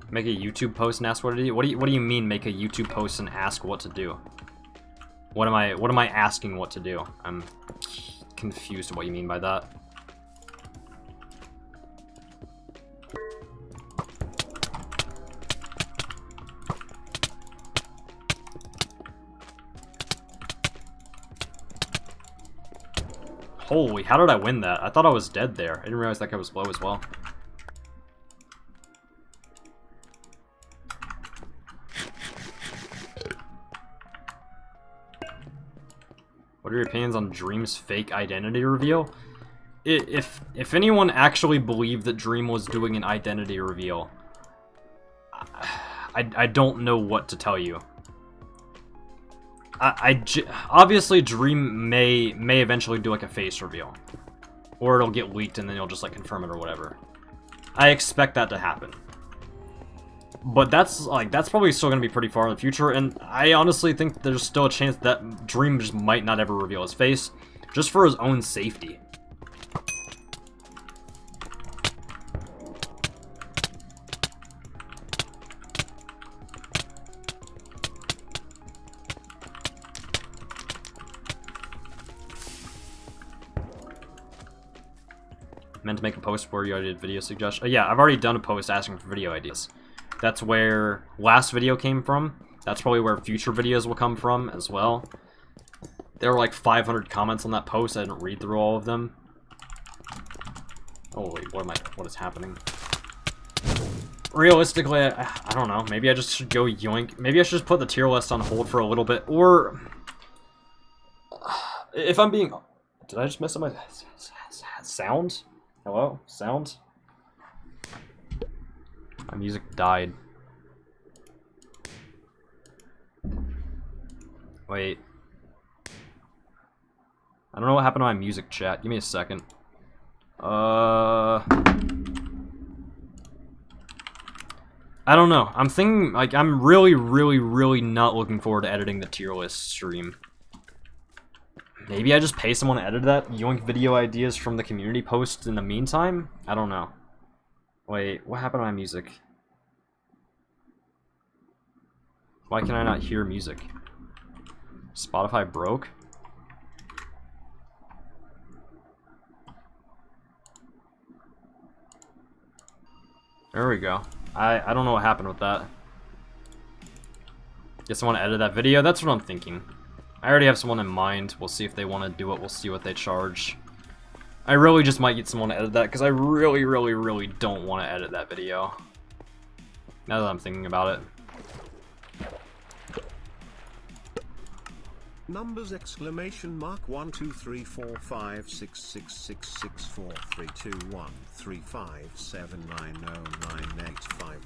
Make a YouTube post and ask what to do? What do you mean make a YouTube post and ask what to do? What am I asking what to do? I'm confused what you mean by that. Holy, how did I win that? I thought I was dead there. I didn't realize that guy was low as well. What are your opinions on Dream's fake identity reveal? If anyone actually believed that Dream was doing an identity reveal, I don't know what to tell you. Obviously Dream may eventually do like a face reveal, or it'll get leaked and then he'll just like confirm it or whatever. I expect that to happen, but that's probably still gonna be pretty far in the future, and I honestly think there's still a chance that Dream just might not ever reveal his face, just for his own safety. Meant to make a post where you did video suggestions. Yeah, I've already done a post asking for video ideas. That's where last video came from. That's probably where future videos will come from as well. There were like 500 comments on that post. I didn't read through all of them. Oh wait, what is happening? Realistically, I don't know. Maybe I just should go yoink. Maybe I should just put the tier list on hold for a little bit. Or, if I'm being... Did I just mess up my sound? Hello? Sound? My music died. Wait. I don't know what happened to my music chat. Give me a second. I don't know. I'm thinking, like, I'm really not looking forward to editing the tier list stream. Maybe I just pay someone to edit that, yoink video ideas from the community post in the meantime? I don't know. Wait, what happened to my music? Why can I not hear music? Spotify broke? There we go. I don't know what happened with that. Guess I want to edit that video? That's what I'm thinking. I already have someone in mind. We'll see if they want to do it. We'll see what they charge. I really just might get someone to edit that, because I really don't want to edit that video. Now that I'm thinking about it. Numbers exclamation mark 1 2 3 4 5 6 6 6 6 4 3 2 1 3 5 7 9 0 9 8 5.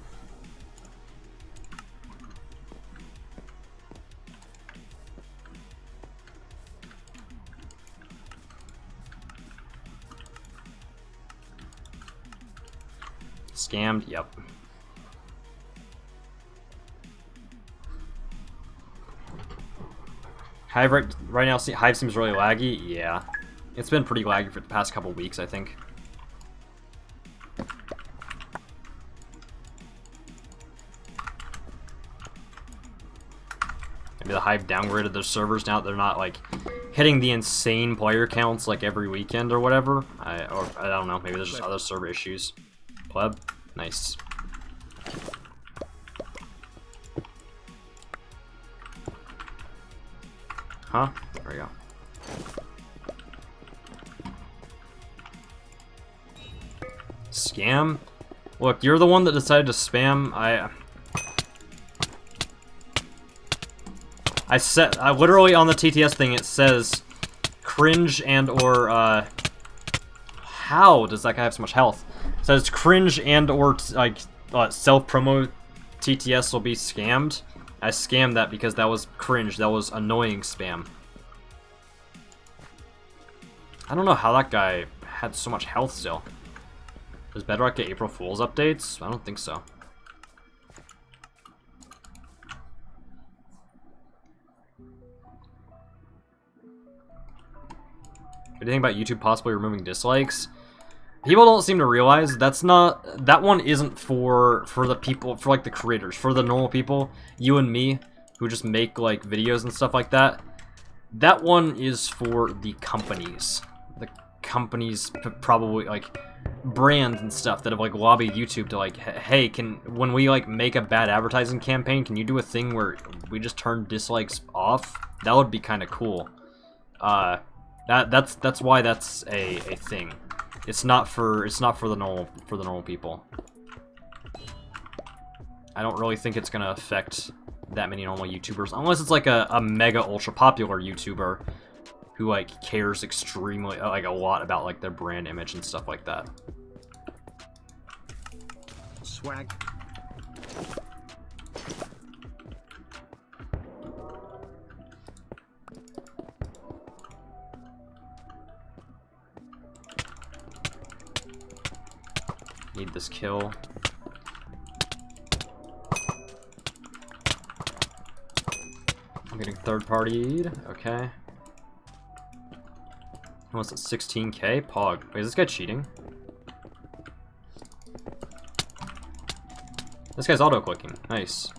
Scammed? Yep. Hive right now, Hive seems really laggy. Yeah. It's been pretty laggy for the past couple weeks, I think. Maybe the Hive downgraded their servers now that they're not, like, hitting the insane player counts, like, every weekend or whatever. I don't know. Maybe there's just other server issues. Pleb? Nice. Huh? There we go. Scam? Look, you're the one that decided to spam. I literally on the TTS thing it says cringe and or how does that guy have so much health? It says cringe and or like self-promo TTS will be scammed. I scammed that because that was cringe. That was annoying spam. I don't know how that guy had so much health still. Does Bedrock get April Fool's updates? I don't think so. What do you think about YouTube possibly removing dislikes? People don't seem to realize that one isn't for the people, for like the creators, for the normal people, you and me, who just make like videos and stuff like that. That one is for the companies. The companies probably like brands and stuff that have like lobbied YouTube to like, hey, when we like make a bad advertising campaign, can you do a thing where we just turn dislikes off? That would be kind of cool. That's why that's a thing. It's not for the normal people. I don't really think it's gonna affect that many normal YouTubers, unless it's like a mega ultra popular YouTuber who like cares extremely like a lot about like their brand image and stuff like that. Swag. Need this kill. I'm getting third-partied. Okay. What's it? 16k? Pog. Wait, is this guy cheating? This guy's auto-clicking. Nice.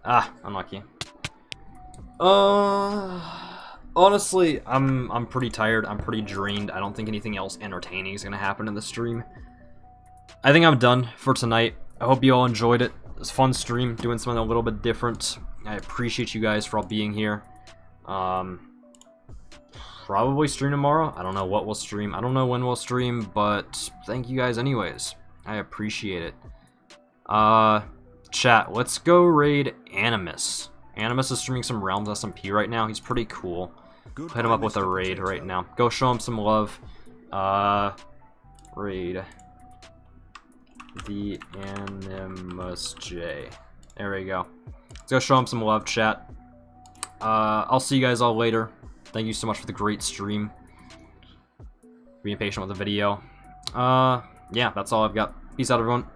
Ah, unlucky. Honestly, I'm pretty tired. I'm pretty drained. I don't think anything else entertaining is gonna happen in the stream. I think I'm done for tonight. I hope you all enjoyed it. It was a fun stream, doing something a little bit different. I appreciate you guys for all being here. Probably stream tomorrow. I don't know what we'll stream. I don't know when we'll stream, but thank you guys anyways. I appreciate it. Chat, let's go raid Animus. Animus is streaming some Realms SMP right now. He's pretty cool. Hit him up with a raid right now. Go show him some love. Raid the Animus J. There we go. Let's go show him some love, chat. I'll see you guys all later. Thank you so much for the great stream. Being patient with the video. Yeah, that's all I've got. Peace out, everyone.